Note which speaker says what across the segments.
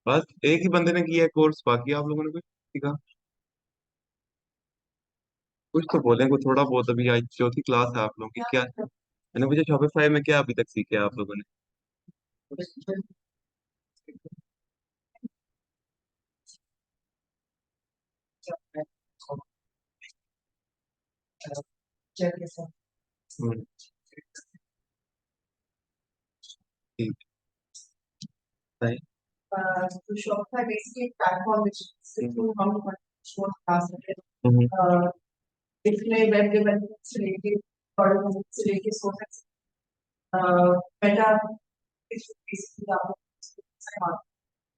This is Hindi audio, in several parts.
Speaker 1: बस एक ही बंदे ने किया है कोर्स, बाकी आप लोगों ने कुछ सीखा? कुछ तो बोले कुछ थोड़ा बहुत, अभी आज चौथी क्लास है आप लोगों की क्या? मैंने पूछा शॉपिफाई में क्या अभी तक सीखे आप लोगों ने? हम्म, ठीक है।
Speaker 2: तो Shopify basically एक प्लेटफॉर्म है जिससे
Speaker 1: हम्म,
Speaker 2: थ्रू हम शोध खा सकते
Speaker 1: हम्म,
Speaker 2: हैं। इसमें वेब डेवलपमेंट से लेके प्रोडक्ट से लेके सोर्स बेटा इस बेसिकली आपको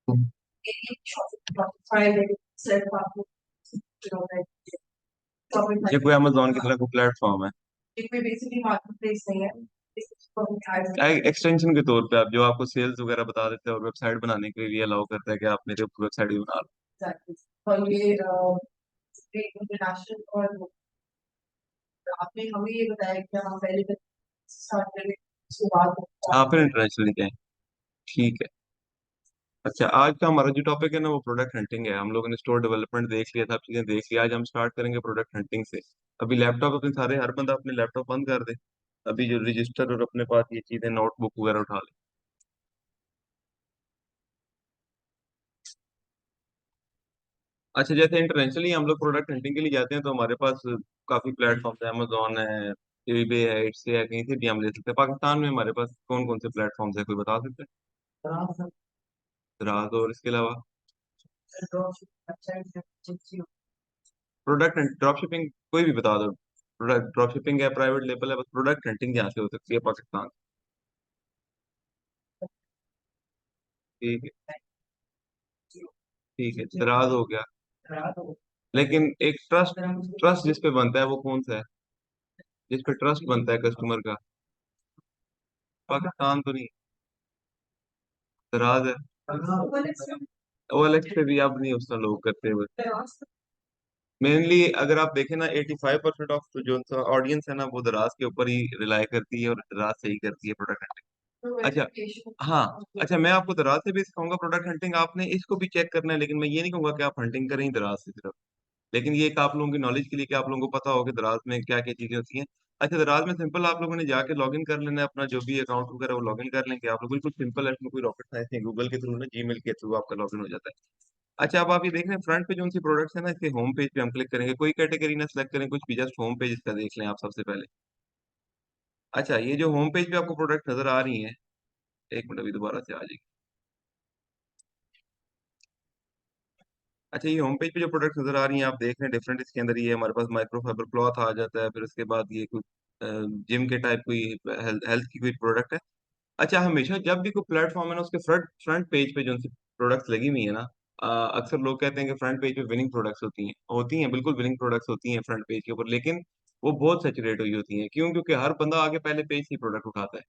Speaker 1: हम्म।
Speaker 2: शॉपिफाई सिर्फ आपको जो है
Speaker 1: ये
Speaker 2: शॉपिफाई
Speaker 1: कोई अमेजोन की तरह कोई प्लेटफॉर्म है?
Speaker 2: कोई बेसिकली मार्केट प्लेस नहीं है। इसको हम
Speaker 1: क्या
Speaker 2: ऐड
Speaker 1: एक्सटेंशन के तौर पे आप जो आपको सेल्स वगैरह बता देते हैं और वेबसाइट बनाने के लिए अलाउ करता है कि आप मेरे वेबसाइट भी बना लो?
Speaker 2: और ये इंटरनेशनल और आपने हमें ये बताया कि हम पहले स्टार्ट करें शुरुआत
Speaker 1: आप फिर इंटरनेशनली क्या है? ठीक है। अच्छा, आज का हमारा जो टॉपिक है ना वो प्रोडक्ट हंटिंग है। हम लोगों ने स्टोर डेवलपमेंट देख लिया, सब चीजें देख लिया। आज हम स्टार्ट करेंगे प्रोडक्ट हंटिंग से। अभी लैपटॉप अपने सारे, हर बंदा अपने लैपटॉप बंद कर दे। अभी जो रजिस्टर और अपने पास ये चीजें नोटबुक वगैरह उठा ले। अच्छा, जैसे इंटरनेशनली हम लोग प्रोडक्ट हंटिंग के लिए जाते हैं तो हमारे पास काफी प्लेटफॉर्म है, अमेजोन है, eBay है, इट्स है, कहीं से भी हम ले सकते हैं। पाकिस्तान में हमारे पास कौन कौन से प्लेटफॉर्म्स है, कोई बता सकते
Speaker 2: है।
Speaker 1: हैं राज? और इसके अलावा प्रोडक्ट ड्रॉप शिपिंग कोई भी बता दो। प्रोडक्ट ड्रॉप शिपिंग है, प्राइवेट लेबल है, बस प्रोडक्ट हंटिंग जहाँ से हो सकती है पाकिस्तान। ठीक है। ठीक है, दराज हो गया। लेकिन एक ट्रस्ट, ट्रस्ट जिस पे बनता है वो कौन सा है, जिस पे ट्रस्ट बनता है कस्टमर का? पाकिस्तान तो नहीं, दराज है। OLX पे भी अब नहीं उतना लोग करते हुए। मेनली अगर आप देखें ना, 85% ऑफ जो ऑडियंस है ना वो दराज के ऊपर ही रिलाई करती है और दराज से ही करती है प्रोडक्ट हंटिंग। अच्छा, हाँ। अच्छा, मैं आपको दराज से भी सिखाऊंगा प्रोडक्ट हंटिंग, आपने इसको भी चेक करना है। लेकिन मैं ये नहीं कहूंगा कि आप हंटिंग करें ही दराज से सिर्फ। लेकिन ये एक आप लोगों की नॉलेज के लिए कि आप लोगों को पता हो कि दराज में क्या क्या चीजें होती हैं। अच्छा, दराज में सिंपल आप लोगों ने जाके लॉगिन कर लेना है, अपना जो भी अकाउंट वगैरह वो लॉगिन कर लेंगे आप लोग। बिल्कुल सिंपल है, इसमें कोई रॉकेट साइंस नहीं। गूगल के थ्रू ना, जीमेल के थ्रू आपका लॉगिन हो जाता है। अच्छा, अब आप ये देख रहे हैं फ्रंट पे जो उनकी प्रोडक्ट्स है ना, इसके होम पेज पे हम क्लिक करेंगे, कोई कैटेगरी ना सेलेक्ट करें कुछ भी, जस्ट होम पेज इसका देख लें आप सबसे पहले। अच्छा, ये जो होम पेज पे आपको प्रोडक्ट नजर आ रही हैं, एक मिनट अभी दोबारा से आ जाएगी। अच्छा, ये होम पेज पे जो प्रोडक्ट नजर आ रही हैं आप देख रहे हैं डिफरेंट, इसके अंदर ये हमारे पास माइक्रोफाइबर क्लॉथ आ जाता है, फिर उसके बाद ये कुछ जिम के टाइप कोई हेल्थ की कोई प्रोडक्ट है। अच्छा, हमेशा जब भी कोई प्लेटफॉर्म है ना, उसके फ्रंट फ्रंट पेज पे जो उनकी प्रोडक्ट्स लगी हुई है ना, अक्सर लोग कहते हैं कि फ्रंट पेज पे विनिंग प्रोडक्ट्स होती हैं बिल्कुल विनिंग प्रोडक्ट्स होती हैं फ्रंट पेज के ऊपर। लेकिन वो बहुत सैचुरेट हुई होती हैं। क्यों? क्योंकि हर बंदा आगे पहले पेज से प्रोडक्ट उठाता है।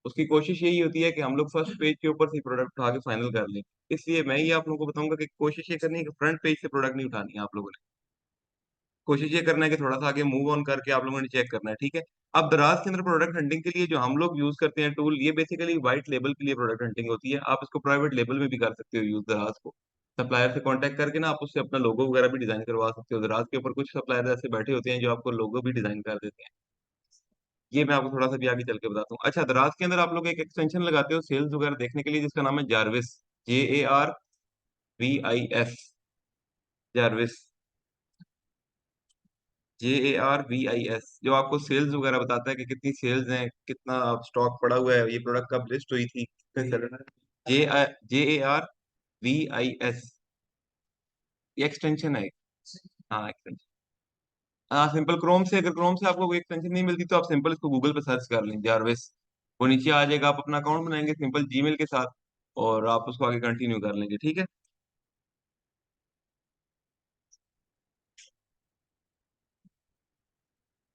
Speaker 1: उसकी कोशिश यही होती है कि हम लोग फर्स्ट पेज के ऊपर से प्रोडक्ट उठा के फाइनल कर लें। इसलिए मैं ये आप लोगों को बताऊंगा कि कोशिश ये करनी है कि फ्रंट पेज से प्रोडक्ट नहीं उठानी है आप लोगों ने। कोशिश ये करना है कि थोड़ा सा आगे मूव ऑन करके आप लोगों ने चेक करना है, ठीक है? अब दराज के अंदर प्रोडक्ट हंटिंग के लिए जो हम लोग यूज करते हैं टूल, ये बेसिकली व्हाइट लेबल के लिए प्रोडक्ट हंटिंग होती है। आप इसको प्राइवेट लेबल में भी कर सकते हो यूज दराज को। सप्लायर से कांटेक्ट करके ना आप उससे अपना लोगो वगैरह भी डिजाइन करवा सकते हो। दराज के ऊपर कुछ सप्लायर ऐसे बैठे होते हैं जो आपको लोगो भी डिजाइन कर देते हैं। ये मैं आपको थोड़ा सा भी आगे चल के बताता हूँ। अच्छा, दराज के अंदर आप लोग एक एक्सटेंशन लगाते हो सेल्स वगैरह देखने के लिए, जिसका नाम है जारविस। JARVIS, Jarvis. JARVIS, जो आपको सेल्स वगैरह बताता है कि कितनी सेल्स हैं, कितना स्टॉक पड़ा हुआ है, ये प्रोडक्ट कब लिस्ट हुई थी, कितने चल रहा है। JARVIS, ये एक्सटेंशन है। हाँ, एक्सटेंशन। हाँ, सिंपल क्रोम से, अगर क्रोम से आपको कोई एक्सटेंशन नहीं मिलती तो आप सिंपल इसको गूगल पे सर्च कर लें, जारविस। वो नीचे आ जाएगा, आप अपना अकाउंट बनाएंगे सिंपल जीमेल के साथ और आप उसको आगे कंटिन्यू कर लेंगे, ठीक है?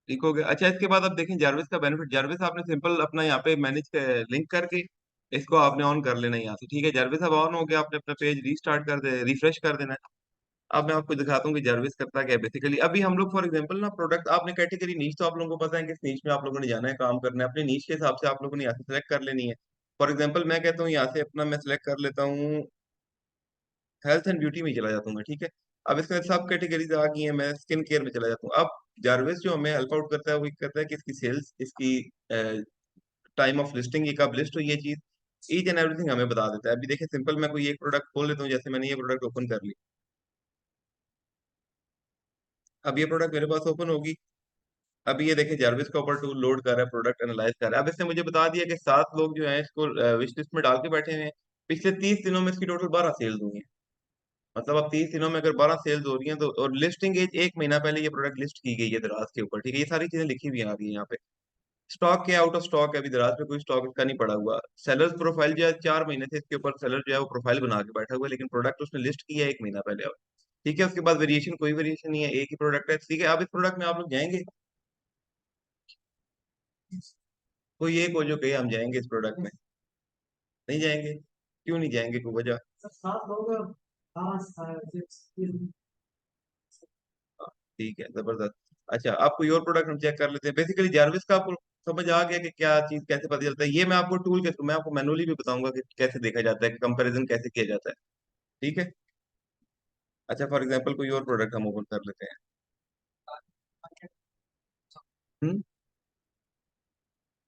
Speaker 1: ठीक हो गया। अच्छा, इसके बाद आप देखें जारविस का बेनिफिट। जारविस आपने सिंपल अपना यहाँ पे मैनेज लिंक करके इसको आपने ऑन कर लेना है यहाँ से, ठीक है? जारविस अब ऑन हो गया, आपने अपना पेज रीस्टार्ट कर दे, रिफ्रेश कर देना है। अब मैं आपको दिखाता हूँ कि जारविस करता क्या है बेसिकली। अभी हम लोग फॉर एग्जांपल ना प्रोडक्ट, आपने कैटेगरी नीच तो आप लोगों को पता है किस नीच में आप लोगों ने जाना है, काम करना है, अपने नीच के हिसाब से आप लोगों ने यहाँ से सेलेक्ट कर लेनी है। फॉर एग्जांपल मैं कहता हूँ यहाँ से अपना मैं सेलेक्ट कर लेता हूँ हेल्थ एंड ब्यूटी में ही चला जाता हूँ मैं, ठीक है। अब इसके अंदर सब कैटेगरीज आ गई हैं, मैं स्किन केयर में चला जाता हूँ। अब जारविस जो हमें हेल्प आउट करता है वो ये करता है कि इसकी सेल्स, इसकी टाइम ऑफ लिस्टिंग, ये कब लिस्ट हुई है चीज, ईच एंड एवरीथिंग हमें बता देता है। अभी देखिए सिंपल, मैं कोई एक प्रोडक्ट खोल लेता हूँ, जैसे मैंने ये प्रोडक्ट ओपन कर ली। अब ये प्रोडक्ट मेरे पास ओपन होगी। अभी ये देखिए जारविस का ऊपर टूल लोड कर रहा है, प्रोडक्ट एनालाइज कर रहा है। अब इसने मुझे बता दिया कि 7 लोग जो हैं इसको विश लिस्ट में डाल के बैठे हुए हैं। पिछले 30 दिनों में इसकी टोटल 12 सेल्स हुई हैं। मतलब अब 30 दिनों में अगर 12 सेल्स हो रही हैं तो, और लिस्टिंग एज 1 महीना पहले ये प्रोडक्ट लिस्ट की गई है दराज के ऊपर, ठीक है। ये सारी चीजें लिखी हुई आ रही है यहाँ पे। स्टॉक के आउट ऑफ स्टॉक है, अभी दराज पे कोई स्टॉक इसका नहीं पड़ा हुआ। सेलर्स प्रोफाइल जो है 4 महीने से इसके ऊपर सेलर जो है वो प्रोफाइल बना के बैठा हुआ है, लेकिन प्रोडक्ट उसने लिस्ट किया है 1 महीना पहले अब, ठीक है। उसके बाद वेरिएशन, कोई वेरिएशन नहीं है, एक ही प्रोडक्ट है, ठीक है। अब इस प्रोडक्ट में आप लोग जाएंगे, कोई एक हो जो कहे हम जाएंगे इस प्रोडक्ट में? नहीं जाएंगे। क्यों नहीं जाएंगे, कोई वजह?
Speaker 2: सर 7 लोग। हाँ सर,
Speaker 1: हाँ, ठीक है, जबरदस्त। अच्छा, आप कोई और प्रोडक्ट हम चेक कर लेते हैं। बेसिकली जारविस का आपको समझ आ गया कि क्या चीज कैसे पता चलता है। ये मैं आपको टूल के थ्रू, मैं आपको मैनुअली भी बताऊंगा कि कैसे देखा जाता है, कि कंपैरिजन कैसे किया जाता है, ठीक है। अच्छा, फॉर एग्जांपल कोई और प्रोडक्ट हम ओपन कर लेते हैं। हम्म।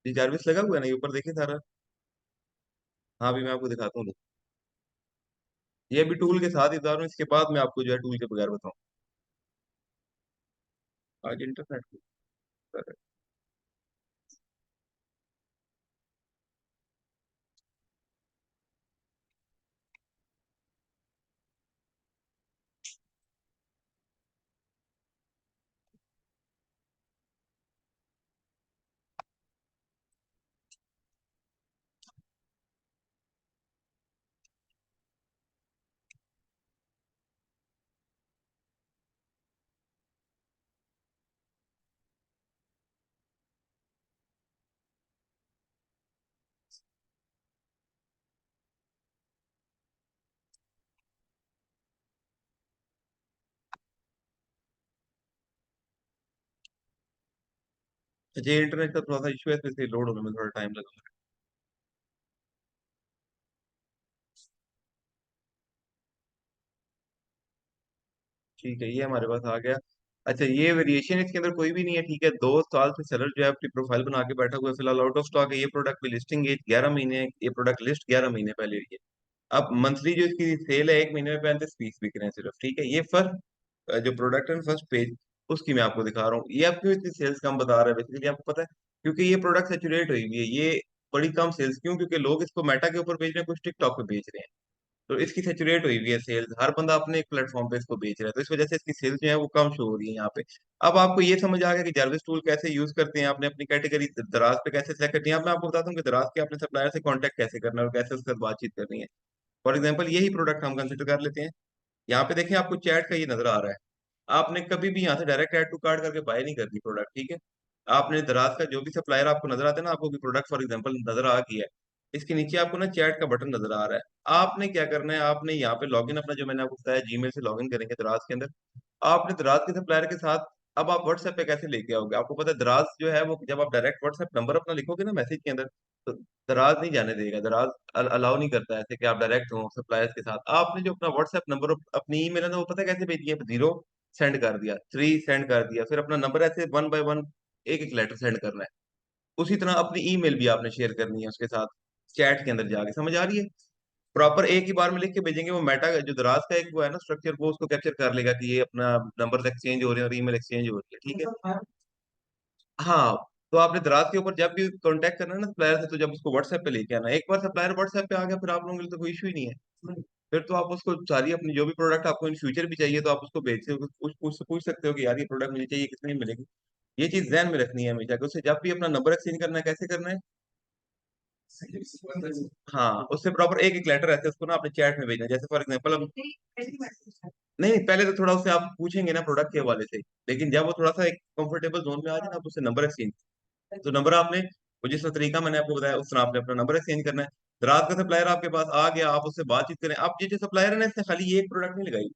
Speaker 1: जी जारविस लगा हुआ है ना ये ऊपर, देखिए सारा। हाँ, अभी मैं आपको दिखाता हूँ। ये अभी टूल के साथ ही बता रहा हूँ, इसके बाद मैं आपको जो है टूल के बगैर बताऊँ। आज इंटरनेट पर। अच्छा, ये इंटरनेट का थोड़ा सा इशू है, तो इसे लोड होने में थोड़ा टाइम लगा। ठीक है, ये हमारे पास आ गया। अच्छा, ये वेरिएशन इसके अंदर कोई भी नहीं है, ठीक है। 2 साल से सेलर जो है अपनी प्रोफाइल बना के बैठा हुआ है, फिलहाल आउट ऑफ स्टॉक है। ये प्रोडक्ट की लिस्टिंग एज 11 महीने है, ये प्रोडक्ट लिस्ट 11 महीने पहले हुई है। अब मंथली जो इसकी सेल है, 1 महीने में 35 पीस बिक रहे हैं सिर्फ, ठीक है। ये फर्स्ट जो प्रोडक्ट है फर्स्ट पेज, उसकी मैं आपको दिखा रहा हूँ। ये आपको इसकी सेल्स कम बता रहा है, बेसिकली आपको पता है, क्योंकि ये प्रोडक्ट सेचुरेट हुई हुई है। ये बड़ी कम सेल्स क्यों? क्योंकि लोग इसको मेटा के ऊपर बेच रहे हैं, कुछ टिकटॉक पे बेच रहे हैं। तो इसकी सेचुरेट हुई हुई है सेल्स, हर बंदा अपने एक प्लेटफॉर्म पे इसको बेच रहा है, तो इस वजह से इसकी सेल्स जो है वो कम शो हो रही है यहाँ पे। अब आपको ये समझ आ गया कि जार्विस टूल कैसे यूज करते हैं, आपने अपनी कैटेगरी दराज पे कैसे सेलेक्ट करनी है। अब मैं आपको बताता हूँ कि दराज के अपने सप्लायर से कांटेक्ट कैसे करना है और कैसे उसके साथ बातचीत करनी है। फॉर एग्जाम्पल यही प्रोडक्ट हम कंसिडर कर लेते हैं। यहाँ पे देखें, आपको चैट का ये नजर आ रहा है। आपने कभी भी यहाँ से डायरेक्ट ऐड टू कार्ट करके बाय नहीं करनी प्रोडक्ट, ठीक है। आपने दराज का जो भी सप्लायर आपको नजर आता है ना, आपको भी प्रोडक्ट फॉर एग्जांपल नजर आ गया है, इसके नीचे आपको ना चैट का बटन नजर आ रहा है। आपने क्या करना है, आपने यहाँ पे लॉगिन अपना, जो मैंने आपको बताया, जीमेल से लॉगिन करेंगे दराज के अंदर। आपने दराज के सप्लायर के साथ, अब आप व्हाट्सएप पे कैसे लेके आओगे? आपको पता है दराज जो है वो, जब आप डायरेक्ट व्हाट्सएप नंबर अपना लिखोगे ना मैसेज के अंदर, तो दराज नहीं जाने देगा। दराज अलाउ नहीं करता है ऐसे कि आप डायरेक्ट हो सप्लायर्स के साथ। आपने जो अपना व्हाट्सएप नंबर, अपनी ईमेल है ना, वो पता है कैसे भेजी है? 0 सेंड कर दिया, 3 सेंड कर दिया, फिर अपना नंबर ऐसे 1 बाय 1 एक एक लेटर सेंड करना है। उसी तरह अपनी ईमेल भी आपने शेयर करनी है उसके साथ, चैट के अंदर जाके, समझ आ रही है? प्रॉपर एक ही बार में लिख के भेजेंगे, वो मेटा जो दराज का एक वो है ना स्ट्रक्चर, वो उसको कैप्चर कर लेगा कि ये अपना नंबर एक्सचेंज हो रहे हैं और ईमेल एक्सचेंज हो रही है, ठीक है। हाँ, तो आपने दराज के ऊपर जब भी कांटेक्ट करना है ना सप्लायर से, तो जब उसको व्हाट्सएप पे लेके आना है। एक बार सप्लायर व्हाट्सएप पे आ गया, फिर आप लोगों के लिए तो कोई इशू ही नहीं है। फिर तो आप उसको सारी अपनी जो भी प्रोडक्ट आपको इन फ्यूचर भी चाहिए, तो आप उसको बेच सकते हो, पूछ सकते हो कि यार ये प्रोडक्ट मुझे चाहिए, कितने में मिलेगी। ये चीज ध्यान में रखनी है हमेशा कि उससे जब भी अपना नंबर एक्सचेंज करना है, कैसे करना है। हाँ, उससे प्रॉपर एक एक लेटर ऐसे उसको ना अपने चैट में भेजना है। जैसे फॉर एग्जांपल हम, नहीं नहीं, पहले तो थोड़ा उससे आप पूछेंगे ना प्रोडक्ट के हवाले से, लेकिन जब वो थोड़ा सा एक कंफर्टेबल जोन में आ जाए ना, आप उससे नंबर एक्सचेंज, तो नंबर आपने, वो जिस तरीका मैंने आपको बताया उस तरह आपने अपना नंबर एक्सचेंज करना है। रात का सप्लायर आपके पास आ गया, आप उससे बातचीत करें। आप ये जो सप्लायर है ना, इसने खाली ये एक प्रोडक्ट नहीं लगाई,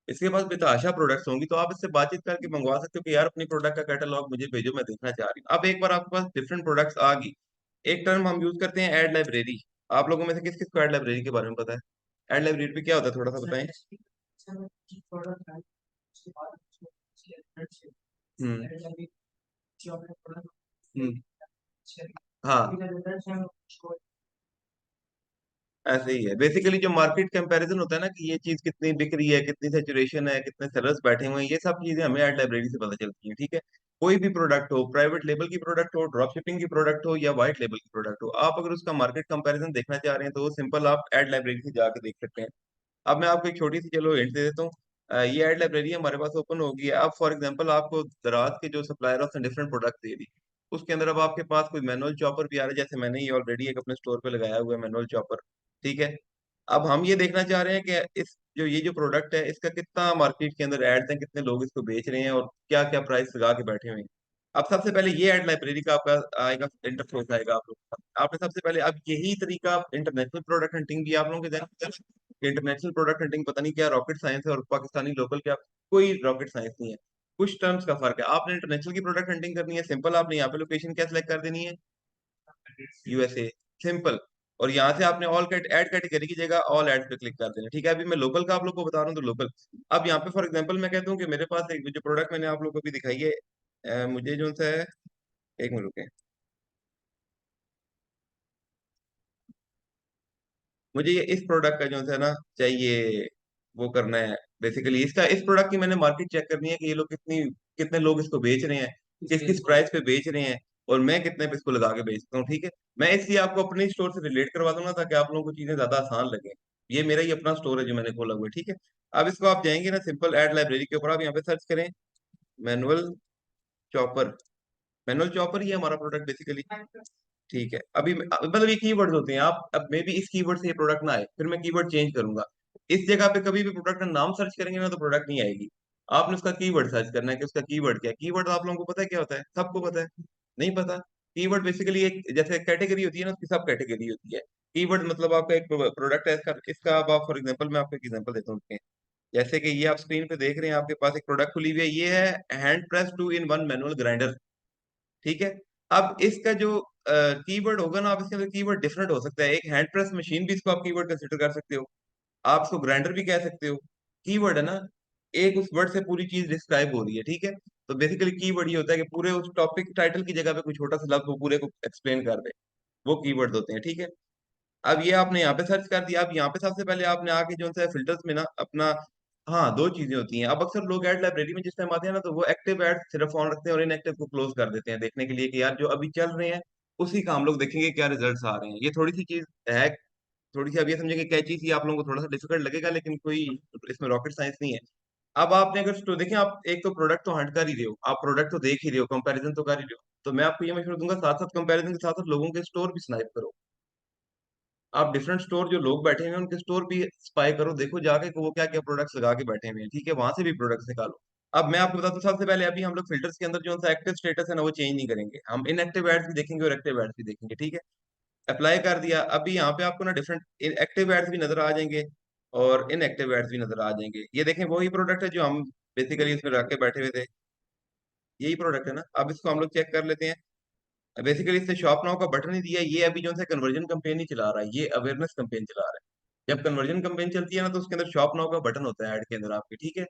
Speaker 1: इसके पास बेतहाशा प्रोडक्ट्स होंगी, तो आप इससे बातचीत करके मंगवा सकते हो कि यार अपनी प्रोडक्ट का कैटलॉग मुझे भेजो, मैं देखना चाह रही हूँ। अब एक बार आपके पास डिफरेंट प्रोडक्ट्स आ गई, एक टर्म हम यूज करते हैं ऐड लाइब्रेरी। आप लोगों में से किस किस को ऐड लाइब्रेरी के बारे में पता है? एड लाइब्रेरी पे क्या होता है, थोड़ा सा बताएं। हम्म। हम्म। हाँ, ऐसे ही है बेसिकली। जो मार्केट कंपैरिजन होता है ना, कि ये चीज कितनी बिक रही है, कितनी सेचुरेशन है, कितने सेलर्स बैठे हुए हैं, ये सब चीजें हमें एड लाइब्रेरी से पता चलती हैं, ठीक है। कोई भी प्रोडक्ट हो, प्राइवेट लेबल की प्रोडक्ट हो, ड्रॉप शिपिंग की प्रोडक्ट हो, या व्हाइट लेबल की प्रोडक्ट हो, आप अगर उसका मार्केट कंपैरिजन देखना चाह रहे हैं तो सिंपल आप एड लाइब्रेरी से जाकर देख सकते हैं। अब मैं आपको एक छोटी सी चलो हिंट दे देता हूँ। ये एड लाइब्रेरी हमारे पास ओपन होगी है। अब फॉर एग्जांपल आपको दराज के जो सप्लायर हैं डिफरेंट प्रोडक्ट दे दी, उसके अंदर अब आपके पास कोई मैनुअल चॉपर भी आ रहा है, जैसे मैंने ये ऑलरेडी एक अपने स्टोर पे लगाया हुआ है मैनुअल चॉपर, ठीक है। अब हम ये देखना चाह रहे हैं कि इस जो ये जो प्रोडक्ट है इसका कितना मार्केट के अंदर एड्स हैं, कितने लोग इसको बेच रहे हैं, और क्या क्या प्राइस लगा के बैठे हुए हैं। अब सबसे पहले ये एड लाइब्रेरी का आपका आएगा, इंटरफेस आएगा आप लोग का। आपने सबसे पहले, अब यही तरीका इंटरनेशनल प्रोडक्ट हंटिंग भी आप लोगों के ध्यान, इंटरनेशनल प्रोडक्ट हंटिंग पता नहीं क्या रॉकेट साइंस है, और पाकिस्तानी लोकल क्या, कोई रॉकेट साइंस नहीं है। कुछ टर्म्स का फर्क है। आपने इंटरनेशनल की प्रोडक्ट हंटिंग करनी है, सिंपल आपने यहाँ पे लोकेशन क्या सिलेक्ट कर देनी है, यूएसए, सिंपल। और यहाँ से आपने ऑल कैट ऐड कैटेगरी की जगह ऑल एड्स पे क्लिक कर देना, ठीक है। अभी मैं लोकल का आप लोग को बता रहा हूँ तो लोकल। अब यहाँ पे फॉर एग्जांपल मैं कहता हूँ कि मेरे पास एक जो प्रोडक्ट मैंने आप लोग को भी दिखाई है, मुझे जो सा है, एक मिनट रुके, मुझे ये इस प्रोडक्ट का जो है ना चाहिए, वो करना है। बेसिकली इसका, इस प्रोडक्ट की मैंने मार्केट चेक करनी है कि ये लोग कितने लोग इसको बेच रहे हैं, किस किस प्राइस पे बेच रहे हैं, और मैं कितने पे इसको लगा के बेचता हूँ, ठीक है। मैं इसलिए आपको अपने स्टोर से रिलेट करवा दूंगा ताकि आप लोगों को चीजें ज्यादा आसान लगे। ये मेरा ही अपना स्टोर है जो मैंने खोला हुआ है, ठीक है। अब इसको आप जाएंगे ना सिंपल एड लाइब्रेरी के ऊपर, आप यहाँ पे सर्च करें मैनुअल चॉपर। मैनुअल चॉपर ही है हमारा प्रोडक्ट बेसिकली, ठीक है। अभी मतलब ये कीवर्ड्स होते हैं, आप अब मे बी इस कीवर्ड से ये प्रोडक्ट ना आए, फिर मैं कीवर्ड चेंज करूंगा। इस जगह पे कभी भी प्रोडक्ट का नाम सर्च करेंगे ना तो प्रोडक्ट नहीं आएगी। आपने उसका कीवर्ड सर्च करना है कि उसका कीवर्ड क्या है। कीवर्ड आप लोगों को पता है क्या होता है, सबको पता है, नहीं पता। कीवर्ड बेसिकली एक जैसे कैटेगरी होती है ना, उसकी सब कैटेगरी होती है। कीवर्ड मतलब आपका एक प्रोडक्ट है, इसका अब आप फॉर एग्जाम्पल, मैं आपको एक एग्जाम्पल देता हूँ उसके। जैसे कि ये आप स्क्रीन पे देख रहे हैं, आपके पास एक प्रोडक्ट खुली हुई है, ये है hand press 2-in-1 manual grinder, ठीक है। अब इसका जो कीवर्ड होगा ना, आप इसके अंदर कीवर्ड डिफरेंट हो सकता है। एक हैंड प्रेस मशीन भी इसको आप कीवर्ड कंसिडर कर सकते हो, आप इसको ग्राइंडर भी कह सकते हो। कीवर्ड है ना, एक उस वर्ड से पूरी चीज डिस्क्राइब हो रही है, ठीक है। तो बेसिकली कीवर्ड ये होता है कि पूरे उस टॉपिक टाइटल की जगह पे कोई छोटा सा लफ्ज वो पूरे को एक्सप्लेन कर दे, वो कीवर्ड होते हैं, ठीक है। अब ये आपने यहाँ पे सर्च कर दिया। अब यहाँ पे सबसे पहले आपने आके जो है फिल्टर्स में ना अपना, हाँ, दो चीजें होती हैं। अब अक्सर लोग ऐड लाइब्रेरी में जिस टाइम आते हैं ना, तो वो एक्टिव ऐड सिर्फ ऑन रखते हैं और इनएक्टिव को क्लोज कर देते हैं, देखने के लिए कि यार जो अभी चल रहे हैं उसी का हम लोग देखेंगे क्या रिजल्ट्स आ रहे हैं। ये थोड़ी सी चीज है, थोड़ी सी अब ये समझेंगे कैची सी, आप लोगों को थोड़ा सा डिफिकल्ट लगेगा, लेकिन कोई इसमें रॉकेट साइंस नहीं है। अब आपने अगर तो देखें, आप एक तो प्रोडक्ट तो हंट कर ही रहे हो, आप प्रोडक्ट तो देख ही रहे हो, कंपैरिजन तो कर ही रहे हो, तो मैं आपको ये मशवरा दूंगा, साथ साथ कंपैरिजन के साथ साथ लोगों के स्टोर भी स्नाइप करो। आप डिफरेंट स्टोर जो लोग बैठे हुए हैं उनके स्टोर भी स्पाई करो, देखो जाके कि वो क्या क्या प्रोडक्ट्स लगा के बैठे हुए हैं, ठीक है, वहां से भी प्रोडक्ट्स निकालो। अब मैं आपको बताता हूँ, सबसे पहले अभी हम लोग फिल्टर्स के अंदर जो सा एक्टिव स्टेटस है ना वो चेंज नहीं करेंगे, हम इनएक्टिव एड्स भी देखेंगे और एक्टिव एड्स भी देखेंगे, ठीक है। अप्लाई कर दिया। अभी यहाँ पे आपको ना डिफरेंट एक्टिव एड्स भी नजर आ जाएंगे और इनएक्टिव एड्स भी नजर आ जाएंगे। ये देखें वही प्रोडक्ट है जो हम बेसिकली इसमें रख के बैठे हुए थे, यही प्रोडक्ट है ना। अब इसको हम लोग चेक कर लेते हैं। बेसिकली इससे शॉप नाउ का बटन ही दिया है। ये अभी जो है कन्वर्जन कंपेन ही चला रहा है, ये अवेयरनेस कंपेन चला रहा है। जब कन्वर्जन कंपेन चलती है ना तो उसके अंदर शॉप नाउ का बटन होता है ऐड के अंदर आपके, ठीक है।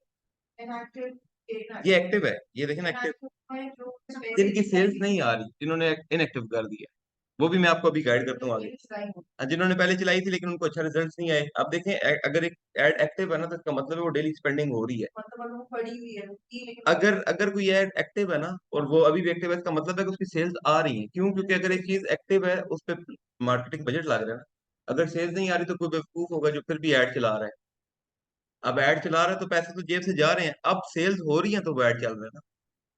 Speaker 1: ये एक्टिव है, ये देखें ना एक्टिव। जिनकी सेल्स नहीं आ रही, जिन्होंने इनएक्टिव कर दिया, वो भी मैं आपको अभी गाइड करता हूँ आगे। जिन्होंने पहले चलाई थी लेकिन उनको अच्छा रिजल्ट नहीं आए, अब देखें अगर एक एड एक्टिव है ना तो इसका मतलब है वो डेली स्पेंडिंग हो रही है। अगर अगर कोई एड एक्टिव है ना और वो अभी भी एक्टिव है, इसका मतलब है कि उसकी सेल्स आ रही है। क्यों? क्योंकि अगर एक चीज एक्टिव है उस पर मार्केटिंग बजट लग रहा है ना। अगर सेल्स नहीं आ रही तो कोई बेवकूफ होगा जो फिर भी ऐड चला रहा है। अब ऐड चला रहा है तो पैसे तो जेब से जा रहे हैं, अब सेल्स हो रही है तो वो ऐड चल रहा है ना।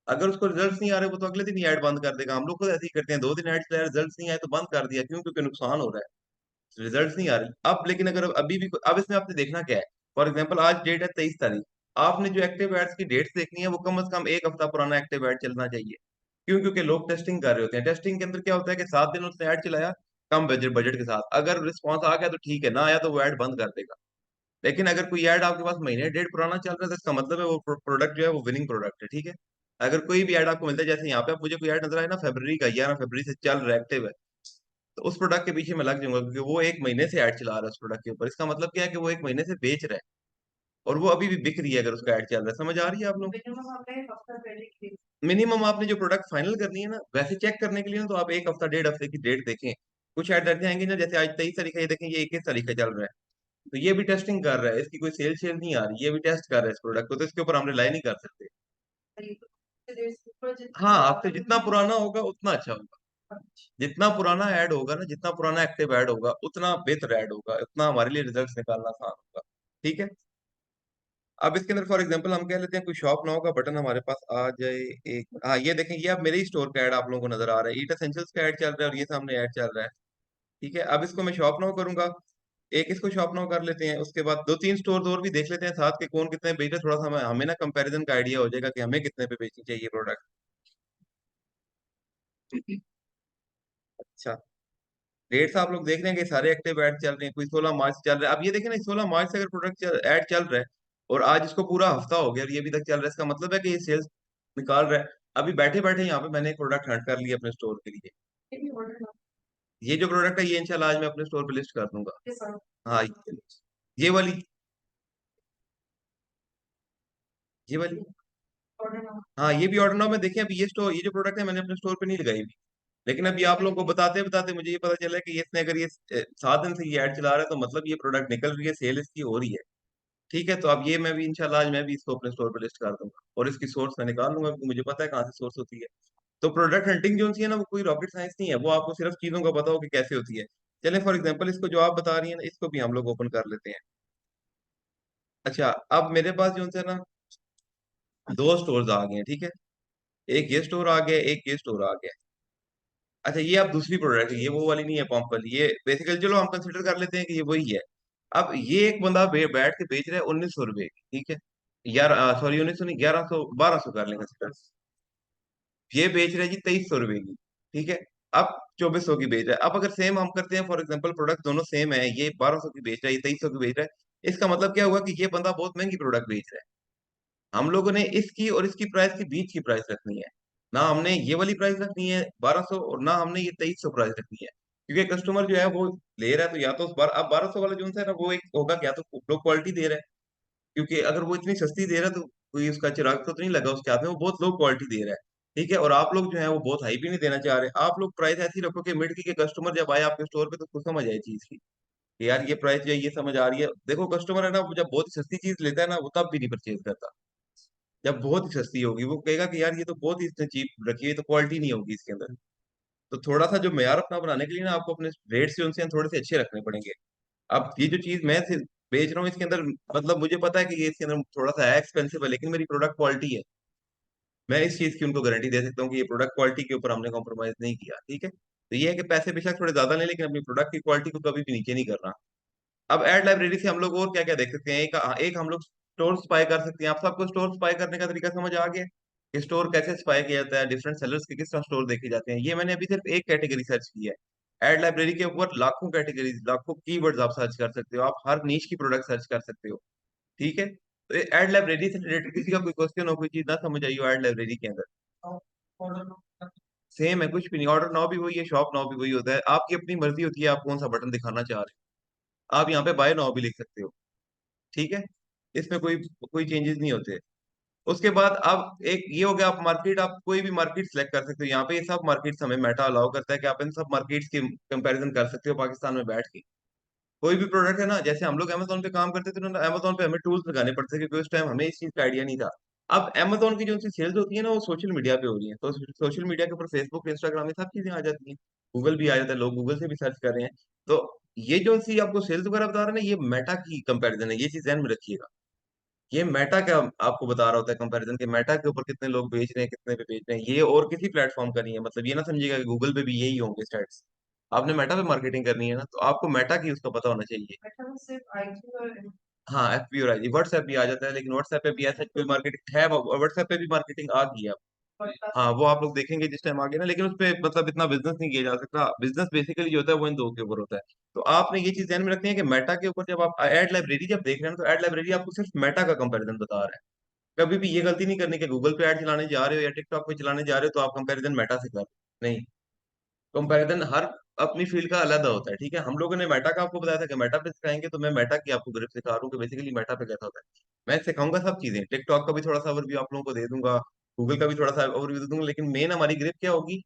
Speaker 1: अगर उसको रिजल्ट नहीं आ रहे वो तो अगले दिन ही ऐड बंद कर देगा। हम लोग खुद ऐसे ही करते हैं, 2 दिन ऐड चलाया, रिजल्ट नहीं आए तो बंद कर दिया। क्यों? क्योंकि नुकसान हो रहा है, रिजल्ट नहीं आ रही। अब लेकिन अगर अभी भी अब इसमें आपने देखना क्या है, फॉर एग्जाम्पल आज डेट है 23 तारीख, आपने जो एक्टिव एड्स की डेट्स देखनी है वो कम से कम 1 हफ्ता पुराना एक्टिव एड चलना चाहिए। क्यों? क्योंकि लोग टेस्टिंग कर रहे होते हैं। टेस्टिंग के अंदर क्या होता है कि 7 दिन उसने ऐड चलाया कम बजट बजट के साथ, अगर रिस्पॉन्स आ गया तो ठीक है, ना आया तो वो ऐड बंद कर देगा। लेकिन अगर कोई ऐड आपके पास महीने डेढ़ पुराना चल रहा है तो इसका मतलब है वो प्रोडक्ट जो है वो विनिंग प्रोडक्ट है, ठीक है। अगर कोई भी ऐड आपको मिलता है, जैसे यहाँ पे आप मुझे कोई ऐड नजर आए ना फरवरी का, 11 फरवरी से चल रहा है, एक्टिव है, तो उस प्रोडक्ट के पीछे मैं लग जाऊंगा, क्योंकि वो एक महीने से ऐड चला रहा है उस प्रोडक्ट के ऊपर। इसका मतलब क्या है कि वो एक महीने से बेच रहा है, और वो अभी भी बिक रही है अगर उसका ऐड चल रहा है। समझ आ रही है आप लोग?
Speaker 2: मिनिमम हमें हफ्ता पहले की।
Speaker 1: मिनिमम आपने जो प्रोडक्ट फाइनल करनी है ना, वैसे चेक करने के लिए ना, तो आप एक हफ्ता 1.5 हफ्ते की डेट देखें। कुछ ऐड ऐसे आएंगे ना, जैसे आज 23 तारीख है, ये देखें ये 21 तारीख का चल रहा है, तो ये भी टेस्टिंग कर रहा है, इसकी कोई सेल शेल नहीं आ रही, ये भी टेस्ट कर रहा है इस प्रोडक्ट को, तो इसके ऊपर हम रिलाई नहीं कर सकते।
Speaker 2: सही तो देश के ऊपर जितनी
Speaker 1: हाँ, आपसे
Speaker 2: ज्यादा
Speaker 1: जितना
Speaker 2: मिनिमम।
Speaker 1: पुराना होगा उतना अच्छा होगा। जितना पुराना ऐड होगा ना, जितना पुराना एक्टिव ऐड होगा, उतना बेहतर ऐड होगा, उतना हमारे लिए रिजल्ट निकालना आसान होगा। ठीक है। अब इसके अंदर फॉर एग्जांपल हम कह लेते हैं कोई शॉप नाउ का बटन हमारे पास आ जाए। एक, हाँ, ये देखें, ये अब मेरे ही स्टोर का ऐड आप लोगों को नजर आ रहा है, ईट एसेंशियल्स का ऐड चल रहा है, और ये सामने ऐड चल रहा है। ठीक है, अब इसको मैं शॉप नाउ करूंगा। एक इसको शॉप नाउ कर लेते हैं, उसके बाद दो तीन स्टोर और भी देख लेते हैं साथ के, कौन कितने बेच रहे हैं। थोड़ा सा हमें ना कंपैरिजन का आइडिया हो जाएगा कि हमें कितने पे बेचनी चाहिए प्रोडक्ट। अच्छा, रेट्स आप लोग देख रहे हैं कि सारे एक्टिव ऐड चल रहे हैं, कोई 16 मार्च से चल रहा है। अब ये देखें ना, 16 मार्च से अगर प्रोडक्ट ऐड चल रहा है, और आज इसको पूरा हफ्ता हो गया और ये अभी तक चल रहा है, इसका मतलब है कि ये सेल्स निकाल रहा है। अभी बैठे बैठे यहाँ पे मैंने एक प्रोडक्ट हंट कर लिया अपने स्टोर के लिए। ये जो प्रोडक्ट है, ये इंशाल्लाह आज मैं अपने स्टोर पे लिस्ट कर दूंगा। हाँ, ये वाली, ये वाली। हाँ, ये भी ऑर्डर नाउ में देखें, अभी ये स्टोर, ये जो प्रोडक्ट है मैंने अपने स्टोर पे नहीं लगाई हुई। लेकिन अभी आप लोगों को बताते बताते मुझे ये पता चला है कि ये इसने अगर ये 7 दिन से ये ऐड चला रहा है, तो मतलब ये प्रोडक्ट निकल रही है, सेल इसकी हो रही है। ठीक है, तो अब ये मैं भी इंशाल्लाह आज मैं भी इसको अपने स्टोर पे लिस्ट कर दूंगा, और इसकी सोर्स मैं निकाल लूंगा, क्योंकि मुझे पता है कहाँ से सोर्स होती है। तो प्रोडक्ट हंटिंग जो होती है ना, वो कोई रॉकेट साइंस नहीं है, वो आपको सिर्फ चीजों का पता हो कि कैसे होती है। चलें फॉर एग्जांपल इसको जो आप बता रही है ना, इसको भी हम लोग ओपन कर लेते हैं। अच्छा, अब मेरे पास जो है ना, दो स्टोर्स आ गए हैं। ठीक है, एक ये स्टोर आ गया, एक ये स्टोर आ गया। अच्छा, ये अब दूसरी प्रोडक्ट है, ये वो वाली नहीं है पंप वाली, ये बेसिकली चलो हम कंसिडर कर लेते हैं कि ये वही है। अब ये एक बंदा बैठ के बेच रहा है 1900 रुपए की। ठीक है, यार सॉरी, 1900 नहीं, 1100, 1200 कर लेंगे consider। ये बेच रहा है जी 2300 रुपए की। ठीक है, अब 2400 की बेच रहा है। अब अगर सेम हम करते हैं फॉर एग्जाम्पल, प्रोडक्ट दोनों सेम है, ये 1200 की बेच रहा है, ये 2300 की बेच रहा है, इसका मतलब क्या हुआ कि ये बंदा बहुत महंगी प्रोडक्ट बेच रहा है। हम लोगों ने इसकी और इसकी प्राइस के बीच की प्राइस रखनी है। ना हमने ये वाली प्राइस रखनी है 1200, और ना हमने ये 2300 प्राइस रखनी है, क्योंकि कस्टमर जो है वो ले रहा है, तो या तो उस बार अब 1200 वाला जो है ना, वो एक होगा क्या, तो लो क्वालिटी दे रहा है। क्योंकि अगर वो इतनी सस्ती दे रहा है, तो कोई उसका चिराग तो नहीं लगा उसके हाथ में, वो बहुत लो क्वालिटी दे रहा है। ठीक है, और आप लोग जो है वो बहुत हाई भी नहीं देना चाह रहे, आप लोग प्राइस ऐसी रखो कि मिड की के कस्टमर जब आए आपके स्टोर पे तो उसको समझ आए चीज की, कि यार ये प्राइस जो है ये समझ आ रही है। देखो कस्टमर है ना, वो जब बहुत ही सस्ती चीज लेता है ना, वो तब भी नहीं परचेज करता। जब बहुत ही सस्ती होगी वो कहेगा कि यार ये तो बहुत ही इसने चीप रखी है, तो क्वालिटी नहीं होगी इसके अंदर। तो थोड़ा सा जो मेयार अपना बनाने के लिए ना, आपको अपने रेट से उनसे थोड़े से अच्छे रखने पड़ेंगे। अब ये जो चीज मैं बेच रहा हूँ, इसके अंदर मतलब मुझे पता है कि ये इसके अंदर थोड़ा सा है एक्सपेंसिव है, लेकिन मेरी प्रोडक्ट क्वालिटी है। मैं इस चीज की उनको गारंटी दे सकता हूँ कि ये प्रोडक्ट क्वालिटी के ऊपर हमने कॉम्प्रोमाइज नहीं किया। ठीक है, तो ये है कि पैसे बेशक थोड़े ज्यादा लें, लेकिन अपनी प्रोडक्ट की क्वालिटी को कभी भी नीचे नहीं करना। अब एड लाइब्रेरी से हम लोग और क्या क्या देख सकते हैं, एक हम लोग स्टोर स्पाई कर सकते हैं। आप सबको स्टोर स्पाई करने का तरीका समझ आ गया कि स्टोर कैसे स्पाई किया जाता है, डिफरेंट सेलर्स के किस तरह स्टोर देखे जाते हैं। ये मैंने अभी सिर्फ एक कैटेगरी सर्च की है। एड लाइब्रेरी के ऊपर लाखों कैटेगरीज, लाखों कीवर्ड्स आप सर्च कर सकते हो, आप हर नीश की प्रोडक्ट सर्च कर सकते हो। ठीक है, तो एड लाइब्रेरी से रिलेटेड किसी का कोई क्वेश्चन हो, कोई चीज ना समझ आई हो एड लाइब्रेरी के अंदर, सेम है, कुछ भी नहीं। ऑर्डर नाउ भी वही है, शॉप नाउ भी वही होता है, आपकी अपनी मर्जी होती है आप कौन सा बटन दिखाना चाह रहे हो। आप यहाँ पे बाय नाउ भी लिख सकते हो। ठीक है, इसमें कोई कोई चेंजेस नहीं होते। उसके बाद अब एक ये हो गया, आप मार्केट, आप कोई भी मार्केट सेलेक्ट कर सकते हो। यहाँ पे ये सब मार्केट्स हमें मेटा अलाउ करता है कि आप इन सब मार्केट्स की कंपैरिजन कर सकते हो पाकिस्तान में बैठ के। कोई भी प्रोडक्ट है ना, जैसे हम लोग अमेजोन पे काम करते थे ना, अमेजोन पे हमें टूल्स लगाने पड़ते थे, क्योंकि उस टाइम हमें इस चीज का आइडिया नहीं था। अब अमेजोन की जो सी सेल्स होती है ना, वो सोशल मीडिया पे हो रही है, तो सोशल मीडिया के ऊपर फेसबुक, इंस्टाग्राम, ये सब चीजें आ जाती हैं। गूगल भी आ जाता है, लोग गूगल से भी सर्च कर रहे हैं। तो ये जो सी आपको सेल्स वगैरह बता रहे हैं ना, ये मेटा की कंपैरिजन है, ये चीज ध्यान में रखिएगा। ये मेटा क्या आपको बता रहा होता है कंपैरिजन, के मेटा के ऊपर कितने लोग बेच रहे हैं, कितने पे बेच रहे हैं, ये और किसी प्लेटफॉर्म का नहीं है। मतलब ये ना समझिएगा कि गूगल पे भी यही होंगे स्टैट्स। आपने मेटा पे मार्केटिंग करनी है ना, तो आपको मेटा की उसका पता होना चाहिए।
Speaker 2: सिर्फ आईटी और
Speaker 1: हाँ, एफबी और आईजी, व्हाट्सएप भी आ जाता है, लेकिन व्हाट्सएप पे भी ऐसा कोई मार्केटिंग है, व्हाट्सएप पे भी मार्केटिंग आ गई है अब। हाँ, वो आप लोग देखेंगे जिस टाइम आगे ना, लेकिन उस पे मतलब इतना बिजनेस नहीं किया जा सकता। बिजनेस बेसिकली जो होता है वो इन दो के ऊपर होता है। तो आपने ये चीज ध्यान में रखनी है कि मेटा के ऊपर जब आप एड लाइब्रेरी जब देख रहे हैं, तो एड लाइब्रेरी आपको सिर्फ मेटा का कंपैरिजन बता रहा है। कभी भी ये गलती नहीं करनी कि गूगल पे ऐड चलाने जा रहे हो या टिकटॉक पे चलाने जा रहे हो तो आप कंपैरिजन मेटा से कर, नहीं। कंपैरिजन हर अपनी फील्ड का अलग होता है, ठीक है। हम लोगों ने मेटा का आपको बताया था कि मेटा पे सिखाएंगे, तो मैं मेटा की आपको ग्रिप सिखा रहा हूँ कि बेसिकली मेटा पे कैसा होता है। मैं सिखाऊंगा सब चीजें, टिकटॉक का भी थोड़ा सा ओवरव्यू आप लोगों को दे दूंगा, गूगल का भी थोड़ा सा ओवरव्यू दे दूंगा, लेकिन मेन हमारी ग्रिप क्या होगी,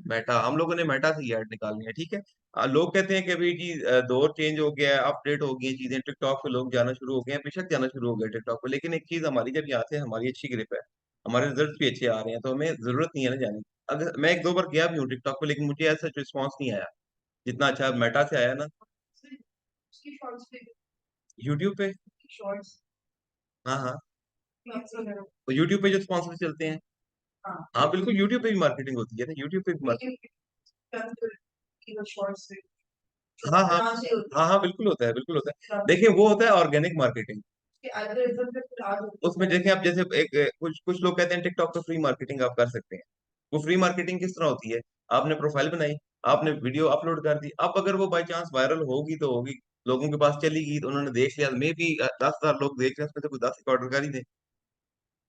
Speaker 1: मेटा। हम लोगों ने मेटा से ही ऐड निकालनी है, ठीक है। लोग कहते हैं कि अभी जी दौर चेंज हो गया है, अपडेट हो गई हैं चीजें, टिकटॉक पे लोग जाना शुरू हो गए हैं, बेशक जाना शुरू हो गए टिकटॉक पे, लेकिन एक चीज हमारी, जब यहाँ से हमारी अच्छी ग्रिप है, हमारे रिजल्ट भी अच्छे आ रहे हैं, तो हमें जरूरत नहीं है ना जाने की। अगर मैं एक दो बार गया भी हूँ टिकटॉक पे, लेकिन मुझे ऐसा रिस्पॉन्स नहीं आया जितना अच्छा मेटा से आया ना।
Speaker 2: उसकी शॉर्ट्स पे,
Speaker 1: यूट्यूब पे।
Speaker 2: शॉर्ट्स
Speaker 1: हाँ हाँ।
Speaker 2: वगैरह।
Speaker 1: तो यूट्यूब पे जो स्पॉन्सर चलते हैं,
Speaker 2: हाँ,
Speaker 1: हाँ बिल्कुल, यूट्यूब पे भी मार्केटिंग होती है ना, यूट्यूब पे भी
Speaker 2: वीडियो की वो शॉर्ट्स पे
Speaker 1: हाँ हाँ।
Speaker 2: कहाँ से होती
Speaker 1: हाँ हाँ बिल्कुल होता है, बिल्कुल होता है।
Speaker 2: है,
Speaker 1: देखिए वो होता है ऑर्गेनिक मार्केटिंग।
Speaker 2: उसके एल्गोरिथम पे फिर आ
Speaker 1: उसमें
Speaker 2: जाती है।
Speaker 1: देखें आप, जैसे कुछ कुछ लोग कहते हैं टिकटॉक पे फ्री मार्केटिंग आप कर सकते हैं। वो फ्री मार्केटिंग किस तरह होती है, आपने प्रोफाइल बनाई, आपने वीडियो अपलोड कर दी, अब अगर वो बाई चांस वायरल होगी तो होगी, लोगों के पास चली गई तो उन्होंने देख लिया, मे बी 10,000 लोग देख रहे हैं, उसमें से कोई 10 एक ऑर्डर कर ही दे।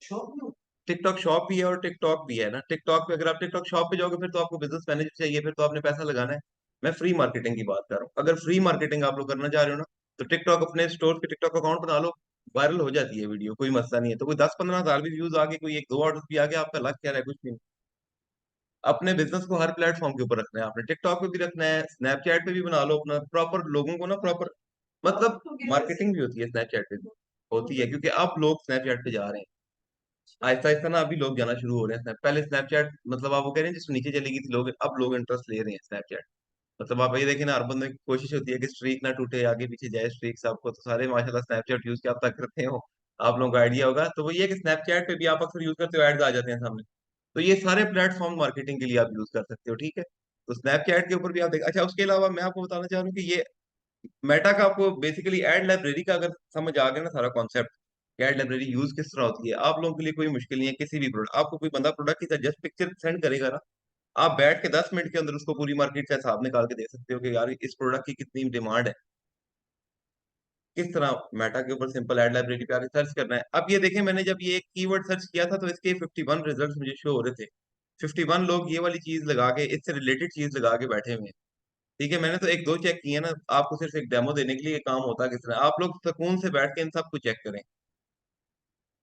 Speaker 2: शॉप में
Speaker 1: टिकटॉक शॉप भी है और टिकटॉक भी है ना। टिकटॉक पे अगर आप टिकटॉक शॉप पे जाओगे, फिर तो आपको बिजनेस मैनेजर चाहिए, फिर तो आपने पैसा लगाना है। मैं फ्री मार्केटिंग की बात कर रहा हूँ। अगर फ्री मार्केटिंग आप लोग करना चाह रहे हो ना, तो टिकटॉक अपने स्टोर पे टिकटॉक अकाउंट बना लो, वायरल हो जाती है वीडियो, कोई मसला नहीं है। तो कोई 10-15 हज़ार भी व्यूज आगे, कोई एक दो ऑर्डर भी आ गया, आपका लग क्या रहा है, कुछ नहीं। अपने बिजनेस को हर प्लेटफॉर्म के ऊपर रखना है, आपने टिकटॉक पे भी रखना है, स्नैपचैट पे भी बना लो अपना प्रॉपर, लोगों को ना प्रॉपर, मतलब मार्केटिंग भी होती है स्नैपचैट पे भी, होती है, क्योंकि अब लोग स्नैपचैट पे जा रहे हैं आहिस्ता आहिस्ता ना। अभी लोग जाना शुरू हो रहे हैं स्नैप, पहले स्नैपचैट मतलब आप वो कह रहे हैं जिसमें नीचे चली गई थी लोग, अब लोग इंटरेस्ट ले रहे हैं स्नैपचैट। मतलब आप ये देखें ना, हर बंदे की कोशिश होती है कि स्ट्रीक ना टूटे, आगे पीछे जाए स्ट्रीक, आपको तो सारे माशाल्लाह स्नैपचैट यूज क्या आप तक करते हो, आप लोगों को आइडिया होगा। तो वो ये है कि स्नैपचैट पे भी आप अक्सर यूज करते हो, एड्स आ जाते हैं सामने। तो ये सारे प्लेटफॉर्म मार्केटिंग के लिए आप यूज कर सकते हो, ठीक है। तो स्नैपचैट के ऊपर भी आप देख, अच्छा उसके अलावा मैं आपको बताना चाह रहा हूँ कि ये मेटा का आपको बेसिकली एड लाइब्रेरी का अगर समझ आ गया ना सारा कॉन्सेप्ट, एड लाइब्रेरी यूज किस तरह होती है, आप लोगों के लिए कोई मुश्किल नहीं है। किसी भी प्रोडक्ट, आपको कोई बंदा प्रोडक्ट की जस्ट पिक्चर सेंड करेगा ना, आप बैठ के 10 मिनट के अंदर उसको पूरी मार्केट का हिसाब निकाल के दे सकते हो कि यार इस प्रोडक्ट की कितनी डिमांड है। किस तरह मेटा के ऊपर सिंपल एड लाइब्रेरी पे आके सर्च करना है। अब ये देखें, मैंने जब ये कीवर्ड सर्च किया था तो इसके 51 रिजल्ट्स मुझे शो हो रहे थे। 51 लोग ये वाली चीज लगा के, इससे रिलेटेड चीज लगा के बैठे हुए हैं, ठीक है। मैंने तो एक दो चेक किए ना, आपको सिर्फ एक डेमो देने के लिए, ये काम होता है किस तरह। आप लोग सुकून से बैठ के इन सबको चेक करें,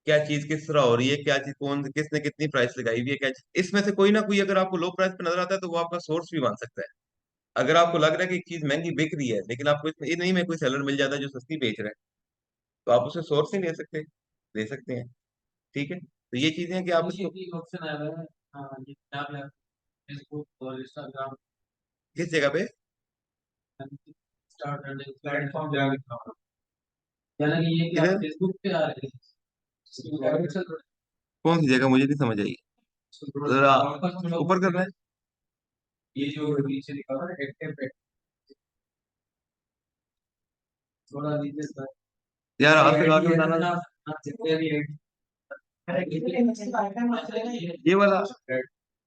Speaker 1: क्या चीज किस तरह हो रही है, क्या चीज कौन किसने कितनी प्राइस लगाई हुई है, क्या चीज इसमें से कोई ना कोई अगर आपको लो प्राइस पे नजर आता है तो वो आपका सोर्स भी बन सकता है। अगर आपको लग रहा है कि एक चीज महंगी बिक रही है, लेकिन आपको इसमें ये नहीं, में कोई सेलर मिल जाता है जो सस्ती बेच रहा है, तो आप उसे सोर्स ही ले सकते, ले सकते हैं, ठीक है। तो ये चीजें हैं कि आप इसको
Speaker 2: ऑप्शन आया हुआ है। हाँ, ये टैब है, फेसबुक और इंस्टाग्राम
Speaker 1: किस जगह पे,
Speaker 2: स्टार्ट करने प्लेटफॉर्म पे आगे काम, यानी कि ये कि आप
Speaker 1: किधर,
Speaker 2: फेसबुक पे आ रहे हैं,
Speaker 1: कौन सी जगह, मुझे नहीं समझ आई, जरा ऊपर करना है।
Speaker 2: ये जो नीचे लिखा हुआ है एक्टिव पे, थोड़ा नीचे सर,
Speaker 1: यार
Speaker 2: ये
Speaker 1: हाथ लगा
Speaker 2: आईडी
Speaker 1: के
Speaker 2: है
Speaker 1: बताना,
Speaker 2: ना, आप जितने भी
Speaker 1: ये वाला,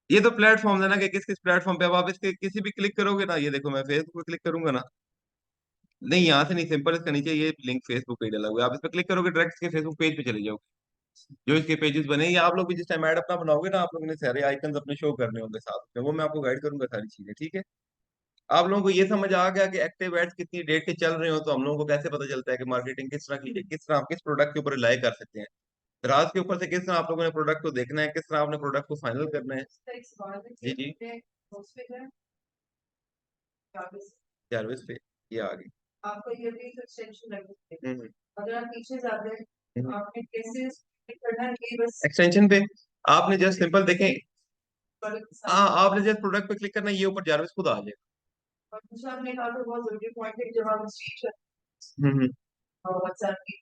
Speaker 1: ये तो प्लेटफॉर्म है ना, कि किस किस प्लेटफॉर्म पे, अब आप इसके किसी भी क्लिक करोगे ना, ये देखो मैं फेसबुक पे क्लिक करूंगा ना, नहीं यहाँ से नहीं, सिंपल इसका नीचे ये लिंक फेसबुक पे डला हुआ है, आप इस पे क्लिक करोगे डायरेक्ट इसके फेसबुक पेज पे चले जाओगे। जो इसके पेजेस बने, या आप लोग भी जिस टाइम ऐड अपना बनाओगे ना, आप लोगों ने सारे आइकन अपने शो करने होंगे साथ में, वो मैं आपको गाइड करूंगा सारी चीजें, ठीक है। आप लोगों को ये समझ आ गया कि एक्टिव एड्स कितनी डेट के चल रहे हो, तो हम लोगों को कैसे पता चलता है कि मार्केटिंग किस तरह की है, किस तरह आप किस प्रोडक्ट के ऊपर रिलाई कर सकते हैं। दराज के ऊपर से किस तरह आप लोगों ने प्रोडक्ट को देखना है, किस तरह आपने प्रोडक्ट को फाइनल करना है। जी जी। चार्विस पे ये आ गई।
Speaker 2: आपको ये भी एक्सटेंशन लगेगी।
Speaker 1: हम्म
Speaker 2: अगर आप पीछे जाते हैं तो
Speaker 1: हम्म।
Speaker 2: आपने कैसे click करना है कि बस
Speaker 1: एक्सटेंशन पे आपने जस्ट सिंपल देखें,
Speaker 2: प्रोडक्ट के साथ।
Speaker 1: हाँ आपने जस्ट प्रोडक्ट पे क्लिक करना है, ये ऊपर जार्विस खुद आ जाएगा।
Speaker 2: और दूसरा आपने कहा था बहुत जरूरी पॉइंट है जब आप स्क्रीनशॉट
Speaker 1: हम्म
Speaker 2: और व्हाट्सएप की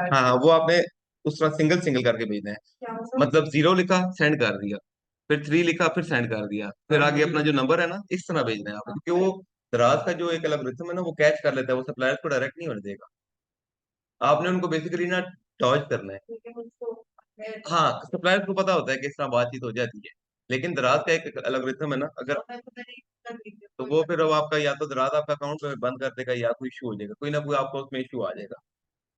Speaker 1: हाँ हाँ, वो आपने उस तरह सिंगल सिंगल करके भेजना है।
Speaker 2: क्या मतलब
Speaker 1: मतलब 0 लिखा सेंड कर दिया, फिर 3 लिखा फिर सेंड कर दिया, फिर आगे अपना जो नंबर है ना इस तरह भेजना है आपको, क्योंकि वो दराज का जो एक एल्गोरिथम है ना, वो कैच कर लेता है, वो सप्लायर्स को डायरेक्ट नहीं होने देगा। आपने उनको बेसिकली ना डॉज करना है।
Speaker 2: ठीक है मुझको है
Speaker 1: हाँ सप्लायर्स को पता होता है कि इस तरह बातचीत हो जाती है, लेकिन दराज का एक एल्गोरिथम है ना, अगर,
Speaker 2: मैं तो नहीं कर रही थी
Speaker 1: तो
Speaker 2: कोई
Speaker 1: वो फिर अब आपका या तो दराज आपका अकाउंट बंद कर देगा, या कोई इशू हो जाएगा, कोई ना कोई आपको उसमें इशू आ जाएगा,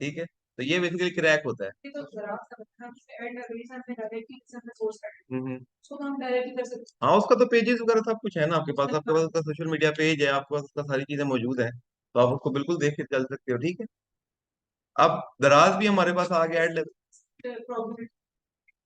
Speaker 1: ठीक है। तो ये बेसिकली क्रैक होता है।
Speaker 2: ये तो जरा सा हम ऐड रीजन में डायरेक्टली किसी ने सोर्स कर
Speaker 1: हम्म।
Speaker 2: उसको तो हम डायरेक्टली कर सकते
Speaker 1: हाँ, उसका तो पेजेस वगैरह सब कुछ है ना आपके पास, आपके पास
Speaker 2: हैं।
Speaker 1: उसका सोशल मीडिया पेज है, आपके पास उसका सारी चीजें मौजूद है, तो आप उसको बिल्कुल देख के चल सकते हो, ठीक है। अब दराज भी हमारे पास आ गया,
Speaker 2: प्रॉब्लम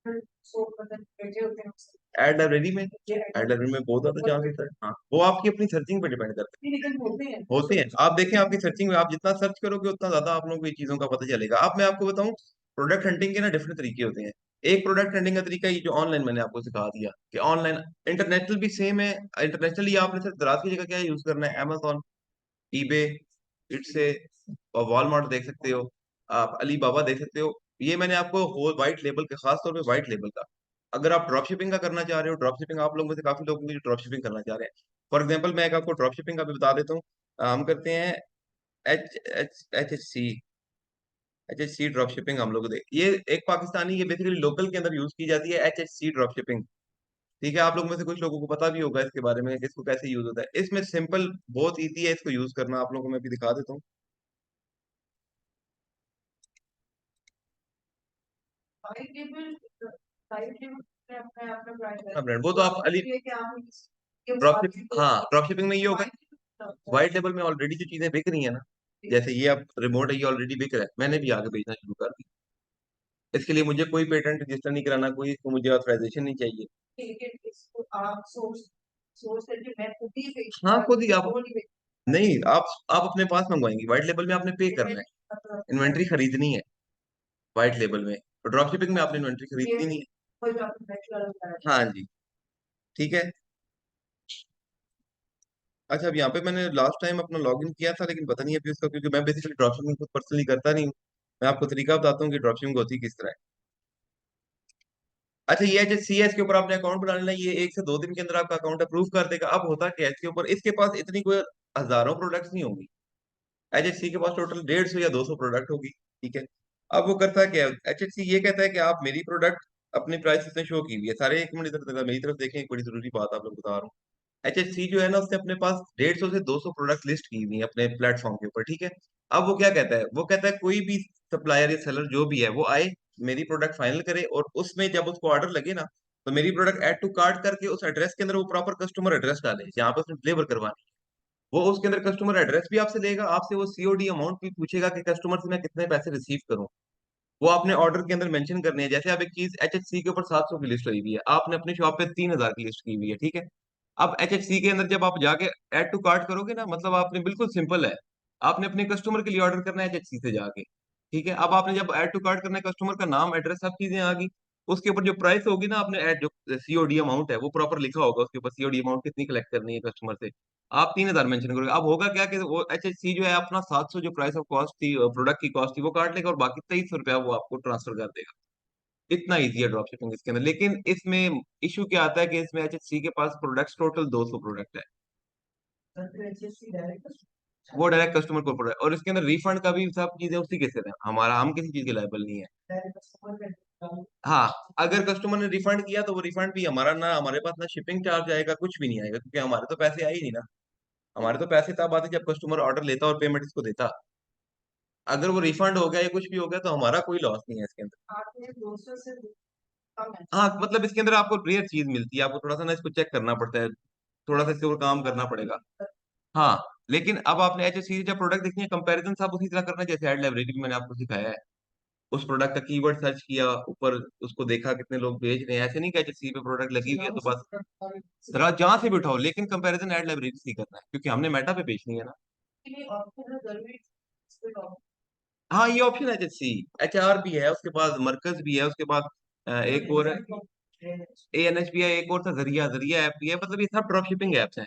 Speaker 2: सोल्व करने बैठे होते हैं उससे
Speaker 1: ऐड लाइब्रेरी में।
Speaker 2: ये
Speaker 1: ऐड लाइब्रेरी में बहुत ज्यादा चांसेस है, हाँ वो आपकी अपनी सर्चिंग पे डिपेंड करता है।
Speaker 2: लेकिन होते हैं
Speaker 1: होते हैं, आप देखें आपकी सर्चिंग में आप जितना सर्च करोगे उतना ज्यादा आप लोगों को ये चीजों का पता चलेगा। अब मैं आपको बताऊं, प्रोडक्ट हंटिंग के ना डिफरेंट तरीके होते हैं। एक प्रोडक्ट हंटिंग का तरीका ये जो ऑनलाइन मैंने आपको सिखा दिया कि ऑनलाइन, इंटरनेशनल भी सेम है। इंटरनेशनली आपने सिर्फ दराज की जगह क्या यूज करना है, Amazon, ईबे, इटसे और वॉलमार्ट देख सकते हो, आप अली बाबा देख सकते हो। ये मैंने आपको होल व्हाइट लेबल के, खास तौर पे व्हाइट लेबल का। अगर आप ड्रॉप शिपिंग का करना चाह रहे हो, ड्रॉप शिपिंग आप लोगों में से काफी लोग होंगे जो ड्रॉप शिपिंग करना चाह रहे हैं। फॉर एग्जाम्पल मैं एक आपको ड्रॉप शिपिंग का भी बता देता हूँ। हम करते हैं H H H C drop shipping. हम लोग देख, ये एक पाकिस्तानी, ये बेसिकली लोकल के अंदर यूज की जाती है, एच सी ड्रॉप शिपिंग। ठीक है, आप लोग में से कुछ लोगों को पता भी होगा इसके बारे में कि इसको कैसे यूज होता है। इसमें सिंपल, बहुत इजी है इसको यूज करना, आप लोगों को मैं भी दिखा देता हूँ।
Speaker 2: वाइट लेबल वाइट लेबल में अपना अपना ब्रांड है
Speaker 1: हाँ ब्रांड, वो तो
Speaker 2: तो
Speaker 1: आप
Speaker 2: आपका
Speaker 1: अली
Speaker 2: ये है कि आप ये उस
Speaker 1: ड्रॉप शिप,
Speaker 2: आदमी को
Speaker 1: हाँ ड्रॉप शिपिंग में ये होगा,
Speaker 2: वाइट
Speaker 1: व्हाइट लेवल में ऑलरेडी जो चीजें बिक रही है ना, जैसे ये आप रिमोट है, ये ऑलरेडी बिक रहा है, मैंने भी आगे बेचना शुरू कर दी। इसके लिए मुझे कोई पेटेंट रजिस्टर नहीं कराना, कोई इसको मुझे ऑथराइजेशन नहीं चाहिए।
Speaker 2: ठीक है इसको आप सोर्स सोर्स करके मैं खुद ही
Speaker 1: हाँ
Speaker 2: बेचूंगा
Speaker 1: खुद ही आप,
Speaker 2: वो नहीं
Speaker 1: नहीं आप अपने पास मंगवाएंगे, व्हाइट लेवल में आपने पे करना है,
Speaker 2: बेचूंगा
Speaker 1: इन्वेंट्री खरीदनी है व्हाइट लेवल में। तो ड्रॉप शिपिंग में आपने इन्वेंट्री खरीदनी नहीं है।
Speaker 2: कोई बात नहीं बैचलर होता है
Speaker 1: हाँ जी, ठीक है। अच्छा, अब यहाँ पे मैंने लास्ट टाइम अपना लॉगिन किया था, लेकिन पता नहीं अभी उसका, क्योंकि मैं बेसिकली ड्रॉप शिपिंग खुद पर्सनली करता नहीं हूँ। मैं आपको तरीका बताता हूँ कि ड्रॉप शिपिंग होती किस तरह है। अच्छा, ये एच सी है, इसके ऊपर आपने अकाउंट बना लेना, ये 1 से 2 दिन के अंदर आपका अकाउंट अप्रूव कर देगा। अब होता क्या है इसके ऊपर, इसके पास इतनी कोई हजारों प्रोडक्ट्स नहीं होंगी। एच के पास टोटल 150 या 200 प्रोडक्ट होगी, ठीक है। अब वो करता क्या है, एच ये कहता है कि आप मेरी प्रोडक्ट अपनी प्राइस इसमें शो की हुई है सारे, एक मिनट इधर मेरी तरफ देखें, एक बड़ी जरूरी बात आप लोग बता रहा हूँ। एच जो है ना, उसने अपने पास 150 से 200 प्रोडक्ट लिस्ट की हुई है अपने प्लेटफॉर्म के ऊपर, ठीक है। अब वो क्या कहता है, वो कहता है कोई भी सप्लायर या सेलर जो भी है वो आए, मेरी प्रोडक्ट फाइनल करे, और उसमें जब उसको ऑर्डर लगे ना, तो मेरी प्रोडक्ट ऐड टू कार्ट करके उस एड्रेस के अंदर वो प्रॉपर कस्टमर एड्रेस डाले जहाँ पे उसने डिलीवर करवानी है। वो उसके अंदर कस्टमर एड्रेस भी आपसे लेगा, आपसे वो सीओडी अमाउंट भी पूछेगा कि कस्टमर से मैं कितने पैसे रिसीव करूं। वो आपने ऑर्डर के अंदर मेंशन करनी है। जैसे आप एक चीज एच के ऊपर 700 की लिस्ट हुई हुई है, आपने अपनी शॉप पे 3000 की लिस्ट की हुई है, ठीक है। अब एच के अंदर जब आप जाके ऐड टू कार्ट करोगे ना, मतलब आपने बिल्कुल सिंपल है, आपने अपने कस्टमर के लिए ऑर्डर करना है एच से जाके, ठीक है। अब आपने जब ऐड टू कार्ट करना है, कस्टमर का नाम एड्रेस सब चीजें आ गई, उसके ऊपर जो प्राइस होगी ना, आपने ऐड जो सीओडी अमाउंट है वो प्रॉपर लिखा होगा उसके ऊपर, सीओडी अमाउंट कितनी कलेक्ट करनी है कस्टमर से, आप 3000 मेंशन करोगे। अब होगा क्या कि वो जो है अपना 700 जो प्राइस ऑफ कॉस्ट थी, प्रोडक्ट की कॉस्ट थी, वो काट लेगा और बाकी 2300 रुपया वो आपको ट्रांसफर कर देगा। इतना इजी है ड्रॉप शिपिंग इसके अंदर। लेकिन इसमें इशू क्या आता है कि इसमें एच के पास प्रोडक्ट्स टोटल 200 प्रोडक्ट है, वो डायरेक्ट कस्टमर को प्रोडक्ट, और इसके अंदर रिफंड का भी सब चीजें उसी के से है, हमारा, हम किसी चीज के लायबल नहीं है। हाँ, अगर कस्टमर ने रिफंड किया तो वो रिफंड भी हमारा, ना हमारे पास ना शिपिंग चार्ज आएगा, कुछ भी नहीं आएगा, क्योंकि हमारे तो पैसे आए ही नहीं ना। हमारे तो पैसे तब आते जब कस्टमर ऑर्डर लेता और पेमेंट इसको देता। अगर वो रिफंड हो गया या कुछ भी हो गया तो हमारा कोई लॉस नहीं है इसके अंदर।
Speaker 2: आपने 200 से कम है
Speaker 1: हाँ, मतलब इसके अंदर आपको रेयर चीज मिलती है, आपको थोड़ा सा ना इसको चेक करना पड़ता है, थोड़ा सा इसके ऊपर काम करना पड़ेगा। हाँ, लेकिन अब आपने एच सी जब प्रोडक्ट देखनी है, कंपैरिजन सब उसी तरह करना है जैसे एड लाइब्रेरी में मैंने आपको सिखाया है। उस प्रोडक्ट का कीवर्ड सर्च किया ऊपर, उसको देखा कितने लोग बेच रहे हैं, ऐसे नहीं कि एच सी पे प्रोडक्ट लगी हुई है तो बस जरा जहां से भी उठाओ, लेकिन कंपैरिजन एड लाइब्रेरी से ही करना है, क्योंकि हमने मेटा पे बेचनी है ना।
Speaker 2: ऑप्शन जरूरी
Speaker 1: हाँ, ये ऑप्शन है एच सी, भी है उसके बाद, मरकज भी है उसके बाद, एक और ए एन एच भी है, एक और था जरिया, जरिया ऐप भी है, मतलब ये सब ड्रॉप शिपिंग एप्स हैं।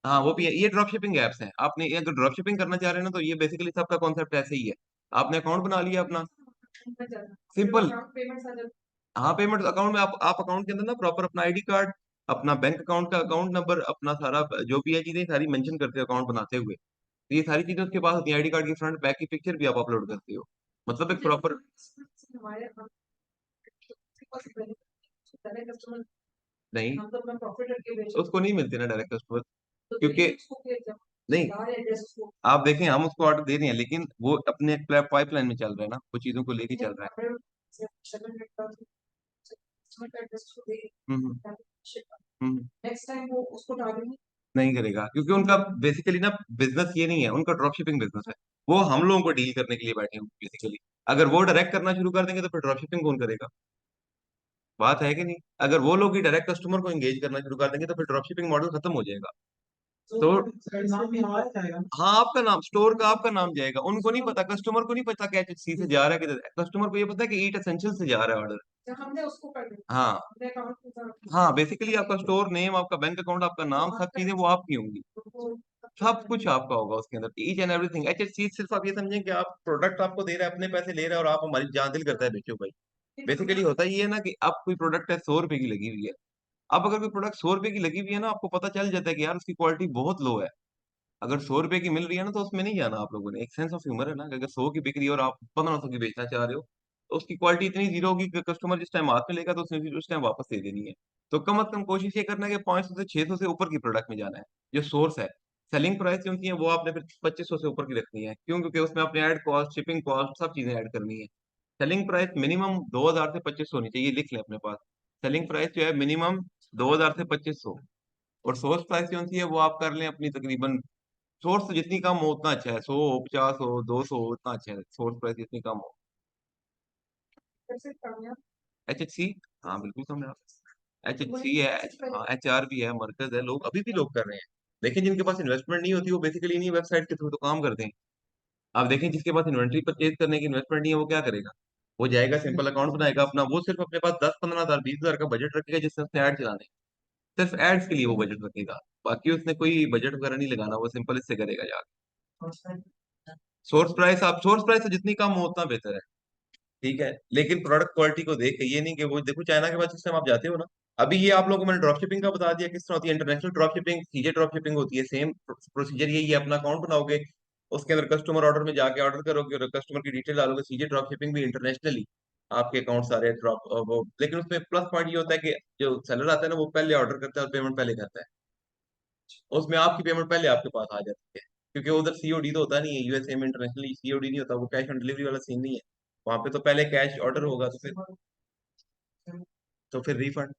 Speaker 1: हाँ वो भी है, ये ड्रॉप शिपिंग एप्स हैं। आपने अगर ड्रॉप शिपिंग करना चाह रहे हैं ना, तो ये बेसिकली सबका कॉन्सेप्ट ऐसे ही है। आपने अकाउंट बना लिया अपना, सिंपल।
Speaker 2: पेमेंट
Speaker 1: हाँ, पेमेंट अकाउंट में आप अकाउंट के अंदर ना प्रॉपर अपना आईडी कार्ड, अपना बैंक अकाउंट का अकाउंट नंबर, अपना सारा जो भी है चीजें सारी मेंशन करते हो अकाउंट बनाते हुए, तो ये सारी चीजें उसके पास होती है। आईडी कार्ड की फ्रंट बैक की पिक्चर भी आप अपलोड करते हो, मतलब एक प्रॉपर।
Speaker 2: कस्टमर
Speaker 1: नहीं,
Speaker 2: हम तो अपना प्रॉफिट करके बेच
Speaker 1: उसको नहीं मिलते ना डायरेक्ट कस्टमर,
Speaker 2: तो
Speaker 1: क्योंकि
Speaker 2: उसको
Speaker 1: नहीं,
Speaker 2: हमारे एड्रेस को
Speaker 1: आप देखें हम उसको ऑर्डर दे रहे हैं, लेकिन वो अपने पाइपलाइन में चल रहा है ना, वो चीजों को लेके चल रहा है। हम्म हम्म।
Speaker 2: नेक्स्ट टाइम वो उसको डालेंगे।
Speaker 1: नहीं करेगा, क्योंकि उनका बेसिकली ना बिजनेस ये नहीं है, उनका ड्रॉप शिपिंग बिजनेस है। वो हम लोगों को डील करने के लिए बैठे हैं बेसिकली। अगर वो डायरेक्ट करना शुरू कर देंगे तो फिर ड्रॉप शिपिंग कौन करेगा? बात है कि नहीं? अगर वो लोग ही डायरेक्ट कस्टमर को एंगेज करना शुरू कर देंगे तो फिर ड्रॉप शिपिंग मॉडल खत्म हो जाएगा।
Speaker 2: तो
Speaker 1: तो
Speaker 2: नाम भी हमारा जाएगा।
Speaker 1: हाँ, आपका नाम, स्टोर का आपका नाम जाएगा। उनको नहीं पता, कस्टमर को नहीं पता कि एचएचसी से जा रहा है कि, कस्टमर को ये पता है कि ईट एसेंशियल से जा रहा है ऑर्डर।
Speaker 2: जब हमने उसको कर दिया,
Speaker 1: हाँ
Speaker 2: हमने अकाउंट में
Speaker 1: हाँ, बेसिकली आपका स्टोर नेम, आपका बैंक अकाउंट, आपका नाम, सब चीजें वो आपकी होंगी। सब कुछ आपका होगा उसके अंदर, ईच एंड एवरीथिंग। एचएचसी सिर्फ आप ये समझें कि आप प्रोडक्ट आपको दे रहा है, अपने पैसे ले रहा है, और आप हमारी जहाँ दिल करता है बेचो भाई। बेसिकली होता ये है ना कि अब कोई प्रोडक्ट है 100 रुपए की लगी हुई है। अब अगर कोई प्रोडक्ट 100 रुपए की लगी हुई है ना, आपको पता चल जाता है कि यार उसकी क्वालिटी बहुत लो है। अगर 100 रुपए की मिल रही है ना, तो उसमें नहीं जाना आप लोगों ने। एक सेंस ऑफ ह्यूमर है ना कि अगर 100 की बिक रही है और आप 1500 की बेचना चाह रहे हो, तो उसकी क्वालिटी इतनी जीरो होगी कि कस्टमर जिस टाइम हाथ में लेगा तो उसने उस टाइम वापस दे देनी है। तो कम से कम कोशिश ये करना है कि 500 से 600 से ऊपर की प्रोडक्ट में जाना है। जो सोर्स है, सेलिंग प्राइस जो होती है वो आपने फिर 2500 से ऊपर की रखनी है। क्यों? क्योंकि उसमें आपने ऐड कॉस्ट, शिपिंग कॉस्ट, सब चीजें ऐड करनी है। सेलिंग प्राइस मिनिमम 2000 से 2500 होनी चाहिए, लिख लें अपने पास। सेलिंग प्राइस जो है मिनिमम 2000 से 2500। और सोर्स प्राइस जो होती है वो आप कर लें अपनी तकरीबन, सोर्स तो जितनी कम हो उतना अच्छा है, 100, 50 हो, 200 उतना अच्छा है, सोर्स प्राइस जितनी कम हो।
Speaker 2: कैसे करना है।
Speaker 1: एचएचसी, हाँ बिल्कुल कम है।
Speaker 2: तो
Speaker 1: एचएचसी
Speaker 2: वही
Speaker 1: है,
Speaker 2: सबसे पहले
Speaker 1: हाँ एचआर भी है, मरकज है, लोग अभी भी लोग कर रहे हैं। लेकिन जिनके पास इन्वेस्टमेंट नहीं होती वो बेसिकली इन्हीं वेबसाइट के थ्रू तो काम करते हैं। आप देखें जिसके पास इन्वेंट्री परचेज करने की इन्वेस्टमेंट नहीं है वो क्या करेगा? वो जाएगा, सिंपल अकाउंट बनाएगा अपना, वो सिर्फ अपने पास 10-15 हजार 20 हजार का बजट रखेगा जिससे उसने ऐड चलाने हैं। सिर्फ एड्स के लिए वो बजट रखेगा। बाकी उसने कोई बजट वगैरह नहीं लगाना, वो सिंपल इससे करेगा जाके। सोर्स प्राइस, आप सोर्स प्राइस से जितनी कम हो उतना बेहतर है। ठीक है, लेकिन प्रोडक्ट क्वालिटी को देख के ये नहीं कि वो देखो चाइना के बाद सिस्टम आप जाते हो ना। अभी ये आप लोगों को मैंने ड्रॉप शिपिंग का बता दिया किस तरह होती है। इंटरनेशनल ड्रॉप शिपिंग, सीजे ड्रॉप शिपिंग होती है, सेम प्रोसीजर यही है। अपना अकाउंट बनाओगे, उसके अंदर कस्टमर ऑर्डर में जाके ऑर्डर करोगे और कस्टमर की डिटेल डालोगे। सीजे ड्रॉप शिपिंग भी इंटरनेशनली आपके अकाउंट सारे ड्रॉप वो, लेकिन उसमें प्लस पॉइंट ये होता है कि जो सेलर आता है ना वो पहले ऑर्डर करता है और पेमेंट पहले करता है। उसमें आपकी पेमेंट पहले आपके पास आ जाती है, क्योंकि उधर सीओडी तो होता नहीं है। यूएसए में इंटरनेशनली सीओडी नहीं होता, वो कैश ऑन डिलीवरी वाला सीन नहीं है। वहां पे तो पहले कैश ऑर्डर होगा तो फिर रिफंड।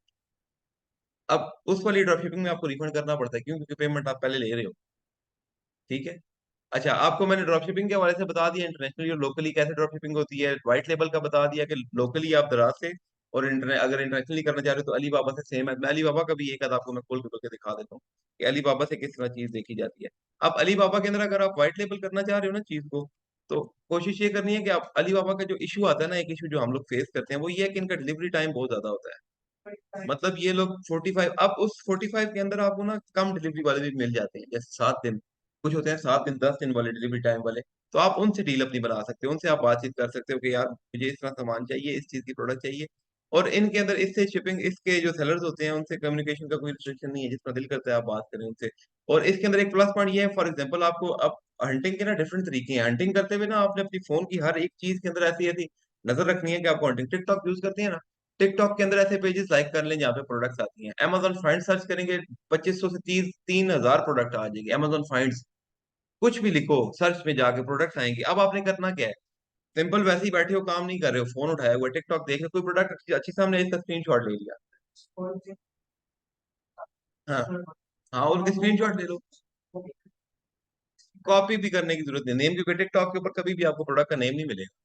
Speaker 1: अब उस वाली ड्रॉप शिपिंग में आपको रिफंड करना पड़ता है, क्यों? क्योंकि पेमेंट आप पहले ले रहे हो। ठीक है। अच्छा, आपको मैंने ड्रॉप शिपिंग के हवाले से बता दिया इंटरनेशनली और लोकली कैसे ड्रॉप शिपिंग होती है। व्हाइट लेबल का बता दिया कि लोकली आप दराज से, और अगर इंटरनेशनली करना चाह रहे हो तो अली बाबा से सेम है। मैं अली बाबा का भी एक आध आपको मैं खोल के बोल के दिखा देता हूँ कि अली बाबा से किस तरह चीज देखी जाती है। आप अली बाबा के अंदर अगर आप व्हाइट लेबल करना चाह रहे हो ना चीज को, तो कोशिश ये करनी है कि आप अली बाबा का जो इशू आता है ना, एक इशू जो हम लोग फेस करते हैं वो ये है कि इनका डिलीवरी टाइम बहुत ज्यादा होता है। मतलब ये लोग 45, अब उस 45 के अंदर आपको ना कम डिलीवरी वाले भी मिल जाते हैं, जैसे 7 दिन, कुछ होते हैं 7 दिन 10 दिन वाले डिलीवरी टाइम वाले। तो आप उनसे डील अपनी बना सकते हो, उनसे आप बातचीत कर सकते हो कि यार मुझे इस तरह सामान चाहिए, इस चीज की प्रोडक्ट चाहिए। और इनके अंदर इससे शिपिंग, इसके जो सेलर्स होते हैं उनसे कम्युनिकेशन का कोई रिस्ट्रिक्शन नहीं है, जितना दिल करता है आप बात करें उनसे। और इसके अंदर एक प्लस पॉइंट ये है, फॉर एग्जाम्पल आपको अब हंटिंग के ना डिफरेंट तरीके हैं। हंटिंग करते हुए ना आपने अपनी फोन की हर एक चीज के अंदर ऐसी ऐसी नजर रखनी है कि आपको हंटिंग, टिकटॉक यूज करते हैं ना, टिकटॉक के अंदर ऐसे पेजेस लाइक कर लें जहाँ पे प्रोडक्ट्स आती हैं। अमेजोन फाइंड सर्च करेंगे, 2500 से 3000 प्रोडक्ट आ जाएंगे अमेजोन फाइंड्स। कुछ भी लिखो सर्च में जाके प्रोडक्ट्स आएंगे। अब आपने करना क्या है? सिंपल, वैसे ही बैठे हो, काम नहीं कर रहे हो, फोन उठाया हुआ टिकटॉक देख रहे हो, कोई प्रोडक्ट अच्छी अच्छी सामने है, इसका स्क्रीनशॉट ले लिया। हाँ हाँ, और उसके स्क्रीनशॉट ले लो। कॉपी भी करने की जरूरत नहीं नेम, क्योंकि टिकटॉक के ऊपर कभी भी आपको प्रोडक्ट का नेम नहीं मिलेगा।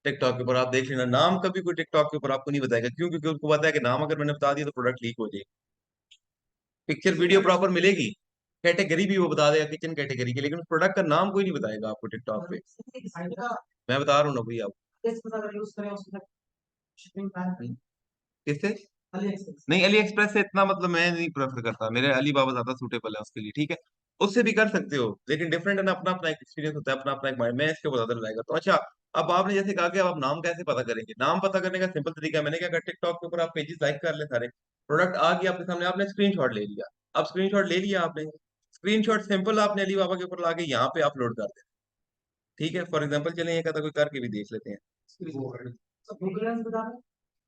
Speaker 1: टिकटॉक के ऊपर आप देख लेना, नाम कभी कोई टिकटॉक के ऊपर आपको नहीं बताएगा। क्यों? क्योंकि उसको पता है कि नाम अगर मैंने बता दिया तो प्रोडक्ट लीक हो जाएगी। पिक्चर वीडियो प्रॉपर मिलेगी, कैटेगरी भी वो बता देगा किचन कैटेगरी की, लेकिन उस प्रोडक्ट का नाम कोई नहीं बताएगा आपको टिकटॉक पे। मैं बता रहा हूँ ना भैया आपको। किससे? नहीं, अली एक्सप्रेस से इतना मतलब मैं नहीं प्रेफर करता, मेरे अली बाबा ज्यादा सूटेबल है उसके लिए। ठीक है, उससे भी कर सकते हो, लेकिन डिफरेंट है ना, अपना अपना एक एक्सपीरियंस होता है, अपना अपना एक माइंड, मैं इसके बताता रहेगा। तो अच्छा, अब आपने जैसे कहा कि अब आप नाम कैसे पता करेंगे? नाम पता करने का सिंपल तरीका है, मैंने क्या कहा, टिकटॉक के ऊपर आप पेजेस लाइक कर ले सारे, प्रोडक्ट आ गया आपके सामने, आपने स्क्रीनशॉट ले लिया। अब स्क्रीनशॉट ले लिया आपने, स्क्रीनशॉट सिंपल आपने अली बाबा के ऊपर लाके यहाँ पे अपलोड कर देना। ठीक है, फॉर एग्जाम्पल चलें एक आधा कोई करके भी देख लेते हैं।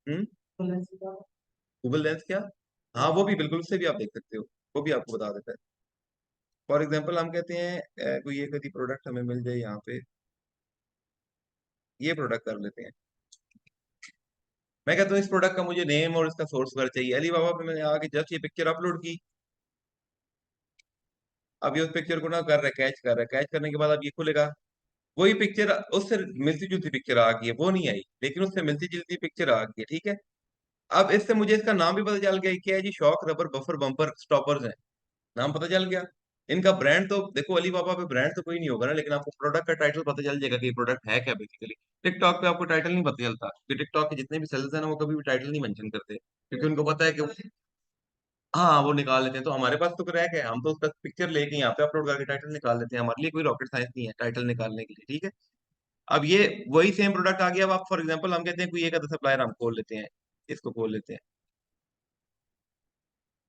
Speaker 1: हम्म। गूगल लेंस क्या? हाँ वो भी बिल्कुल, उससे भी आप देख सकते हो, वो भी आपको बता देता है। फॉर एग्जाम्पल हम कहते हैं कोई एक यदि प्रोडक्ट हमें मिल जाए यहाँ पे, ये प्रोडक्ट कर लेते हैं। मैं कहता हूँ इस प्रोडक्ट का मुझे नेम और इसका सोर्स वगैरह चाहिए। अलीबाबा पे मैंने आके जस्ट ये पिक्चर अपलोड की। अब ये उस पिक्चर को ना कर रहा है, कैच कर रहा है। कैच करने के बाद अब ये खुलेगा, वही पिक्चर उससे मिलती जुलती पिक्चर आ गई है, वो नहीं आई, लेकिन उससे मिलती जुलती पिक्चर आ गई है, ठीक है। अब इससे मुझे इसका नाम भी पता चल गया कि क्या है जी, shock rubber buffer bumper stoppers है, नाम पता चल गया। इनका ब्रांड तो देखो, अलीबाबा पे ब्रांड तो कोई नहीं होगा ना, लेकिन आपको प्रोडक्ट का टाइटल पता चल जाएगा कि ये प्रोडक्ट है क्या बेसिकली। टिकटॉक पे आपको टाइटल नहीं पता चलता, क्योंकि टिकटॉक के जितने भी सेलर्स हैं ना, वो कभी भी टाइटल नहीं मेंशन करते, क्योंकि उनको पता है कि हाँ वो निकाल लेते हैं। तो हमारे पास तो क्रैक है, हम तो उसका पिक्चर लेके यहाँ पे अपलोड करके टाइटल निकाल लेते हैं। हमारे लिए कोई रॉकेट साइंस नहीं है टाइटल निकालने के लिए, ठीक है। अब ये वही सेम प्रोडक्ट आ गया। अब आप फॉर एग्जांपल हम कहते हैं कोई एक अदर सप्लायर हम खोल लेते हैं, इसको खोल लेते हैं।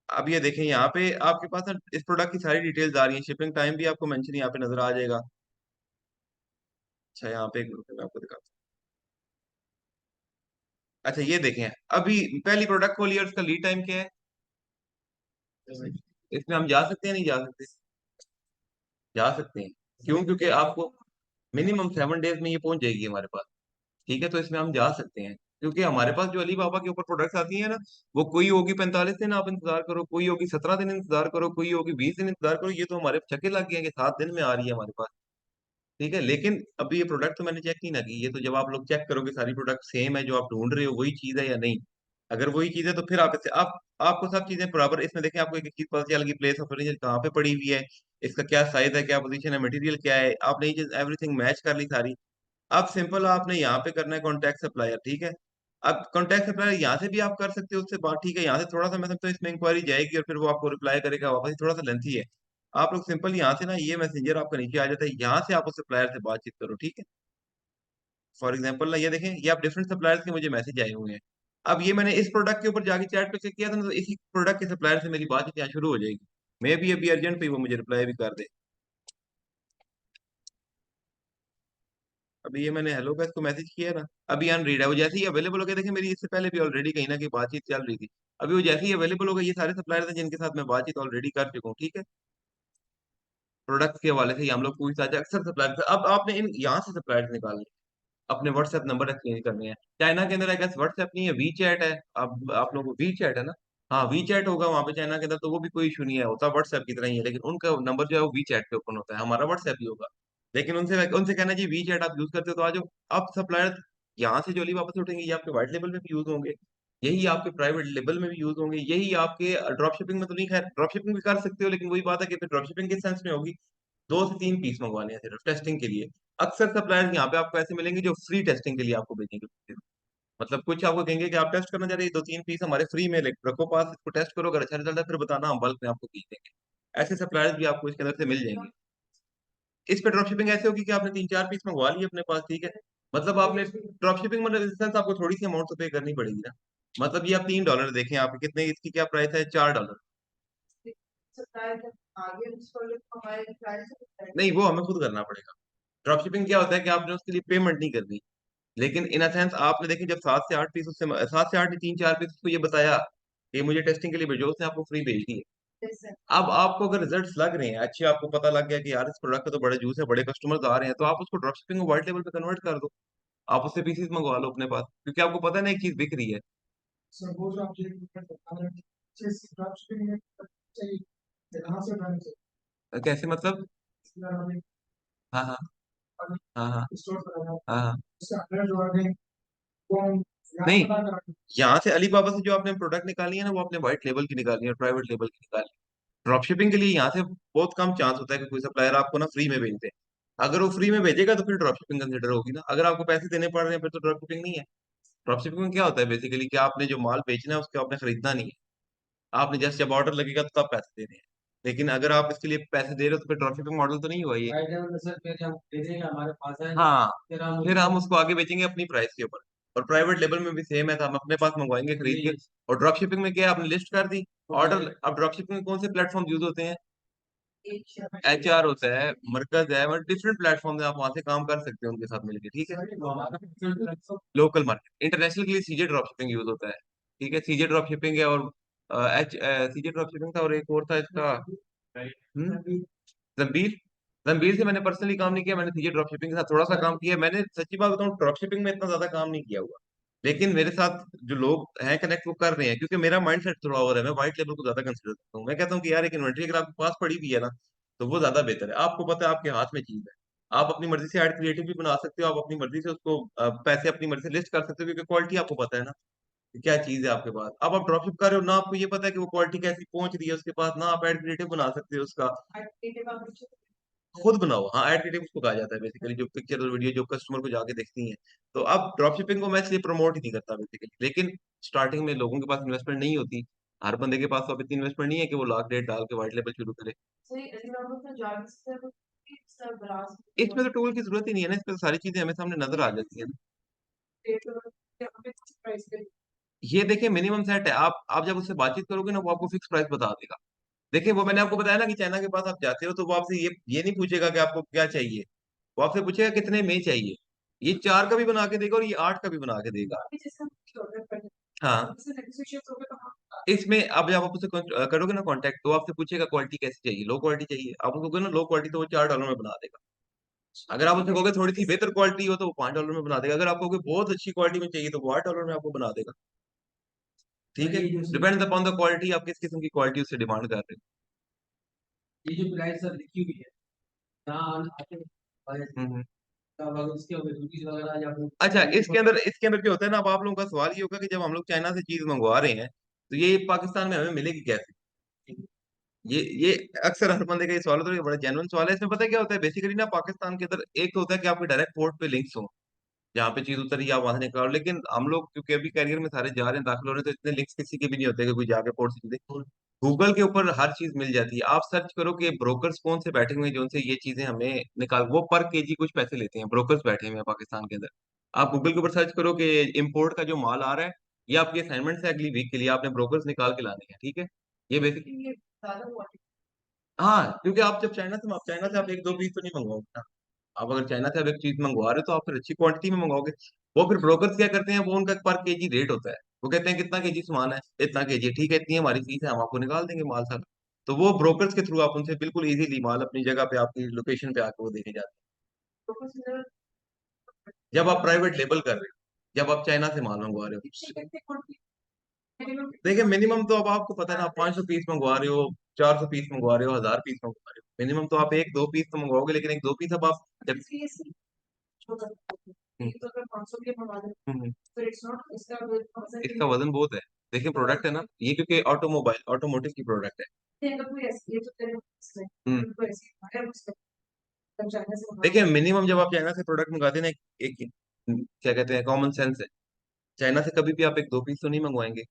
Speaker 1: अब ये देखें यहाँ पे आपके पास ना इस प्रोडक्ट की सारी डिटेल्स आ रही हैं, शिपिंग टाइम भी आपको मेंशन यहाँ पे नजर आ जाएगा। अच्छा यहाँ पे एक मिनट मैं आपको दिखाता हूँ। अच्छा ये देखें, अभी पहली प्रोडक्ट खोली और उसका लीड टाइम क्या है। इसमें हम जा सकते हैं नहीं जा सकते? जा सकते हैं। क्यों? क्योंकि आपको मिनिमम 7 डेज में ये पहुंच जाएगी हमारे पास, ठीक है। तो इसमें हम जा सकते हैं, क्योंकि हमारे पास जो अली बाबा के ऊपर प्रोडक्ट्स आती है ना, वो कोई होगी 45 दिन आप इंतजार करो, कोई होगी 17 दिन इंतजार करो, कोई होगी 20 दिन इंतजार करो। ये तो हमारे छक्के लग गए हैं कि 7 दिन में आ रही है हमारे पास, ठीक है। लेकिन अभी ये प्रोडक्ट तो मैंने चेक नहीं ना की, ये तो जब आप लोग चेक करोगे सारी प्रोडक्ट सेम है, जो आप ढूंढ रहे हो वही चीज है या नहीं। अगर वही चीज है तो फिर आप इससे आप आपको सब चीजें बराबर इसमें देखें, आपको एक एक चीज पता चल गई, प्लेस ऑफ ओरिजिन कहाँ पे पड़ी हुई है, इसका क्या साइज है, क्या पोजीशन है, मटेरियल क्या है, आपने ये चीज एवरीथिंग मैच कर ली सारी। अब सिंपल आपने यहाँ पे करना है कॉन्टैक्ट सप्लायर, ठीक है। अब कॉन्टैक्ट सप्लायर यहाँ से भी आप कर सकते हो, उससे बात ठीक है। यहाँ से थोड़ा सा मैं समझता हूँ इसमें इंक्वायरी जाएगी और फिर वो आपको रिप्लाई करेगा वापस, थोड़ा सा लेंथी है। आप लोग सिंपल यहाँ से ना, ये मैसेंजर आपका नीचे आ जाता है, यहाँ से आप उस सप्लायर से बातचीत करो, ठीक है। फॉर एग्जाम्पल ना ये देखें, ये आप डिफरेंट सप्लायर्स के मुझे मैसेज आए हुए हैं। अब ये मैंने इस प्रोडक्ट के ऊपर जाके चैट पे चेक किया था ना, तो इसी प्रोडक्ट के सप्लायर से मेरी बातचीत यहाँ शुरू हो जाएगी। मे भी अभी अर्जेंट पे वो मुझे रिप्लाई भी कर दे। अभी ये मैंने हेलो का इसको मैसेज किया ना, अभी अनरीड है। वो जैसे ही अवेलेबल हो गया, देखें मेरी इससे पहले भी ऑलरेडी कहीं ना कहीं बातचीत चल रही थी। अभी वो जैसे ही अवेलेबल हो गया, ये सारे सप्लायर थे जिनके साथ मैं बातचीत ऑलरेडी कर चुका हूँ, ठीक है। प्रोडक्ट के हवाले से ही हम लोग पूछताछ अक्सर सप्लायर। अब आपने इन यहाँ से सप्लायर निकालने, अपने व्हाट्सएप नंबर एक्सचेंज करने हैं। चाइना के अंदर आई गेस व्हाट्सएप नहीं है, वी चैट है। अब आप लोगों को वी चैट है ना, हाँ वी चैट होगा वहाँ पे चाइना के अंदर, तो वो भी कोई इशू नहीं है, होता व्हाट्सएप की तरह ही है, लेकिन उनका नंबर जो है वो वी चैट पे ओपन होता है, हमारा व्हाट्सएप ही होगा। लेकिन उनसे उनसे कहना जी वी चैट आप यूज करते हो तो आ जाओ। अब सप्लायर यहाँ से जो अली वापस उठेंगे, ये आपके व्हाइट लेवल में भी यूज होंगे, यही आपके प्राइवेट लेवल में भी यूज होंगे, यही आपके ड्रॉप शिपिंग में तो नहीं। खैर ड्रॉप शिपिंग भी कर सकते हो, लेकिन वही बात है कि फिर ड्रॉप शिपिंग किस सेंस में होगी, 2 से 3 पीस मंगवाने हैं सिर्फ टेस्टिंग के लिए। अक्सर सप्लायर्स यहाँ पे आपको ऐसे मिलेंगे जो फ्री टेस्टिंग के लिए आपको भेजेंगे। मतलब कुछ आपको कहेंगे कि आप टेस्ट करना चाह रहे हैं, 2 3 पीस हमारे फ्री में रखो पास, इसको टेस्ट करो, अगर अच्छा रिजल्ट है फिर बताना, हम बल्क में आपको पीस देंगे। ऐसे सप्लायर्स भी आपको इसके अंदर से मिल जाएंगे। इस पे ड्रॉप शिपिंग ऐसे होगी कि आपने 3 4 पीस मंगवा लिए अपने पास, ठीक है। मतलब आपने ड्रॉप शिपिंग मतलब इस सेंस आपको थोड़ी सी अमाउंट तो पे करनी पड़ेगी ना। मतलब ये आप $3 देखें, आप कितने, इसकी क्या प्राइस है, $4।
Speaker 2: आगे हमारे क्लाइंट
Speaker 1: नहीं वो हमें खुद करना पड़ेगा। ड्रॉप शिपिंग क्या होता है कि आपने उसके लिए पेमेंट नहीं करनी, लेकिन इन अ सेंस आपने देखिए जब 7 से 8 पीस उससे, 7 से 8 नहीं 3 4 पीस उसको ये बताया कि मुझे टेस्टिंग के लिए भेजो, उसने आपको फ्री भेज दी है।
Speaker 2: जैसे
Speaker 1: अब आपको अगर रिजल्ट्स लग रहे हैं अच्छे, आपको पता लग गया कि यार इस प्रोडक्ट का तो बड़ा जूस है, बड़े कस्टमर्स आ रहे हैं, तो आप उसको ड्रॉप शिपिंग को व्हाइट लेवल पे कन्वर्ट कर दो। आप उससे पीसीस मंगवा लो अपने पास, क्योंकि आपको पता है ना एक चीज बिक रही है।
Speaker 2: सपोज आप ये बता रहे हैं कि जिस ड्रॉपशिपिंग में चाहिए कहाँ से बनाना
Speaker 1: कैसे मतलब?
Speaker 2: चाहिए
Speaker 1: हाँ हाँ हाँ हाँ
Speaker 2: स्टोर कराना
Speaker 1: हाँ हाँ।
Speaker 2: उससे अंदर जो आगे वो हम
Speaker 1: नहीं,
Speaker 2: यहाँ पता करा
Speaker 1: यहाँ से अलीबाबा से जो आपने प्रोडक्ट निकाली है ना, वो आपने व्हाइट लेवल की निकाली है और प्राइवेट लेवल की निकाली है। ड्रॉप शिपिंग के लिए यहाँ से बहुत कम चांस होता है कि कोई सप्लायर आपको ना फ्री में भेज दे। अगर वो फ्री में भेजेगा तो फिर ड्रॉप शिपिंग कंसिडर होगी ना, अगर आपको पैसे देने पड़ रहे हैं फिर तो ड्रॉप शिपिंग नहीं है। ड्रॉप शिपिंग में क्या होता है बेसिकली कि आपने जो माल बेचना है उसके आपने खरीदना नहीं है, आपने जस्ट जब ऑर्डर लगेगा तो तब पैसे देने हैं। लेकिन अगर आप इसके लिए पैसे दे रहे हो तो फिर ड्रॉप शिपिंग मॉडल तो नहीं हुआ ये।
Speaker 2: राइट लेवल में सर फिर हम भेजेंगे हमारे पास है
Speaker 1: हाँ,
Speaker 2: फिर
Speaker 1: फिर
Speaker 2: हम
Speaker 1: हम उसको आगे बेचेंगे अपनी प्राइस के ऊपर। और प्राइवेट लेवल में भी सेम है, तो हम अपने पास मंगवाएंगे खरीद के। और ड्रॉप शिपिंग में क्या है, आपने लिस्ट कर दी ऑर्डर। अब ड्रॉप शिपिंग में कौन से प्लेटफॉर्म यूज होते हैं? HR होता है, मरकज है, मतलब डिफरेंट प्लेटफॉर्म है, आप वहां से काम कर सकते हैं उनके साथ मिलकर, ठीक है। लोकल मार्केट, इंटरनेशनल के लिए सीजे ड्रॉप शिपिंग यूज होता है, ठीक है। सीजे ड्रॉप शिपिंग है और एच सीजे ड्रॉप शिपिंग था और एक और था इसका। हम्म? जंबील। जंबील से मैंने पर्सनली काम नहीं किया, मैंने सीधे ड्रॉप शिपिंग के साथ थोड़ा सा काम किया है। मैंने सच्ची बात बताऊं, ड्रॉप शिपिंग में इतना ज्यादा काम नहीं किया हुआ, लेकिन मेरे साथ जो लोग हैं कनेक्ट वो कर रहे हैं, क्योंकि मेरा माइंड सेट थोड़ा और है। मैं व्हाइट लेवल को ज्यादा कंसिडर करता हूँ। मैं कहता हूँ कि यार एक इन्वेंट्री अगर आपके पास पड़ी भी है ना, तो वो ज्यादा बेहतर है। आपको पता है आपके हाथ में चीज है, आप अपनी मर्जी से ऐड क्रिएटिव भी बना सकते हो, आप अपनी मर्जी से उसको पैसे अपनी मर्जी से लिस्ट कर सकते हो, क्योंकि क्वालिटी आपको पता है ना कि क्या चीज है आपके पास। अब आप ड्रॉपशिप कर रहे हो ना, आपको ये पता है कि वो क्वालिटी कैसी पहुंच रही है उसके पास ना, आप एड क्रिएटिव बना सकते हो उसका। खुद बनाओ, हाँ एड क्रिएटिव उसको कहा जाता है बेसिकली, जो पिक्चर और वीडियो जो कस्टमर को जाके देखती हैं। तो अब ड्रॉप शिपिंग को मैं इसलिए प्रमोट ही नहीं करता बेसिकली, लेकिन स्टार्टिंग में लोगों के पास इन्वेस्टमेंट नहीं होती। हर बंदे के पास तो अब इतनी इन्वेस्टमेंट नहीं है कि वो लाख डेढ़ डाल के व्हाइट लेवल शुरू करे। इसमें तो टूल की जरूरत ही नहीं है ना, इसमें तो सारी चीजें हमें सामने नजर आ जाती है ना। ये देखिए मिनिमम सेट है, आप जब उससे बातचीत करोगे ना, वो आपको फिक्स प्राइस बता देगा। देखिए वो मैंने आपको बताया ना कि चाइना के पास आप जाते हो तो वो आपसे ये नहीं पूछेगा कि आपको क्या चाहिए, वो आपसे पूछेगा कितने में चाहिए। ये 4 का भी बना के देगा और ये 8 का भी बना के देगा। हाँ, इसमें अब जब आप उससे करोगे ना कांटेक्ट, तो आपसे पूछेगा क्वालिटी कैसी चाहिए, लो क्वालिटी चाहिए, आप उसको कहोगे ना लो क्वालिटी, तो वो $4 में बना देगा। अगर आप उससे कहोगे थोड़ी सी बेहतर क्वालिटी हो, तो वो $5 में बना देगा। अगर आप कहोगे बहुत अच्छी क्वालिटी में चाहिए, तो वो $8 में आपको बना देगा। ठीक है, डिपेंड्स अपॉन द क्वालिटी, आप किस किस्म की क्वालिटी उससे डिमांड कर रहे हो। ये जो प्राइस सर लिखी हुई है यहाँ आते अच्छा, इसके अंदर क्या होता है ना, अब आप लोगों का सवाल ये होगा कि जब हम लोग चाइना से चीज मंगवा रहे हैं, तो ये पाकिस्तान में हमें मिलेगी कैसे। ये अक्सर हर बंदे का ये सवाल होता है, ये बड़ा जेन्युइन सवाल है। इसमें पता है क्या होता है बेसिकली ना, पाकिस्तान के अंदर एक तो होता है कि आपके डायरेक्ट पोर्ट पे लिंक्स हो, जहाँ पे चीज उतरी आप वहां से निकालो। लेकिन हम लोग क्योंकि अभी कैरियर में सारे जा रहे हैं, दाखिल हो रहे हैं, तो इतने लिंक्स किसी के भी नहीं होते कि कोई जाके पोर्ट से खरीदे। गूगल के ऊपर हर चीज मिल जाती है, आप सर्च करो कि ब्रोकर्स कौन से बैठे हुए हैं जो उनसे ये चीजें हमें निकाल, वो पर केजी कुछ पैसे लेते हैं, ब्रोकर्स बैठे हुए हैं पाकिस्तान के अंदर। आप गूगल के ऊपर सर्च करो कि इम्पोर्ट का जो माल आ रहा है, ये आपकी असाइनमेंट है अगली वीक के लिए, आपने ब्रोकर्स निकाल के लाने हैं। ठीक है, ये बेसिकली हाँ, क्योंकि आप चाइना से आप एक दो पीस तो नहीं मंगवाओगे ना। आप अगर चाइना से अब एक चीज मंगवा रहे हो, तो आप फिर अच्छी क्वांटिटी में मंगवाओगे। वो फिर ब्रोकर्स क्या करते हैं, वो उनका पर केजी रेट होता है। वो कहते हैं कितना केजी सामान है, इतना केजी, ठीक है, इतनी हमारी फीस है, हम आपको निकाल देंगे माल सारा। तो वो ब्रोकर्स के थ्रू आप उनसे बिल्कुल इजीली माल अपनी जगह पे, आपकी लोकेशन पे आके वो देके जाते हैं। जब आप प्राइवेट लेबल कर रहे हो, जब आप चाइना से माल मंगवा रहे हो, देखिए मिनिमम तो अब आपको पता है ना, आप 500 पीस मंगवा रहे हो, 400 पीस मंगवा रहे हो, 1000 पीस मंगवा रहे हो, मिनिमम तो आप एक दो पीस तो मंगवाओगे। लेकिन एक दो पीस अब आप जब हम्म, इसका वजन बहुत है। देखिए प्रोडक्ट है ना ये, क्योंकि ऑटोमोटिव की प्रोडक्ट है। देखिए मिनिमम जब आप चाइना से प्रोडक्ट मंगाते हैं ना, एक क्या कहते हैं, कॉमन सेंस है। चाइना से कभी भी आप एक दो पीस तो नहीं मंगवाएंगे,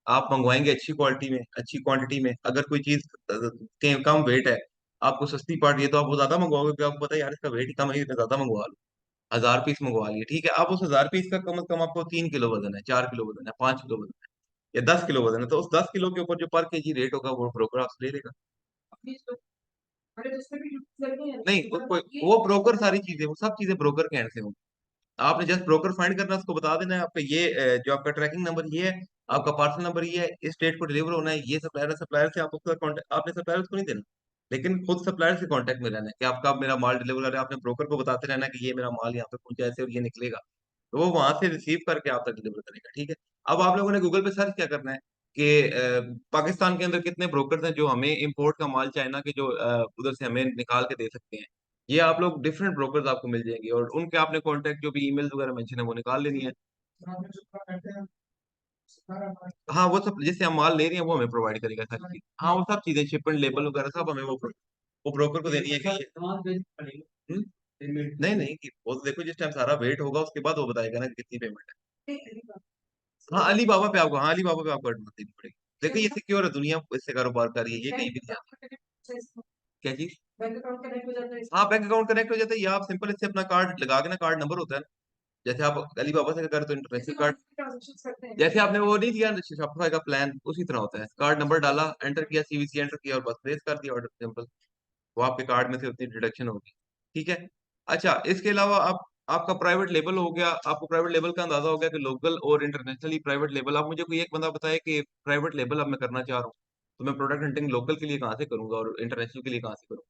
Speaker 1: आप मंगवाएंगे अच्छी क्वालिटी में, अच्छी क्वांटिटी में। अगर कोई चीज कम वेट है, आपको सस्ती पड़ रही है, तो आप वो ज्यादा मंगवाओगे, क्योंकि आपको पता है यार इसका वेट ही कम है, इतना ज्यादा मंगवा लो। 1000 पीस मंगवा लिए, ठीक है, आप उस 1000 पीस का कम से कम आपको 3 किलो वजन है, 4 किलो वजन है, 5 किलो वजन है, या 10 किलो वजन है, तो उस 10 किलो के ऊपर जो पर केजी रेट होगा वो ब्रोकर आपसे ले लेगा। नहीं वो ब्रोकर सारी चीजें, वो सब चीजें ब्रोकर के एंड से होंगी। आपने जस्ट ब्रोकर फाइंड करना है, उसको बता देना है आपका ये जो आपका ट्रैकिंग नंबर ये है, आपका पार्सल नंबर ये है, इस डेट को डिलीवर होना है, ये सप्लायर है, सप्लायर से आप उसका कॉन्टेक्ट, आपने सप्लायर को नहीं देना, लेकिन खुद सप्लायर से कांटेक्ट में रहना है कि आपका मेरा माल डिलीवर कर रहा है। आपने ब्रोकर को बताते रहना है कि ये मेरा माल यहाँ पे पहुंचा ऐसे और ये निकलेगा, तो वो वहां से रिसीव करके आप तक डिलीवर करेगा। ठीक है, अब आप लोगों ने गूगल पे सर्च क्या करना है कि पाकिस्तान के अंदर कितने ब्रोकर्स हैं जो हमें इंपोर्ट का माल चाइना के जो उधर से हमें निकाल के दे सकते हैं। ये आप लोग डिफरेंट ब्रोकर्स आपको मिल जाएंगे, और उनके आपने कॉन्टेक्ट जो भी ईमेल वगैरह मेंशन है वो निकाल लेनी है। हाँ वो सब जैसे हम माल ले रहे हैं वो हमें प्रोवाइड करेगा सारी चीज, हाँ वो सब चीजें शिपमेंट लेबल वगैरह सब हमें वो ब्रोकर को देनी है कि हम्म? नहीं नहीं, कि वो तो देखो जिस टाइम सारा वेट होगा उसके बाद वो बताएगा ना कि कितनी पेमेंट है। हाँ अली बाबा पे आपको, हाँ अली बाबा पे आपको एडवांस देनी पड़ेगी। देखो ये सिक्योर है, दुनिया इससे कारोबार कर रही है, ये कहीं भी नहीं आता। क्या चीज, हाँ बैंक अकाउंट कनेक्ट हो जाता है, या आप सिंपल इससे अपना कार्ड लगा के ना, कार्ड नंबर होता है ना, जैसे आप अली बाबा से कर तो इंटरनेशनल कार्ड, जैसे आपने वो नहीं दिया शॉपिफाई का प्लान, उसी तरह होता है। कार्ड नंबर डाला, एंटर किया, सीवीसी एंटर किया और बस प्लेस कर दिया ऑर्डर, सिंपल। वो आपके कार्ड में से उतनी डिडक्शन होगी। ठीक है, अच्छा इसके अलावा आप, आपका प्राइवेट लेबल हो गया, आपको प्राइवेट लेबल का अंदाजा हो गया कि लोकल और इंटरनेशनली प्राइवेट लेबल। आप मुझे कोई एक बंदा बताए कि प्राइवेट लेबल अब मैं करना चाह रहा हूँ, तो मैं प्रोडक्ट हंटिंग लोकल के लिए कहाँ से करूंगा और इंटरनेशनल के लिए कहाँ से करूंगा।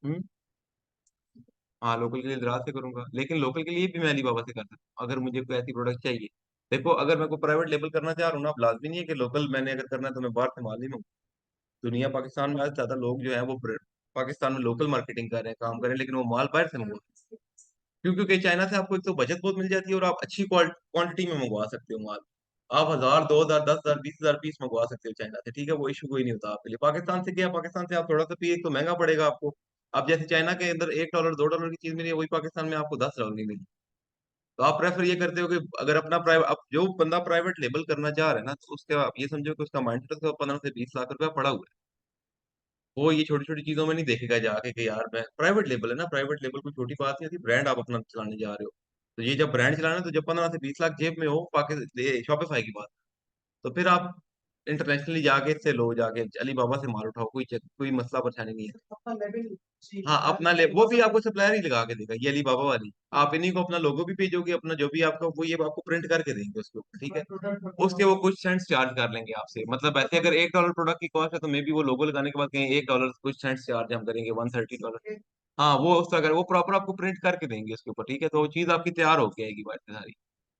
Speaker 1: हम्म। हाँ, लोकल के लिए दराज से करूंगा, लेकिन लोकल के लिए भी मैं अलीबाबा से कर सकता हूँ अगर मुझे कोई ऐसी प्रोडक्ट चाहिए। देखो, अगर मैं को प्राइवेट लेबल करना चाह रहा हूँ ना, अब लाजमी नहीं है कि लोकल मैंने अगर करना है तो मैं बाहर से माल ही लूँ। दुनिया, पाकिस्तान में आज ज्यादा लोग जो है वो पाकिस्तान में लोकल मार्केटिंग कर रहे हैं, काम कर रहे हैं, लेकिन वो माल बाहर से मंगवा। क्यों? क्योंकि चाइना से आपको एक तो बचत बहुत मिल जाती है और आप अच्छी क्वांटिटी में मंगवा सकते हो माल। आप 1,000, 2,000, 10,000, 20,000 पीस मंगवा सकते हो चाइना से, ठीक है, वो इशू कोई नहीं होता आपके लिए। पाकिस्तान से क्या, पाकिस्तान से आप थोड़ा सा भी एक तो महंगा पड़ेगा आपको। अब जैसे चाइना के अंदर $1, $2 की चीज मिली है, वही पाकिस्तान में आपको $10 की मिली। तो आप प्रेफर ये करते हो कि अगर अपना प्राइवेट, अब जो बंदा प्राइवेट लेबल करना चाह रहा है ना, तो उसके आप ये समझो कि उसका माइंड 15 से 20 लाख रुपया पड़ा हुआ है। वो ये छोटी छोटी चीजों में नहीं देखेगा जाके कि यार मैं प्राइवेट लेबल है ना, प्राइवेट लेबल कोई छोटी बात नहीं होती, ब्रांड आप अपना चलाने जा रहे हो। तो ये जब ब्रांड चलाना है, तो जब 15 से 20 लाख जेब में हो, पाके शॉपिफाई की बात, तो फिर आप इंटरनेशनली जाके इससे लो, जाके अली बाबा से माल उठाओ, कोई मसला परेशानी नहीं है।
Speaker 2: अपना लेवल जी
Speaker 1: हाँ, अपना ले, वो भी आपको सप्लायर ही लगा के देगा, ये अली बाबा वाली। आप इन्हीं को अपना लोगो भी भेजोगे, अपना जो भी आपका, वो ये आपको प्रिंट करके देंगे उसके ऊपर, ठीक है।
Speaker 2: प्रोडक्ट
Speaker 1: उसके वो कुछ सेंट्स चार्ज कर लेंगे आपसे, मतलब ऐसे अगर $1 प्रोडक्ट की कॉस्ट है, तो मे बी वो लोगो लगाने के बाद कहें $1 कुछ सेंट्स चार्ज हम करेंगे, $130। हाँ, वो उसका अगर वो प्रॉपर आपको प्रिंट करके देंगे उसके ऊपर, ठीक है, तो वो चीज आपकी तैयार होके आएगी बात सारी।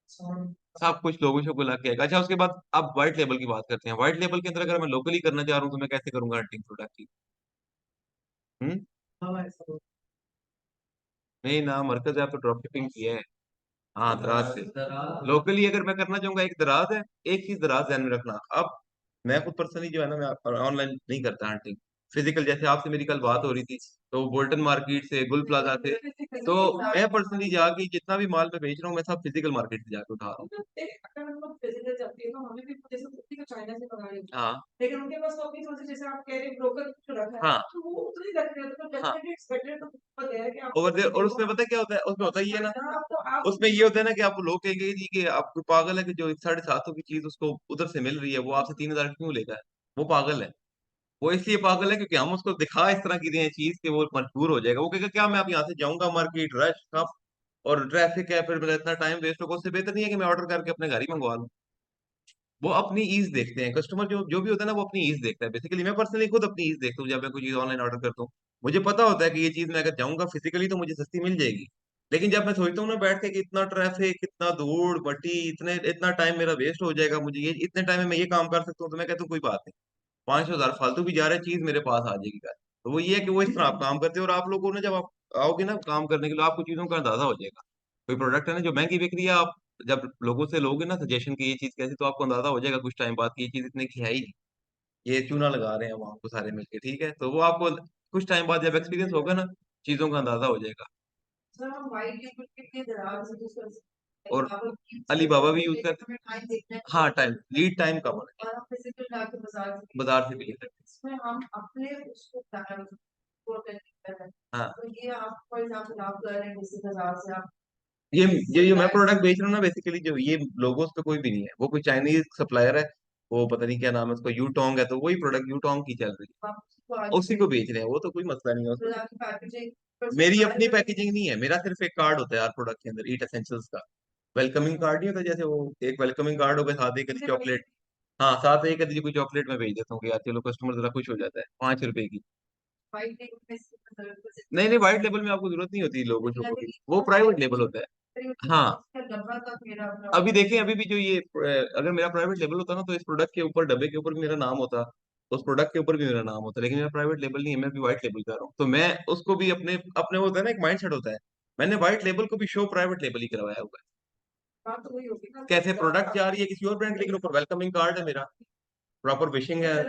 Speaker 1: सब कुछ लोगों को ला के आएगा। अच्छा, उसके बाद अब व्हाइट लेबल की बात करते हैं। व्हाइट लेबल के अंदर अगर मैं लोकली करना चाह रहा हूँ, तो मैं कैसे करूंगा हंटिंग प्रोडक्ट की? हम्म।
Speaker 2: हाँ ऐसा
Speaker 1: नहीं ना, मरकज है, आप तो ड्रॉप शिपिंग की है। हाँ, दराज से। लोकली अगर मैं करना चाहूंगा, एक दराज है, एक चीज दराज ध्यान में रखना। अब मैं खुद पर्सनली जो है ना, मैं ऑनलाइन नहीं करता हंटिंग, फिजिकल। जैसे आपसे मेरी कल बात हो रही थी, तो बोल्टन मार्केट से, गुल प्लाजा से, तो मैं पर्सनली जाके जितना भी माल मैं बेच रहा हूँ, मैं सब फिजिकल मार्केट से जाके उठा रहा हूँ।
Speaker 2: अगर हम लोग फिजिकल जाते हैं तो हमें भी जैसे कुर्ती को चाइना से मंगा लेते हैं,
Speaker 1: हाँ,
Speaker 2: लेकिन उनके पास तो अपनी थोड़ी सी जैसे आप कह रहे हैं ब्रोकर जो रखा है
Speaker 1: हाँ,
Speaker 2: तो वो उतनी रख रहे हैं, तो
Speaker 1: हाँ।
Speaker 2: डेफिनेटली इट्स बेटर तो पता है कि आप
Speaker 1: ओवर देयर,
Speaker 2: खुद
Speaker 1: और
Speaker 2: देखो
Speaker 1: उसमें पता है क्या होता है, उसमें होता ही है ना,
Speaker 2: आप तो आप
Speaker 1: उसमें ये होता है ना कि आप लोग कहेंगे जी कि आप कोई पागल है कि जो 750 की चीज उसको उधर से मिल रही है, वो आपसे 3,000 क्यों लेगा है? वो पागल है। वो इसलिए पागल है क्योंकि हम उसको दिखा इस तरह की रहे हैं चीज कि वो मजबूर हो जाएगा। वो कहेगा क्या मैं अब यहाँ से जाऊंगा मार्केट, रश कप और ट्रैफिक है, फिर मेरा इतना टाइम वेस्ट होगा, उससे बेहतर नहीं है कि मैं ऑर्डर करके अपने घर ही मंगवा लूँ। वो अपनी ईज देखते हैं, कस्टमर जो जो भी होता है ना, वो अपनी ईज देखता है। बेसिकली मैं पर्सनली खुद अपनी ईज देखता हूँ जब मैं कोई चीज ऑनलाइन ऑर्डर करता हूँ। मुझे पता होता है कि ये चीज मैं अगर जाऊंगा फिजिकली तो मुझे सस्ती मिल जाएगी। लेकिन जब मैं सोचता हूँ ना बैठ के कि इतना ट्रैफिक, इतना धूड़ मट्टी, इतना टाइम मेरा वेस्ट हो जाएगा, मुझे ये इतने टाइम में मैं ये काम कर सकता हूँ, तो मैं कहता हूँ कोई बात नहीं, 500 हजार फालतू भी जा रहा है, चीज मेरे पास आ जाएगी घर। तो वो ये है कि वो इस तरह आप काम करते हो, और आप लोगों ने जब आप आओगे ना काम करने के लिए, आपको चीजों का अंदाजा हो जाएगा। कोई प्रोडक्ट है ना जो महंगी बिक रही है, आप जब लोगों से लोगे ना सजेशन की ये चीज कैसी, तो आपको अंदाजा हो जाएगा कुछ टाइम बाद कि ये चीज इतने की है ही नहीं, ये चूना लगा रहे हैं वहां को सारे मिलके, ठीक है। तो वो आपको कुछ टाइम बाद जब एक्सपीरियंस होगा ना, चीजों का अंदाजा हो जाएगा।
Speaker 2: सर हम वाइट लेबल के लिए दरार से यूज कर सकते हैं,
Speaker 1: और
Speaker 2: बाबा की यूज कर
Speaker 1: अलीबाबा भी
Speaker 2: सकते हैं,
Speaker 1: यूज
Speaker 2: लेकिन
Speaker 1: करते
Speaker 2: हमें टाइम देखना है
Speaker 1: हैं। हाँ, टाइम, लीड टाइम कम है,
Speaker 2: और हम फिजिकल जाके बाजार से खरीद
Speaker 1: बाजार
Speaker 2: सकते
Speaker 1: से भी
Speaker 2: हैं।
Speaker 1: ले सकते
Speaker 2: इसमें हम अपने उसको को अटेंड करना है,
Speaker 1: हैं। हाँ,
Speaker 2: तो ये आप फॉर एग्जांपल आप कर रहे हैं जैसे बाजार से आप
Speaker 1: ये ये जो मैं
Speaker 2: सप्लायर
Speaker 1: प्रोडक्ट बेच रहा हूँ ना, बेसिकली जो ये लोगोस पे कोई भी नहीं है, वो कोई चाइनीज सप्लायर है, वो पता नहीं क्या नाम है उसका, यूटोंग है, तो वही प्रोडक्ट यूटोंग की चल रही
Speaker 2: आप उसको
Speaker 1: है,
Speaker 2: आगे
Speaker 1: उसी
Speaker 2: से
Speaker 1: को बेच रहे हैं, वो तो कोई मसला नहीं है उसमें।
Speaker 2: फिर आपकी पैकेजिंग पर
Speaker 1: मेरी
Speaker 2: सप्लायर
Speaker 1: अपनी
Speaker 2: करने
Speaker 1: पैकेजिंग नहीं है, मेरा सिर्फ एक कार्ड होता है यार प्रोडक्ट के अंदर, ईट एसेंशियल्स का वेलकमिंग कार्ड नहीं होता, जैसे वो एक वेलकमिंग कार्ड होगा, साथ एक
Speaker 2: से
Speaker 1: चॉकलेट। हाँ, साथ एक आधी कोई चॉकलेट में भेज देता हूँ कि यार चलो कस्टमर जरा खुश हो जाता है, ₹5 की।
Speaker 2: वाइट लेबल में से मतलब
Speaker 1: नहीं नहीं, व्हाइट लेबल में आपको जरूरत नहीं होती लोगो
Speaker 2: लेकिन
Speaker 1: शोगो
Speaker 2: अगर
Speaker 1: की,
Speaker 2: ये
Speaker 1: वो
Speaker 2: और
Speaker 1: प्राइवेट लेबल
Speaker 2: पैकेजिंग
Speaker 1: होता है। हाँ,
Speaker 2: उसका डब्बा तक मेरा अपना
Speaker 1: अभी देखें, अभी भी जो ये अगर मेरा प्राइवेट लेबल होता ना, तो इस प्रोडक्ट के ऊपर, डब्बे के ऊपर भी मेरा नाम होता, उस प्रोडक्ट के ऊपर भी मेरा नाम होता, लेकिन मेरा प्राइवेट लेबल नहीं है, मैं भी व्हाइट लेबल कर रहा हूँ, तो मैं उसको भी अपने अपने वो होता है ना, एक माइंड सेट होता है, मैंने व्हाइट लेबल को भी शो प्राइवेट लेबल ही करवाया हुआ है।
Speaker 2: बात तो वही होगी ना
Speaker 1: कैसे प्रोडक्ट जा रही है किसी और ब्रांड की, लेकिन ऊपर वेलकमिंग कार्ड है मेरा, प्रॉपर विशिंग है।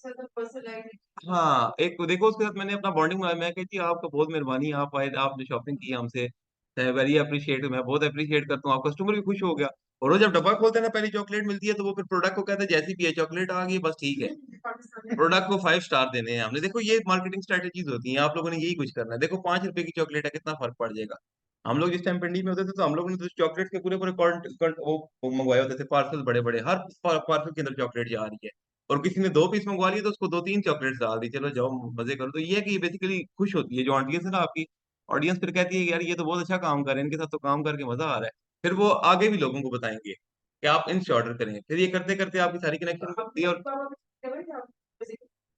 Speaker 2: पर्सनलाइज
Speaker 1: हाँ, एक तो देखो उसके साथ मैंने अपना बॉन्डिंग बनाया, मैं कहती हूँ आपका बहुत मेहरबानी, आप आए, आपने शॉपिंग की हमसे, वेरी अप्रिशिएट, मैं बहुत अप्रिशिएट करता हूँ, आप कस्टमर भी खुश हो गया। और वो जब डब्बा खोलते हैं ना, पहली चॉकलेट मिलती है, तो वो फिर प्रोडक्ट को कहते हैं जैसी भी है चॉकलेट आ गई बस ठीक है,
Speaker 2: पाकिस्तान
Speaker 1: प्रोडक्ट को 5 स्टार देने हैं हमने। देखो ये मार्केटिंग स्ट्रेटेजीज होती हैं, आप लोगों ने यही कुछ करना है। देखो ₹5 की चॉकलेट है, कितना फर्क पड़ जाएगा। हम लोग जिस टाइम पिंडी में होते थे, तो हम लोग ने तो चॉकलेट के पूरे पूरे वो मंगवाए होते थे, पार्सल बड़े बड़े, हर पार्सल के अंदर चॉकलेट जा रही है, और किसी ने 2 पीस मंगवा लिए तो उसको 2-3 चॉकलेट डाल दी, चलो जाओ मजे करो। तो ये है कि बेसिकली खुश होती है जो ऑडियंस है ना आपकी, ऑडियंस फिर कहती है कि यार ये तो बहुत अच्छा काम कर रहे हैं, इनके साथ तो काम करके मजा आ रहा है। फिर वो आगे भी लोगों को बताएंगे कि आप इनसे ऑर्डर करें, फिर ये करते करते आपकी सारी कनेक्शन बनती है। और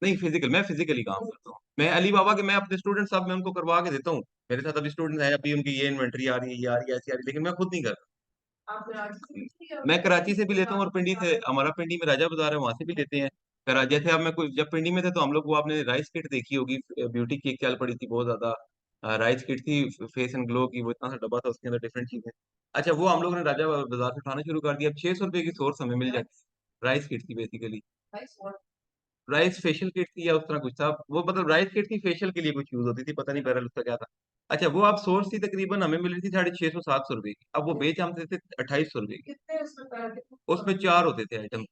Speaker 1: नहीं, फिजिकल, मैं फिजिकली काम करता हूँ। मैं अली बाबा के, मैं अपने स्टूडेंट साहब मैं उनको करवा के देता हूँ। मेरे साथ अभी स्टूडेंट है, अभी उनकी ये इन्वेंटरी आ रही है, ये आ रही है, ऐसी आ रही है, लेकिन मैं खुद नहीं करता।
Speaker 2: आप कराची से भी या
Speaker 1: मैं कराची से भी लेता हूँ, और पिंडी
Speaker 2: आप
Speaker 1: से, हमारा पिंडी में राजा बाजार है, वहां से भी लेते हैं। करा जैसे अब मैं कुछ, जब पिंडी में थे तो हम लोग, वो आपने राइस किट देखी होगी, ब्यूटी की एक चल पड़ी थी बहुत ज्यादा, राइस किट थी, फेस एंड ग्लो की, वो इतना सा डब्बा था, उसके अंदर डिफरेंट चीजें। अच्छा, वो हम लोग ने राजा बाजार से उठाना शुरू कर दिया। अब 600 रुपए की सोर्स हमें मिल जाती है। राइस किट थी बेसिकली।
Speaker 2: राइस और
Speaker 1: राइस फेशियल किट थी या उस तरह कुछ था वो, मतलब राइस किट थी, फेशियल के लिए कुछ यूज होती थी, पता नहीं बहरहाल उसका क्या था। अच्छा, वो आप सोर्स थी, तकरीबन हमें मिल रही थी 650 700 रुपए की, अब वो बेच हम देते थे 2800 रुपए की।
Speaker 2: कितने उसमें पैर कितने
Speaker 1: उसमें 4 होते थे आइटम।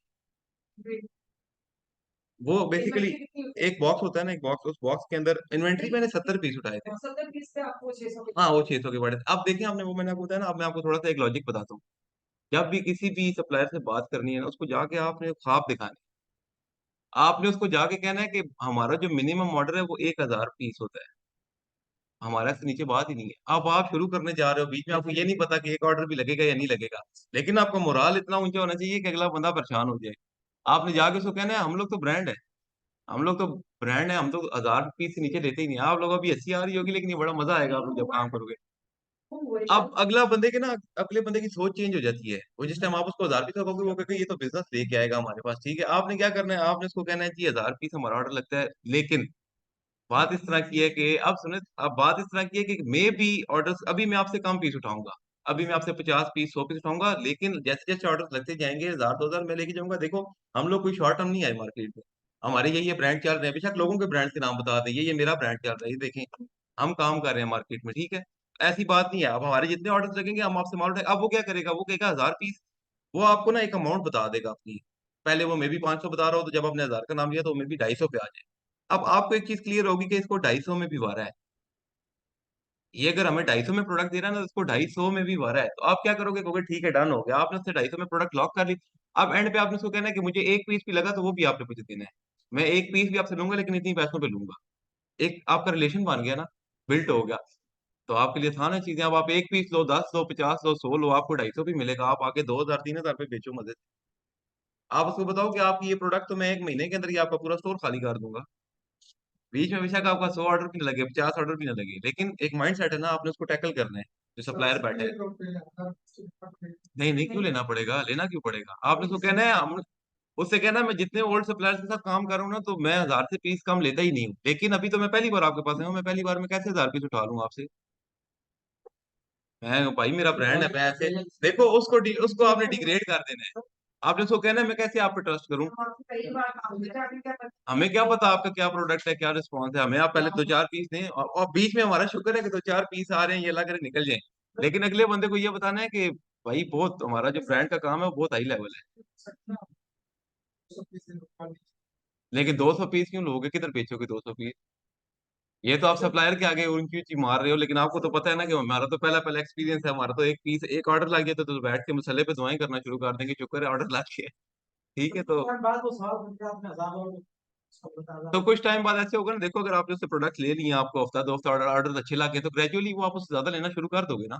Speaker 1: वो बेसिकली
Speaker 2: इन्वेंटरी कितनी होती है?
Speaker 1: एक बॉक्स होता है ना, एक बॉक्स, उस बॉक्स के अंदर इन्वेंट्री मैंने 70 पीस उठाए थे।
Speaker 2: 70 पीस से आपको 600 के
Speaker 1: हाँ, वो 600 के पड़े थे। अब देखिए, आपने वो, मैंने आपको बताया ना, अब मैं आपको थोड़ा सा एक लॉजिक बताता हूँ। जब भी किसी भी सप्लायर से बात करनी है ना, उसको जाके आपने ख्वाब दिखाने, आपने उसको जाके कहना है कि हमारा जो मिनिमम ऑर्डर है वो 1000 पीस होता है, हमारा से नीचे बात ही नहीं है। अब आप शुरू करने जा रहे हो, बीच में आपको ये नहीं पता कि एक ऑर्डर भी लगेगा या नहीं लगेगा, लेकिन आपका मोराल इतना ऊंचा होना चाहिए कि अगला बंदा परेशान हो जाए। आपने जाके उसको कहना है, हम लोग तो ब्रांड है, हम लोग तो ब्रांड है, हम तो 1000 पीस से नीचे लेते ही नहीं। आप लोग, अभी हंसी आ रही होगी, लेकिन ये बड़ा मजा आएगा आप लोग जब काम करोगे। अब अगला बंदे के ना, अगले बंदे की सोच चेंज हो जाती है। वो जिस टाइम आप उसको 1000 पीस कहोगे, वो कहेगा ये तो बिजनेस लेके आएगा हमारे पास, ठीक है। आपने क्या करना है, आपने उसको कहना है जी 1000 पीस हमारा ऑर्डर लगता है, लेकिन बात इस तरह की है कि, अब सुने, अब बात इस तरह की है कि मे बी ऑर्डर्स, अभी मैं आपसे कम पीस उठाऊंगा, अभी मैं आपसे 50 पीस 100 पीस उठाऊंगा, लेकिन जैसे जैसे ऑर्डर्स लगते जाएंगे 1000 2000 मैं लेके जाऊंगा। देखो, हम लोग कोई शॉर्ट टर्म नहीं आए मार्केट में, हमारे ये ब्रांड चल रहे हैं, बेशक लोगों के ब्रांड के नाम बता दें, ये मेरा ब्रांड चल रहा है, ये देखें, हम काम कर रहे हैं मार्केट में, ठीक है। ऐसी बात नहीं है, अब हमारे जितने ऑर्डर्स लगेंगे हम आपसे माल उठाएंगे। अब वो क्या करेगा, वो कहेगा 1000 पीस, वो आपको ना एक अमाउंट बता देगा अपनी। पहले वो मे बी 500 बता रहा हो, तो जब आपने 1000 का नाम लिया तो मे बी 250 पे आ जाए। अब आपको एक चीज क्लियर होगी कि इसको 250 में भी वारा है। ये अगर हमें 250 में प्रोडक्ट दे रहा है ना, तो इसको 250 में भी वारा है। तो आप क्या करोगे, कहोगे ठीक है, डन हो गया, आपने उससे 250 में प्रोडक्ट लॉक कर ली। अब एंड पे आपने उसको कहना है कि मुझे एक पीस भी लगा तो वो भी आपने मुझे देना है, मैं एक पीस भी आपसे लूंगा, लेकिन इतनी पैसों पे लूंगा। एक आपका रिलेशन बन गया ना, बिल्ट हो गया। तो आपके लिए था ना चीजें, अब आप एक पीस लो, 10 लो, 50 लो, 100 लो, आपको 250 भी मिलेगा, आप आगे 2000 3000 पे बेचो मजे से। आप उसको बताओ कि आपकी ये प्रोडक्ट तो मैं एक महीने के अंदर ही आपका पूरा स्टोर खाली कर दूंगा। बीच में बेशक आपका 100 ऑर्डर भी ना लगे, 50 ऑर्डर भी ना लगे, लेकिन एक माइंड सेट है ना, आपने उसको टैकल करना है। जो सप्लायर बैठे हैं, नहीं नहीं, क्यों लेना पड़ेगा, लेना क्यों पड़ेगा, आपने उसको कहना है, हम उससे कहना है, मैं जितने ओल्ड सप्लायर के साथ काम कर रहा हूँ ना, तो मैं 1000 से पीस कम लेता ही नहीं हूँ, लेकिन अभी तो मैं पहली बार आपके पास आया हूँ, मैं पहली बार में कैसे 1000 पीस उठा लूँ आपसे। मैं भाई, मेरा ब्रांड है, मैं ऐसे, देखो उसको उसको आपने डिग्रेड कर देना है। आपने उसको कहना है, मैं कैसे आप पे ट्रस्ट करूं। हमें क्या पता आपका क्या प्रोडक्ट है, क्या रिस्पॉन्स है, हमें आप पहले 2 4 पीस दें, और बीच में हमारा शुक्र है कि 2 4 पीस आ रहे हैं, ये अल्लाह करे निकल जाए। लेकिन अगले बंदे को ये बताना है कि भाई, बहुत हमारा जो ब्रांड का काम है वो बहुत हाई लेवल है। लेकिन 200 पीस क्यों लोगे, किधर बेचोगे 200 पीस। ये तो आप सप्लायर के आगे उनकी ऊंची मार रहे हो, लेकिन आपको तो पता है ना कि हमारा तो पहला पहला एक्सपीरियंस है, हमारा तो एक पीस, एक ऑर्डर लग गया तो बैठ के मसले पे दुआएं करना शुरू कर देंगे, शुक्र है ऑर्डर लग गया। ठीक है, तो कुछ टाइम बाद ऐसे होगा ना, देखो, अगर आपने उससे प्रोडक्ट ले लिए, आपको हफ्ता 2 हफ्ता ऑर्डर ऑर्डर अच्छे लगे, तो ग्रेजुअली वो आप उससे ज्यादा लेना शुरू कर दोगे ना।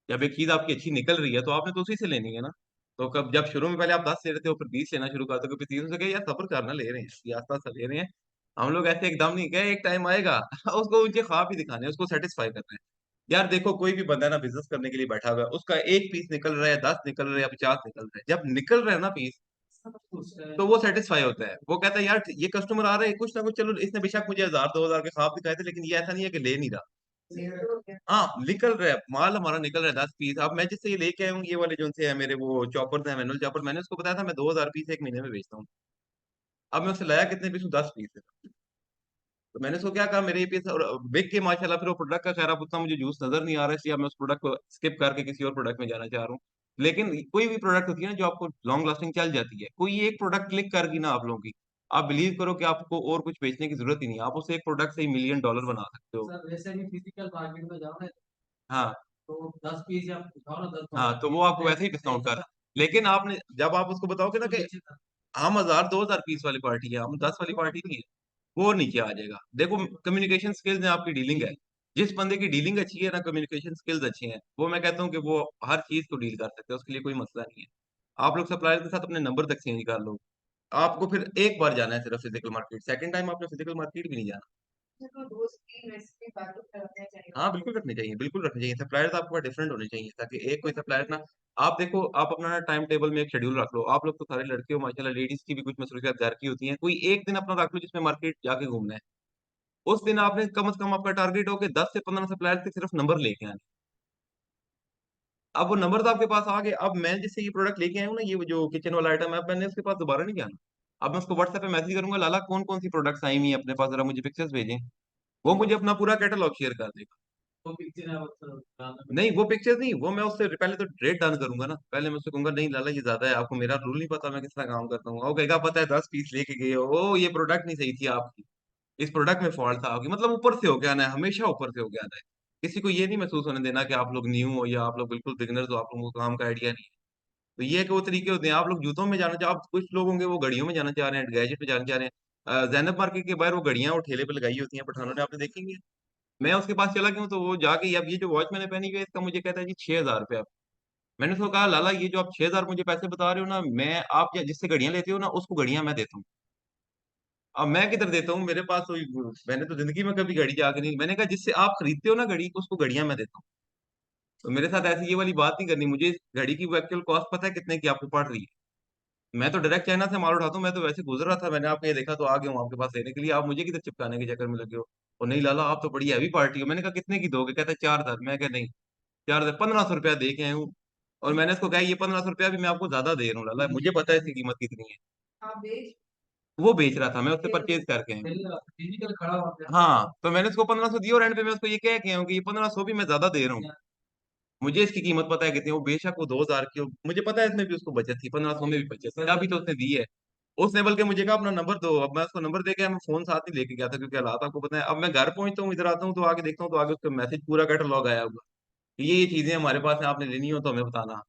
Speaker 1: जब एक चीज आपकी अच्छी निकल रही है, तो आपने तो उसी से लेनी है ना। तो कब, जब शुरू में पहले आप 10 ले रहे थे, फिर 20 लेना शुरू कर दोगे, फिर 30 से कहे यार सब्र करना, ले रहे हैं, ये आस्ता आस्ता ले रहे हैं। हम लोग ऐसे एकदम नहीं गए, एक टाइम आएगा उसको ऊंचे ख्वाब ही दिखाने हैं, उसको सेटिस्फाई करना है। यार देखो, कोई भी बंदा ना बिजनेस करने के लिए बैठा हुआ है, उसका एक पीस निकल रहा है, 10 निकल रहा है या 50 निकल रहा है, जब निकल रहा है ना पीस, तो वो सेटिस्फाई होता है। वो कहता है यार, ये कस्टमर आ रहे हैं, कुछ ना कुछ, चलो इसने बेशक मुझे 1000 2000 के ख्वाब दिखाए थे, लेकिन ये ऐसा नहीं है कि ले नहीं रहा। हाँ, निकल रहा है माल, हमारा निकल रहा है 10 पीस। अब मैं जिससे ये लेके आया हूँ, ये वाले जो से है मेरे, वो चॉपर है, मैनुअल चॉपर, मैंने उसको बताया था मैं 2000 पीस एक महीने में बेचता हूँ। अब मैं उससे लाया कितने पीस, 10 पीस है। तो मैंने उसको क्या कहा, मेरे ये पीस, और बिक के माशाल्लाह, फिर वो प्रोडक्ट का, खैर अब उतना मुझे यूज नजर नहीं आ रहा है, इसलिए अब मैं उस प्रोडक्ट को स्किप करके किसी और प्रोडक्ट में जाना चाह रहा हूँ। लेकिन कोई भी प्रोडक्ट होती है ना, जो आपको लॉन्ग लास्टिंग चल जाती है, कोई एक प्रोडक्ट क्लिक करके ना आप लोगों की, आप बिलीव करो कि आपको और कुछ बेचने की जरूरत ही नहीं है, आप उसे एक प्रोडक्ट से ही $1 million बना सकते हो। सर वैसे भी फिजिकल मार्केट में जाओ ना, हाँ, तो 10 पीस या उठाओ ना, 10, हाँ, तो वो आपको वैसे ही डिस्काउंट कर, लेकिन आपने जब आप उसको बताओगे ना कि हम 1000 2000 पीस वाली पार्टी है, हम 10 वाली पार्टी नहीं है, वो नीचे आ जाएगा। देखो, कम्युनिकेशन स्किल्स है, आपकी डीलिंग है, जिस बंदे की डीलिंग अच्छी है ना, कम्युनिकेशन स्किल्स अच्छे हैं, वो मैं कहता हूँ कि वो हर चीज को डील कर सकते हैं, उसके लिए कोई मसला नहीं है। आप लोग सप्लायर के साथ अपने नंबर तक चेंज कर लो, आपको फिर एक बार जाना है सिर्फ फिजिकल मार्केट, सेकंड टाइम आपने फिजिकल मार्केट भी नहीं जाना।
Speaker 2: तो रोज की रेसिपी बैकअप करने चाहिए।
Speaker 1: हाँ बिल्कुल रखनी चाहिए, बिल्कुल रखनी चाहिए। सप्लायर्स आपके पास डिफरेंट होने चाहिए, ताकि एक कोई सप्लायर ना, आप देखो आप अपना टाइम टेबल में एक शेड्यूल रख लो। आप लोग तो सारे लड़के हो माशाल्लाह, लेडीज की भी कुछ मसरूफियत घर की होती हैं, कोई एक दिन अपना रख लो जिसमें मार्केट जाके घूमना है। उस दिन आपने कम से कम, आपका टारगेट हो कि 10 से 15 सप्लायर के सिर्फ नंबर लेके आने। अब वो नंबर तो आपके पास आ गए, अब मैं जिससे ये प्रोडक्ट लेके आया हूँ ना, ये जो किचन वाला आइटम है, अब मैंने उसके पास दोबारा नहीं जाना। अब मैं उसको व्हाट्सएप पे मैसेज करूंगा, लाला कौन कौन सी प्रोडक्ट्स आई हुई हैं अपने पास, जरा मुझे पिक्चर्स भेजें। वो मुझे अपना पूरा कैटलॉग शेयर कर देगा।
Speaker 2: वो पिक्चर है वो
Speaker 1: नहीं वो पिक्चर्स नहीं, वो मैं उससे पहले तो रेट डन करूंगा ना, पहले मैं उससे कहूंगा नहीं लाला ये ज्यादा है, आपको मेरा रूल नहीं पता मैं किस तरह काम करता हूँ। वो कहेगा पता है 10 पीस लेके गए हो, ओ ये प्रोडक्ट नहीं सही थी आपकी, इस प्रोडक्ट में फॉल्ट था आपकी। मतलब ऊपर से होके आना है, हमेशा ऊपर से होके आना है। किसी को ये नहीं महसूस होने देना कि आप लोग न्यू हो या आप लोग बिल्कुल बिगिनर्स हो, आप लोगों को काम का आइडिया नहीं है। तो ये है कि वो तरीके होते हैं। आप लोग जूतों में जाना चाह, आप कुछ लोग होंगे वो घड़ियों में जाना चाह रहे हैं, गैजेट में जाना चाह रहे हैं। जैनब मार्केट के बाहर वो घड़ियां वो ठेले पे लगाई होती हैं पठानों ने, आपने देखेंगे। मैं उसके पास चला गया हूँ तो वो जाके, अब ये जो वॉच मैंने पहनी हुई है इसका मुझे कहता है जी 6,000 रुपये। मैंने उसको कहा लाला ये जो आप 6,000 मुझे पैसे बता रहे हो ना, मैं आप जिससे घड़ियां लेते हो ना उसको घड़ियां मैं देता हूँ। अब मैं किधर देता हूँ, मेरे पास तो, मैंने तो जिंदगी में कभी घड़ी जाके नहीं, मैंने कहा जिससे आप खरीदते हो ना घड़ी उसको घड़ियां मैं देता हूँ। तो मेरे साथ ऐसी ये वाली बात नहीं करनी। मुझे इस घड़ी की एक्चुअल कॉस्ट पता है कितने की आपको पड़ रही है। मैं तो डायरेक्ट चाइना से माल उठाता हूँ, मैं तो वैसे गुजर रहा था, मैंने आपको ये देखा तो आ गया हूँ आपके पास लेने के लिए, आप मुझे किधर चिपकाने के चक्कर में लगे हो। और नहीं लाला आप तो बड़ी हैवी पार्टी हो। मैंने कहा कितने की दोगे, कहता है 4,000। मैं कहा नहीं, 4,000 1,500 रुपया दे के आया हूँ। और मैंने उसको कहा ये 1,500 रुपया भी मैं आपको ज्यादा दे रहा हूँ लाला, मुझे पता है इसकी कीमत कितनी है।
Speaker 2: हाँ बेच
Speaker 1: वो बेच रहा था, मैं उससे परचेज करके आया हूँ। फिजिकल खड़ा हो गया। हाँ तो मैंने उसको 1,500 दिया, और एंड पे मैं उसको ये कह के आया हूँ कि ये 1,500 भी मैं ज्यादा दे रहा हूँ, मुझे इसकी कीमत पता है कितनी है। वो बेशक वो 2,000 की हो, मुझे पता है इसमें भी उसको बचत थी, 1,500 में भी बचत थी, अभी तो उसने दी है। उसने बल्कि मुझे कहा अपना नंबर दो, अब मैं उसको नंबर दे के, मैं फोन साथ ही लेके गया था क्योंकि हालात आपको पता है। अब मैं घर पहुंचता हूँ, इधर आता हूँ तो आगे देखता हूँ तो आगे उसका मैसेज पूरा कैटलॉग आया हुआ कि ये चीजें हमारे पास है, आपने लेनी हो तो हमें बताना।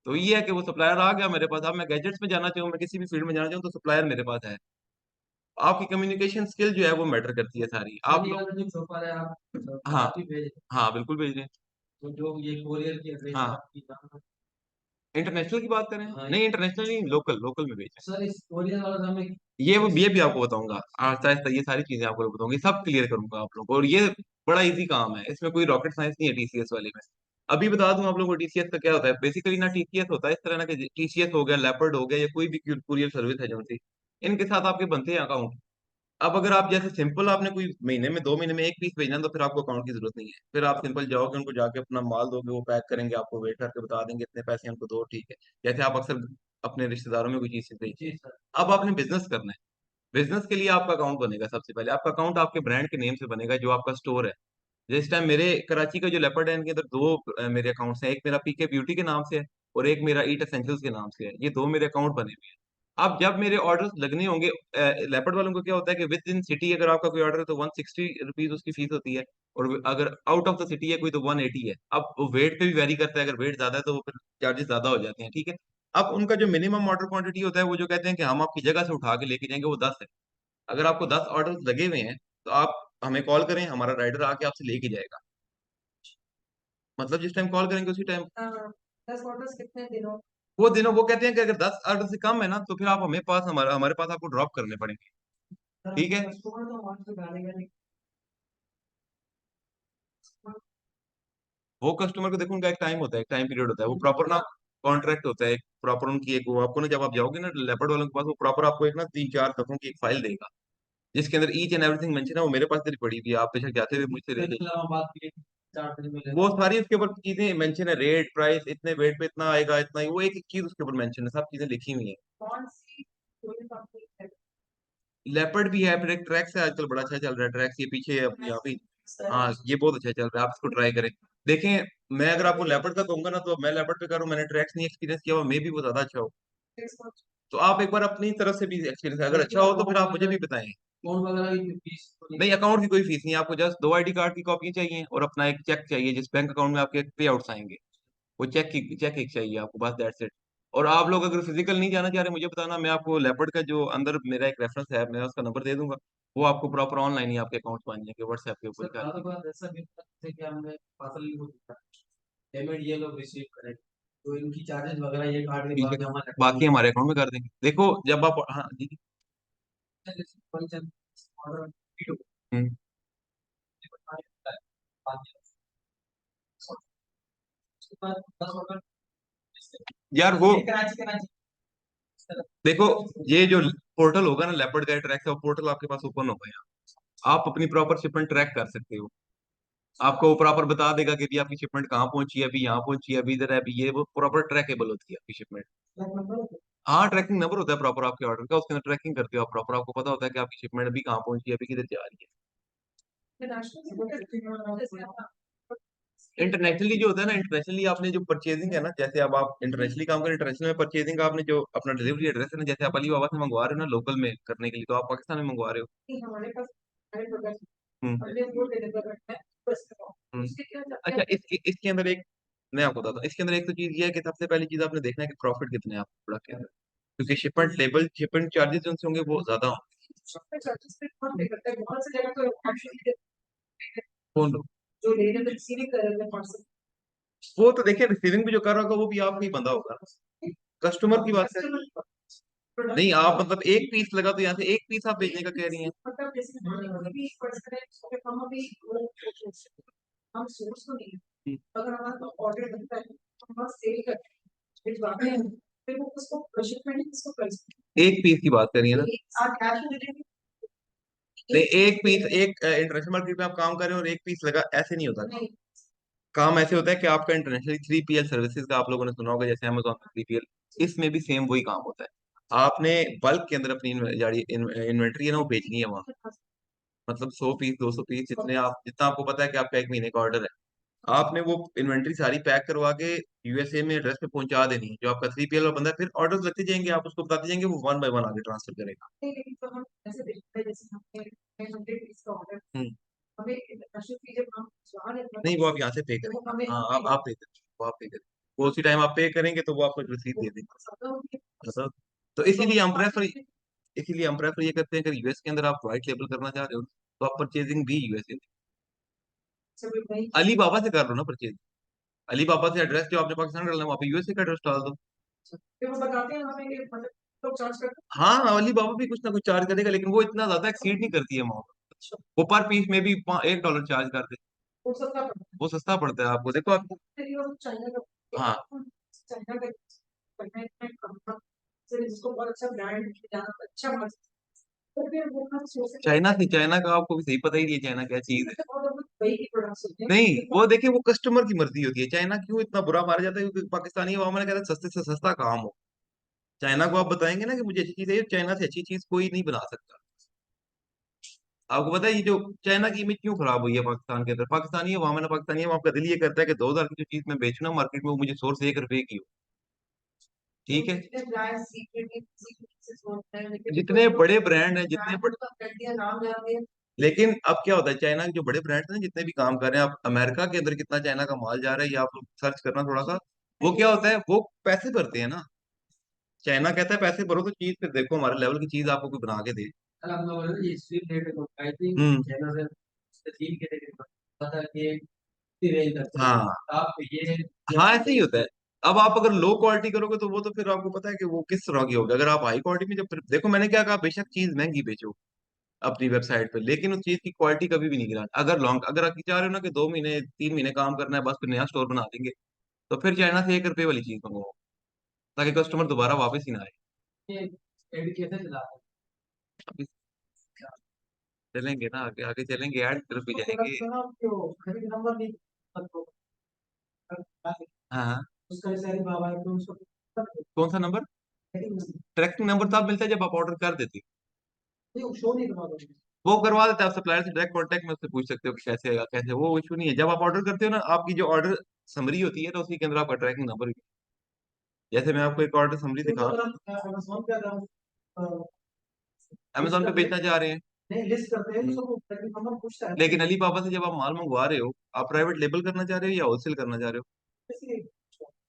Speaker 1: तो ये है कि वो सप्लायर आ गया मेरे पास। अब मैं गैजेट्स में जाना चाहूँ, मैं किसी भी फील्ड में जाना चाहूँ तो सप्लायर मेरे पास है। आपकी कम्युनिकेशन स्किल जो है वो मैटर करती है सारी, आप लोग। जो शॉप वाले आप हाँ भी भेज, हाँ बिल्कुल भेज रहे हैं। तो जो ये कोरियर की एड्रेस हाँ आपकी, इंटरनेशनल की बात करें, हाँ नहीं इंटरनेशनल नहीं, लोकल लोकल में भेजें सर। इस कोरियर वाला हमें ये भी आपको बताऊंगा आहिस्ता आहिस्ता, ये सारी चीजें आपको बताऊंगी, सब क्लियर करूंगा आप लोगों को। और ये बड़ा इजी काम है, इसमें कोई रॉकेट साइंस नहीं है टीसीएस वाले में। अभी बता दूं आप लोगों को टीसीएस का क्या होता है। बेसिकली ना टीसीएस होता है इस तरह ना कि टीसीएस हो गया, लेपर्ड हो गया, या कोई भी कुरियर सर्विस एजेंसी, इनके साथ आपके बनते हैं अकाउंट। अब अगर आप जैसे सिंपल आपने कोई महीने में 2 महीने में एक पीस भेजना है, तो फिर आपको अकाउंट की जरूरत नहीं है। फिर आप सिंपल जाओगे उनको जाके अपना माल दोगे, वो पैक करेंगे, आपको वेट करके बता देंगे इतने पैसे हमको दो, ठीक है। जैसे आप अक्सर अपने रिश्तेदारों में कोई चीज से भेजते हैं। अब आपने बिजनेस करना है, बिजनेस के लिए आपका अकाउंट बनेगा। सबसे पहले आपका अकाउंट आपके ब्रांड के नेम से बनेगा, जो आपका स्टोर है। जिस टाइम मेरे कराची का जो लेपर्ड है, इनके अंदर दो मेरे अकाउंट्स हैं, एक मेरा पीके ब्यूटी के नाम से है और एक मेरा ईट एसेंशियल्स के नाम से है। ये दो मेरे अकाउंट बने हुए हैं। अब जब मेरे ऑर्डर्स लगने होंगे, लेपर्ड वालों को क्या होता है कि विद इन सिटी अगर आपका कोई ऑर्डर है तो 160 रुपीज उसकी फीस होती है, और अगर आउट ऑफ द सिटी है कोई तो 180 है। अब वो वेट पे भी वेरी करता है, अगर वेट ज्यादा है तो वो फिर चार्जेस ज्यादा हो जाते हैं, ठीक है। अब उनका जो मिनिमम ऑर्डर क्वांटिटी होता है, वो जो कहते हैं कि हम आपकी जगह से उठा के लेके जाएंगे, वो 10 है। अगर आपको 10 ऑर्डर लगे हुए हैं तो आप हमें कॉल करें, हमारा राइडर आके आपसे लेके जाएगा। मतलब जिस टाइम कॉल करेंगे उसी टाइम।
Speaker 2: हाँ 10 ऑर्डर्स कितने दिनों।
Speaker 1: वो दिनों वो कहते हैं कि अगर 10 ऑर्डर से कम है ना, तो फिर आप हमें पास, हमारे हमारे पास आपको ड्रॉप करने पड़ेंगे, ठीक है।
Speaker 2: कस्टमर तो वहां से गाने गाने।
Speaker 1: वो कस्टमर को देखो, उनका एक टाइम होता है, एक टाइम पीरियड होता है, वो प्रॉपर ना कॉन्ट्रैक्ट होता है एक प्रॉपर उनकी, एक वो आपको ना, जब आप जाओगे ना लेपर्ड वालों के पास, वो प्रॉपर आपको एक ना 3-4 दफों की एक फाइल देगा जिसके अंदर ईच एंड एवरीथिंग मेंशन है। वो मेरे पास तेरी पड़ी हुई है, आप बेशक जाते हुए मुझसे ले लीजिए। बात की 4 दिन में वो सारी उसके ऊपर चीजें मेंशन है, रेट प्राइस, इतने वेट पे इतना आएगा, इतना ही, वो एक एक चीज उसके ऊपर मेंशन है, सब चीजें लिखी हुई है।
Speaker 2: कौन सी कोई कंपनी है।
Speaker 1: लेपर्ड भी है, फिर एक ट्रैक्स है आजकल बड़ा अच्छा चल रहा है, ट्रैक्स ये पीछे अपने यहाँ भी। हाँ ये बहुत अच्छा चल रहा है, आप इसको ट्राई करें। देखें, मैं अगर आपको लेपर्ड का कहूंगा ना, तो मैं लेपर्ड पे करूँ, मैंने ट्रैक्स नहीं एक्सपीरियंस किया हुआ, मे भी वो ज्यादा अच्छा हो। तो आप एक बार अपनी तरफ से भी एक्सपीरियंस, अगर अच्छा हो तो फिर आप मुझे भी बताएं। अकाउंट वगैरह की फीस नहीं, अकाउंट की कोई फीस नहीं है, आपको जस्ट 2 आईडी कार्ड की कॉपी चाहिए और अपना एक चेक चाहिए जिस बैंक अकाउंट में आपके पे आउट्स आएंगे। वो चेक एक चाहिए आपको, बस दैट्स इट। और आप लोग अगर फिजिकल नहीं जाना चाह रहे, मुझे बताना, मैं आपको लेपर्ड का जो अंदर मेरा एक रेफरेंस है, मैं उसका नंबर दे दूंगा। वो आपको प्रॉपर ऑनलाइन ही आपके अकाउंट बन जाएंगे व्हाट्सएप के ऊपर। सर बात ऐसा भी कि हमने पार्सल पेमेंट ये लोग रिसीव करें।
Speaker 2: तो इनकी चार्जेस वगैरह ये काट के
Speaker 1: ठीक है,
Speaker 2: बाद जमा करते
Speaker 1: बाकी हमारे अकाउंट में कर देंगे। देखो जब आप, हाँ जी।
Speaker 2: हैं जैसे कोई चल ऑर्डर वीडियो
Speaker 1: हम्म।
Speaker 2: होता है बाकी उसके बाद 10 ऑर्डर
Speaker 1: यार वो
Speaker 2: कराची कराची इस तरह
Speaker 1: देखो, ये जो पोर्टल होगा ना लेपर्ड गाइड ट्रैक, का पोर्टल आपके पास ओपन होगा यहाँ, आप अपनी प्रॉपर शिपमेंट ट्रैक कर सकते हो। आपको वो प्रॉपर बता देगा कि भी आपकी शिपमेंट कहाँ पहुंची है, अभी यहाँ पहुंची है, अभी इधर है, अभी ये वो प्रॉपर ट्रैकेबल होती है आपकी शिपमेंट। हाँ, ट्रैकिंग नंबर होता है प्रॉपर आपके ऑर्डर का, उसके अंदर ट्रैकिंग करते हो आप प्रॉपर, आपको पता होता है कि आपकी शिपमेंट अभी कहाँ पहुंची है, अभी किधर जा रही है। इंटरनेशनली जो होता है ना, इंटरनेशनली आपने जो परचेजिंग है ना, जैसे अब आप इंटरनेशनली काम करें, इंटरनेशनल में परचेजिंग आपने जो अपना डिलीवरी एड्रेस है ना, जैसे आप अली बाबा से मंगवा रहे हो ना लोकल में करने के लिए, तो आप पाकिस्तान में मंगवा रहे हो। हमारे पास हम्म। हम्म। अच्छा, इसके अंदर एक, मैं आपको बताता हूँ, इसके अंदर एक तो चीज ये है कि सबसे पहली चीज आपने देखना है कि प्रॉफिट कितने हैं आपके प्रोडक्ट के अंदर, क्योंकि शिपमेंट लेबल, शिपमेंट चार्जेस जो उनसे होंगे वो ज्यादा होंगे। कौन लोग? जो ले रहे थे रिसीविंग कर रहे थे पार्सल, वो तो देखिए रिसीविंग भी जो कर रहा होगा वो भी आपका ही बंदा होगा ना, कस्टमर की बात है। नहीं, आप मतलब एक पीस लगा तो यहाँ से एक पीस आप भेजने का कह रही हैं। मतलब जैसे भी पर्सन है उसके हम अभी हम सोर्स तो नहीं है। अगर हमारा ऑर्डर बनता है तो हम सेल करते हैं, भिजवाते हैं, फिर वो उसको शिपमेंट किसको कर सकते हैं? एक पीस की बात करिए ना। आप कैश ऑन डिलीवरी नहीं, एक पीस, एक इंटरनेशनल मार्केट में आप काम कर रहे हो और एक पीस लगा, ऐसे नहीं होता। नहीं, काम ऐसे होता है कि आपका इंटरनेशनली 3PL सर्विसेज का आप लोगों ने सुना होगा, जैसे अमेजोन का 3PL, इसमें भी सेम वही काम होता है। आपने बल्क के अंदर अपनी इन्वेंट्री है ना वो बेचनी है वहां, मतलब 100 पीस 200 पीस, जितने आप, जितना आपको पता है कि आपका एक महीने का ऑर्डर है, आपने वो इन्वेंट्री सारी पैक करवा के यूएसए में एड्रेस पे पहुंचा देनी है। जो आपका 3PL वाला बंदा है, फिर ऑर्डर लगते जाएंगे, आप उसको बताते जाएंगे, वो वन बाय वन आगे ट्रांसफर करेगा। हम्म। नहीं, वो आप यहाँ से पे करेंगे, हाँ आप पे करें, वो आप पे करें, वो उसी टाइम आप पे करेंगे तो वो आपको रसीद दे देंगे। मतलब, तो इसीलिए हम प्रेफर ये करते हैं कि यूएस के अंदर आप व्हाइट लेबल करना चाह रहे हो तो आप परचेजिंग भी यूएसए, अली बाबा से कर लो ना परचेज। अली बाबा से एड्रेस जो आपने पाकिस्तान डालना है वहाँ पे यूएसए का एड्रेस डाल दो। फिर वो बताते हैं हमें कि मतलब तो चार्ज करते हैं। हाँ हाँ, अली बाबा भी कुछ ना कुछ चार्ज करेगा, लेकिन वो इतना ज्यादा एक्सीड नहीं करती है अमाउंट, वो पर पीस में भी $1 चार्ज कर दे, वो सस्ता पड़ता है, वो सस्ता पड़ता है आपको। देखो आपको, हाँ, चाइना का करना है, इतना कम था, फिर जिसको बहुत अच्छा ब्रांड जाना अच्छा मार्जिन, तो फिर वो हम सोच सकते हैं। चाइना से, चाइना का आपको भी सही पता ही नहीं है चाइना क्या चीज है। वही की प्रोडक्ट्स होते हैं, नहीं वो देखिए, वो कस्टमर की मर्जी होती है। चाइना क्यों इतना बुरा मारा जाता है, क्योंकि पाकिस्तानी अवाम ने कहता है सस्ते से सस्ता काम हो। चाइना को आप बताएंगे ना कि मुझे अच्छी चीज है, चाइना से अच्छी चीज कोई नहीं बना सकता। आपको पता है ये जो चाइना की इमेज क्यों खराब हुई है पाकिस्तान के अंदर, पाकिस्तानी अवाम है ना, पाकिस्तानी अवाम का दिल ये करता है कि 2,000 की जो चीज मैं बेचूं ना मार्केट में, वो मुझे सोर्स 1 रुपए की हो। ठीक है, जितने बड़े ब्रांड हैं, जितने बड़े, लेकिन अब क्या होता है, चाइना के जो बड़े ब्रांड्स हैं जितने भी काम कर रहे हैं, आप अमेरिका के अंदर कितना चाइना का माल जा रहा है, ये आप लोग सर्च करना थोड़ा सा। वो क्या होता है, वो पैसे भरते हैं ना, चाइना कहता है पैसे भरो तो चीज फिर देखो हमारे लेवल की चीज आपको कोई बना के दे। हम्म। हाँ हाँ, ऐसे ही होता है। अब आप अगर लो क्वालिटी करोगे तो वो तो फिर आपको पता है कि वो किस तरह की होगी। अगर आप हाई क्वालिटी में, जब फिर देखो मैंने क्या कहा, बेशक चीज महंगी बेचो अपनी वेबसाइट पे, लेकिन उस चीज की क्वालिटी कभी भी नहीं गिरानी। अगर लॉन्ग, अगर आप चाह रहे हो ना कि 2 महीने 3 महीने काम करना है बस फिर नया स्टोर बना देंगे, तो फिर चाइना से 1 रुपए वाली चीज मंगवाओ, ताकि कस्टमर दोबारा वापस ही ना आए। अभी चलेंगे ना, आगे आगे चलेंगे, ऐड तरफ भी जाएंगे। हाँ हाँ। कौन सा नंबर? ट्रैकिंग नंबर तब मिलता है जब आप ऑर्डर कर देते हो, वो करवा देता है, आप सप्लायर से डायरेक्ट कांटेक्ट में उससे पूछ सकते हो कि कैसे आएगा कैसे, वो इशू नहीं है। जब आप ऑर्डर करते हो ना, आपकी जो ऑर्डर समरी होती है तो उसी के अंदर आपका ट्रैकिंग नंबर, जैसे मैं आपको एक ऑर्डर समरी दिखा, अमेजोन पे बेचना चाह रहे हैं, नहीं लिस्ट करते हैं तो वो ट्रैकिंग नंबर पूछता है, लेकिन अली बाबा से जब आप माल मंगवा रहे हो, आप प्राइवेट लेबल करना चाह रहे हो या होलसेल करना चाह रहे हो?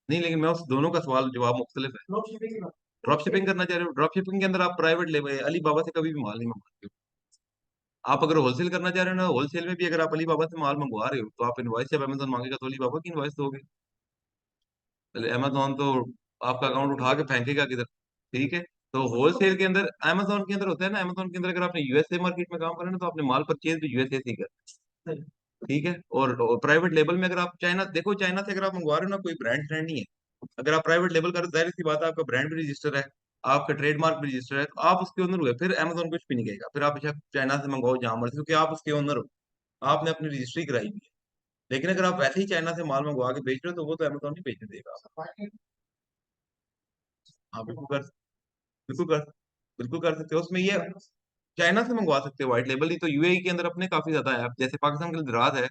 Speaker 1: नहीं, लेकिन मैं उस दोनों का सवाल जवाब मुख्तलिफ है। ड्रॉप शिपिंग करना चाह रहे हो, ड्रॉप शिपिंग के अंदर आप प्राइवेट लेबल, अली बाबा से कभी भी माल नहीं मंगवाते हो। आप अगर होलसेल करना चाह रहे हो ना, होलसेल में भी अगर आप अली बाबा से माल मंगवा रहे हो, तो आप इनवॉइस जब अमेजन मांगेगा तो अली बाबा की इनवॉइस दोगे। अमेजोन तो आपका अकाउंट उठा के फेंकेगा किधर। ठीक है। तो होलसेल के अंदर अमेजोन के अंदर होता है ना, अमेजोन के अंदर अगर आपने यूएसए मार्केट में काम करा ना, तो आपने माल परचेज भी यूएसए से ही कर। ठीक है। और प्राइवेट लेबल में अगर आप चाइना देखो, चाइना से अगर आप मंगवा रहे हो ना, कोई ब्रांड फ्रेंड नहीं है। अगर आप प्राइवेट लेबल कर, जाहिर सी बात है, आपका ब्रांड भी रजिस्टर है, आपका ट्रेडमार्क भी रजिस्टर है, तो आप उसके ओनर हुए, फिर अमेजोन कुछ भी नहीं कहेगा। फिर आप चाइना से मंगवाओ जहां मर्जी, क्योंकि आप उसके ओनर हो, आपने अपनी रजिस्ट्री कराई हुई है। लेकिन अगर आप वैसे ही चाइना से माल मंगवा के बेच रहे हो, तो वो तो अमेजोन नहीं बेचने देगा आपको। हाँ बिल्कुल कर, बिल्कुल कर, बिल्कुल कर सकते हो। उसमें ये चाइना से मंगवा सकते हो व्हाइट लेबल, नहीं तो यूएई के अंदर अपने काफी ज्यादा है। अब जैसे पाकिस्तान के लिए दराज है,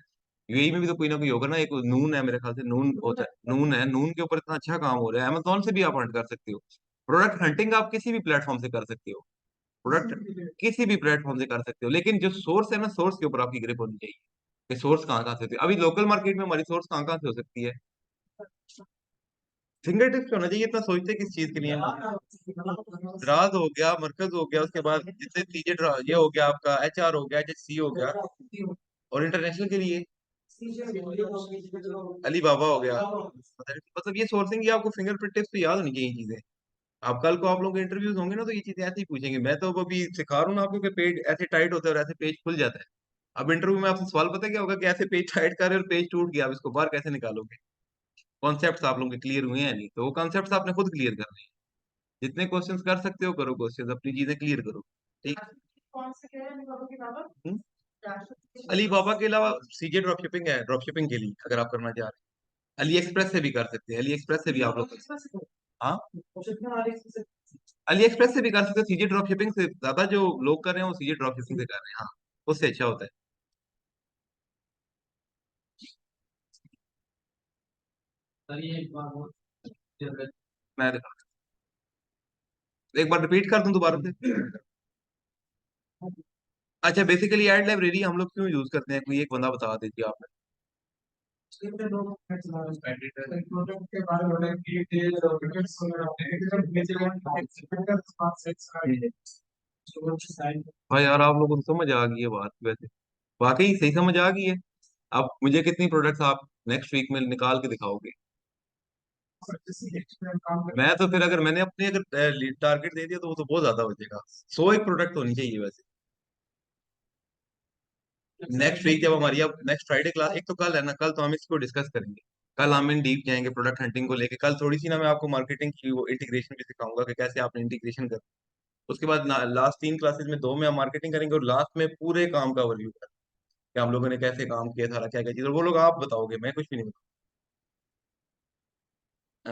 Speaker 1: यूएई में भी तो कोई ना कोई होगा ना। एक नून है, मेरे ख्याल से नून होता है, नून है, नून के ऊपर इतना अच्छा काम हो रहा है। अमेजोन से भी आप हंट कर सकते हो। प्रोडक्ट हंटिंग आप किसी भी प्लेटफॉर्म से कर सकते हो, प्रोडक्ट किसी भी प्लेटफॉर्म से कर सकते हो। लेकिन जो सोर्स है ना, सोर्स के ऊपर आपकी ग्रिप होनी चाहिए कि सोर्स कहाँ कहाँ से होती है। अभी लोकल मार्केट में हमारी सोर्स कहाँ कहाँ से हो सकती है। फिंगर टिप्स होना चाहिए, इतना सोचते किस चीज के लिए हैं? द्राज हो गया, मरकज हो गया, उसके बाद जितने चीजें ये हो गया, आपका एचआर हो गया, एचएससी हो गया, और इंटरनेशनल के लिए अली बाबा हो गया। मतलब ये सोर्सिंग की आपको फिंगर टिप्स तो याद होनी चाहिए चीजें। आप कल को आप लोग के इंटरव्यूज होंगे ना, तो ये चीजें ऐसे ही पूछेंगे। मैं तो अभी सिखा रहा हूँ ना आपको कि पेज ऐसे टाइट होता है और ऐसे पेज खुल जाता है। अब इंटरव्यू में आपसे सवाल पता है क्या होगा, कि ऐसे पेज टाइट कर रहे हो और पेज टूट गया, अब इसको बाहर कैसे निकालोगे। कॉन्सेप्ट्स आप लोगों के क्लियर हुए हैं नहीं, तो वो कॉन्सेप्ट्स आपने खुद क्लियर करने हैं। जितने क्वेश्चंस कर सकते हो करो, क्वेश्चंस अपनी चीजें क्लियर करो। ठीक।
Speaker 2: कौन से कह रहे हैं बाबू के बाबा?
Speaker 1: हम्म? अली बाबा के अलावा सीजे ड्रॉप शिपिंग है, ड्रॉप शिपिंग के लिए अगर आप करना चाह रहे हैं, अली एक्सप्रेस से भी कर सकते हैं, अली एक्सप्रेस से भी आप लोग हाँ, अली एक्सप्रेस से भी कर सकते हैं। सीजे ड्रॉप शिपिंग से ज्यादा जो लोग कर रहे हैं वो सीजे ड्रॉप शिपिंग से कर रहे हैं। हाँ, उससे अच्छा होता है। मैं एक बार रिपीट कर दूं दोबारा से। अच्छा, बेसिकली एड लाइब्रेरी हम लोग क्यों यूज करते हैं, कोई एक बंदा बता दीजिए आप। हाँ यार, आप लोगों को तो समझ आ गई है बात वैसे, वाकई सही समझ आ गई है। अब मुझे कितनी प्रोडक्ट्स आप नेक्स्ट वीक में निकाल के दिखाओगे। मैं तो फिर, अगर मैंने अपने अगर टारगेट दे दिया, तो वो तो बहुत ज्यादा हो जाएगा। 100 एक प्रोडक्ट होनी चाहिए वैसे। नेक्स्ट वीक जब हमारी, अब नेक्स्ट फ्राइडे क्लास, एक तो कल है ना, कल तो हम इसको डिस्कस करेंगे। कल हम इन डीप जाएंगे प्रोडक्ट हंटिंग को लेके। कल थोड़ी सी ना मैं आपको मार्केटिंग की वो इंटीग्रेशन भी सिखाऊंगा कि कैसे आपने इंटीग्रेशन कर। उसके बाद लास्ट 3 क्लासेस में, 2 में हम मार्केटिंग करेंगे, और लास्ट में पूरे काम का ओवरव्यू करेंगे कि हम लोगों ने कैसे काम किया, सारा क्या क्या चीज, और वो लोग आप बताओगे, मैं कुछ भी नहीं बताऊंगा।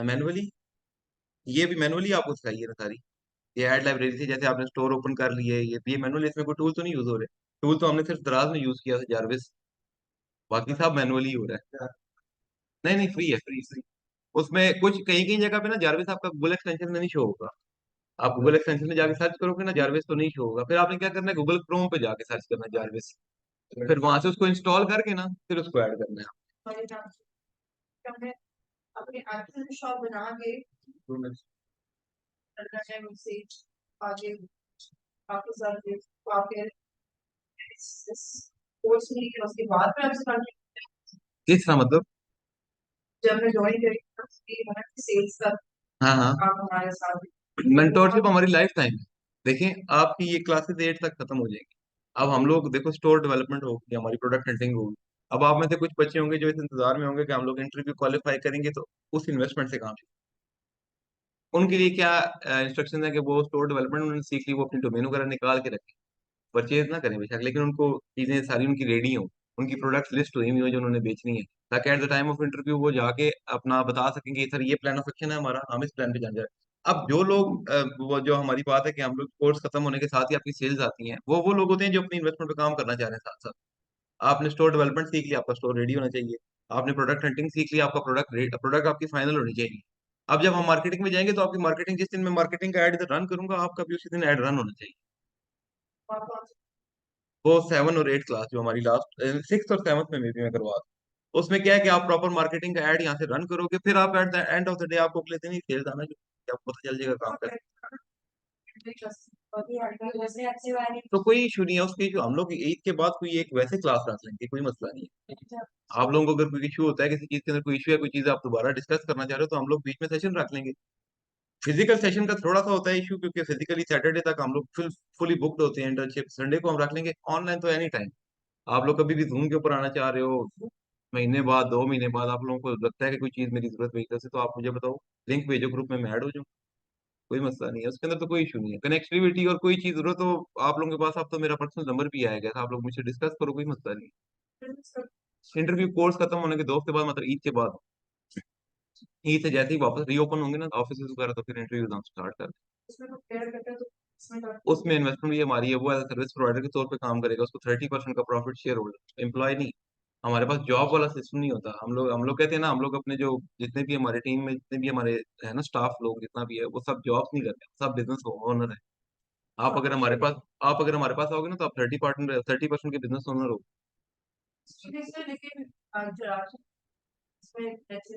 Speaker 1: मैनुअली, ये भी मैनुअली आपको सिखाइए ना सारी। ये ऐड लाइब्रेरी से, जैसे आपने स्टोर ओपन कर लिए, ये मैनुअली, इसमें कोई टूल तो नहीं यूज हो रहे। टूल तो हमने सिर्फ दराज में यूज किया था, जारविस। बाकी सब मैनुअली हो रहा है। नहीं नहीं, फ्री है, फ्री फ्री। उसमें कुछ कहीं कहीं जगह पे ना जारविस आपका गूगल एक्सटेंशन में नहीं शो होगा। आप गूगल एक्सटेंशन में जाके सर्च करोगे ना जारविस, तो नहीं शो होगा। फिर आपने क्या करना है, गूगल क्रोम पे जाके सर्च करना है जारविस, फिर वहां से उसको इंस्टॉल करके ना, फिर उसको ऐड करना
Speaker 2: अपने एक्शन शॉप बना के
Speaker 1: है।
Speaker 2: करना है मुझसे आगे आपके साथ आके कोर्स नहीं किया, उसके बाद में आपसे बात।
Speaker 1: किस तरह मतलब।
Speaker 2: जब मैं ज्वाइन करी सेल्स का
Speaker 1: हाँ हाँ,
Speaker 2: काम हमारे साथ
Speaker 1: मेंटोरशिप हमारी लाइफ टाइम है। देखें, आपकी ये क्लासेस 8 तक खत्म हो जाएंगी। अब हम लोग देखो, स्टोर डेवलपमेंट होगी, हमारी प्रोडक्ट हंटिंग होगी। अब आप में से कुछ बच्चे होंगे जो इस इंतजार में होंगे कि हम लोग इंटरव्यू क्वालिफाई करेंगे तो उस इन्वेस्टमेंट से काम। उनके लिए क्या इंस्ट्रक्शन है कि वो स्टोर डेवलपमेंट उन्होंने सीख ली, वो अपनी डोमेन वगैरह निकाल के रखें। परचेज ना करें बेशक, लेकिन उनको चीजें सारी उनकी रेडी हो, उनकी प्रोडक्ट लिस्ट हुई हुई हो जो उन्होंने बेचनी है, ताकि at the time of interview वो जाके अपना बता सकें कि सर ये प्लान ऑफ एक्शन है हमारा, हम इस प्लान पे जाना चाह रहे हैं। अब जो लोग वो जो हमारी बात है कि हम लोग कोर्स खत्म होने के साथ ही आपकी सेल्स आती हैं, वो लोग होते हैं जो अपनी इन्वेस्टमेंट पे काम करना चाह रहे हैं साथ साथ। आपने स्टोर डेवलपमेंट सीख लिया, आपका स्टोर रेडी होना चाहिए। आपने प्रोडक्ट हंटिंग सीख लिया, आपका प्रोडक्ट आपकी फाइनल होनी चाहिए। अब जब हम मार्केटिंग में जाएंगे, तो आपकी मार्केटिंग, जिस दिन मैं मार्केटिंग का एड रन करूंगा, आपका भी उसी दिन एड रन होना चाहिए। वो 7 और 8 क्लास जो हमारी लास्ट 6th और 7th में भी मैं करवा दूँ। उसमें क्या है कि आप प्रॉपर मार्केटिंग का एड यहाँ से रन करोगे, फिर आप at the end of the day आपको अगले दिन ही सेल्स आना, जो आपको पता चल जाएगा काम कर।
Speaker 2: और ये आजकल वैसे अच्छी वाली
Speaker 1: तो कोई इशू नहीं है उसकी, जो हम लोग ईद के बाद कोई एक वैसे क्लास रख लेंगे, कोई मसला नहीं है। आप लोगों को अगर कोई इशू होता है किसी चीज के अंदर, कोई इशू है, कोई चीज आप दोबारा डिस्कस करना चाह रहे हो, तो हम लोग बीच में सेशन रख लेंगे। फिजिकल सेशन का थोड़ा सा होता है इशू, क्योंकि फिजिकली सैटरडे तक हम लोग फुली बुक्ड होते हैं इंटर्नशिप, संडे को हम रख लेंगे। ऑनलाइन तो एनी टाइम आप लोग कभी भी जूम के ऊपर आना चाह रहे हो, महीने बाद, 2 महीने बाद आप लोगों को लगता है कि कोई चीज मेरी जरूरत हुई तो आप मुझे बताओ, लिंक भेजो ग्रुप में, मैं ऐड हो जाऊँ। कोई मसला नहीं है उसके अंदर, तो कोई इशू नहीं है। कनेक्टिविटी और कोई चीज जरूरत हो आप लोगों के पास, आप तो मेरा पर्सनल नंबर भी आएगा था, आप लोग मुझसे डिस्कस करो, कोई मसला नहीं। इंटरव्यू कोर्स खत्म होने के 2 हफ्ते बाद, मतलब ईद के बाद, ईद से जैसे ही वापस रीओपन होंगे ना ऑफिस वगैरह, तो फिर इंटरव्यूज हम स्टार्ट कर।
Speaker 2: इसमें तो पेड़ करते हैं तो इसमें तो
Speaker 1: उसमें इन्वेस्टमेंट भी हमारी है, वो एज सर्विस प्रोवाइडर के तौर पे काम करेगा, उसको 30% का प्रॉफिट शेयर होगा, एम्प्लॉय नहीं। हमारे पास जॉब वाला सिस्टम नहीं होता। हम लोग कहते हैं ना, हम लोग अपने जो जितने भी हमारे टीम में जितने भी हमारे है ना स्टाफ लोग जितना भी है, वो सब जॉब नहीं करते, सब बिजनेस ओनर है। आप अगर हमारे पास आप अगर हमारे पास आओगे ना, तो आप 30% के बिजनेस ओनर हो।
Speaker 2: लेकिन जो आप इसमें ऐसे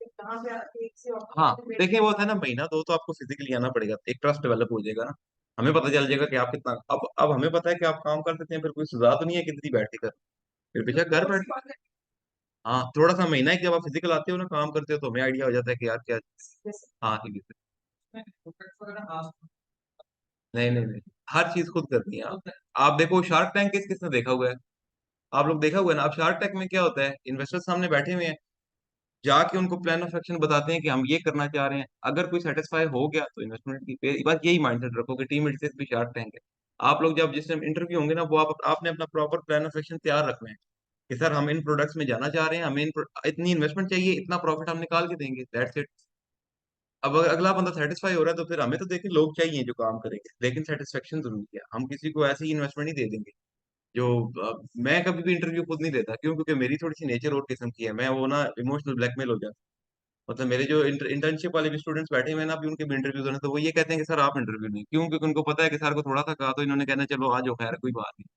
Speaker 2: कहाँ पे एक से
Speaker 1: हाँ,
Speaker 2: ऑफिस में
Speaker 1: देखिए
Speaker 2: बैठ
Speaker 1: वो होता है ना, महीना दो तो आपको फिजिकली आना पड़ेगा, एक ट्रस्ट डेवलप हो जाएगा ना। हमें पता चल जाएगा कि आप कितना, अब हमें पता है कि आप काम कर सकते हैं, फिर कोई सुझाव तो नहीं है कितनी बैठ के कर, फिर बेशक घर बैठ। हाँ, थोड़ा सा महीना है कि जब आप फिजिकल आते हो ना, काम करते हो, तो हमें आइडिया हो जाता है कि यार क्या। हाँ ठीक है। नहीं नहीं नहीं, हर चीज खुद करनी है आप देखो शार्क टैंक किस किसने देखा हुआ है? आप लोग देखा हुआ है ना। अब शार्क टैंक में क्या होता है, इन्वेस्टर सामने बैठे हुए हैं, जाके उनको प्लान ऑफ एक्शन बताते हैं कि हम ये करना चाह रहे हैं, अगर कोई सेटिस्फाई हो गया तो इन्वेस्टमेंट की बस यही माइंडसेट रखो कि टीम इट्स भी शार्क टैंक है। आप लोग जब जिस टाइम इंटरव्यू होंगे ना, वो आपने अपना प्रॉपर प्लान ऑफ एक्शन तैयार रखना है कि सर हम इन प्रोडक्ट्स में जाना चाह रहे हैं, हमें इतनी इन्वेस्टमेंट चाहिए, इतना प्रॉफिट हम निकाल के देंगे, दैट्स इट। अब अगर अगला बंदा सेटिस्फाई हो रहा है, तो फिर हमें तो देखिए लोग चाहिए जो काम करेंगे, लेकिन सेटिस्फेक्शन जरूरी है। हम किसी को ऐसे ही इन्वेस्टमेंट नहीं दे देंगे जो मैं कभी भी इंटरव्यू खुद नहीं देता, क्यों? क्योंकि मेरी थोड़ी सी नेचर और किस्म की है, मैं वो ना इमोशनल ब्लैकमेल हो जाता। मतलब मेरे जो इंटर्नशिप वाले भी स्टूडेंट्स बैठे हुए हैं ना, अभी उनके भी इंटरव्यूज होने, तो वो ये कहते हैं कि सर आप इंटरव्यू नहीं, क्यों? क्योंकि उनको पता है कि सर को थोड़ा सा कहा तो इन्होंने कहना चलो आज हो, खैर कोई बात नहीं।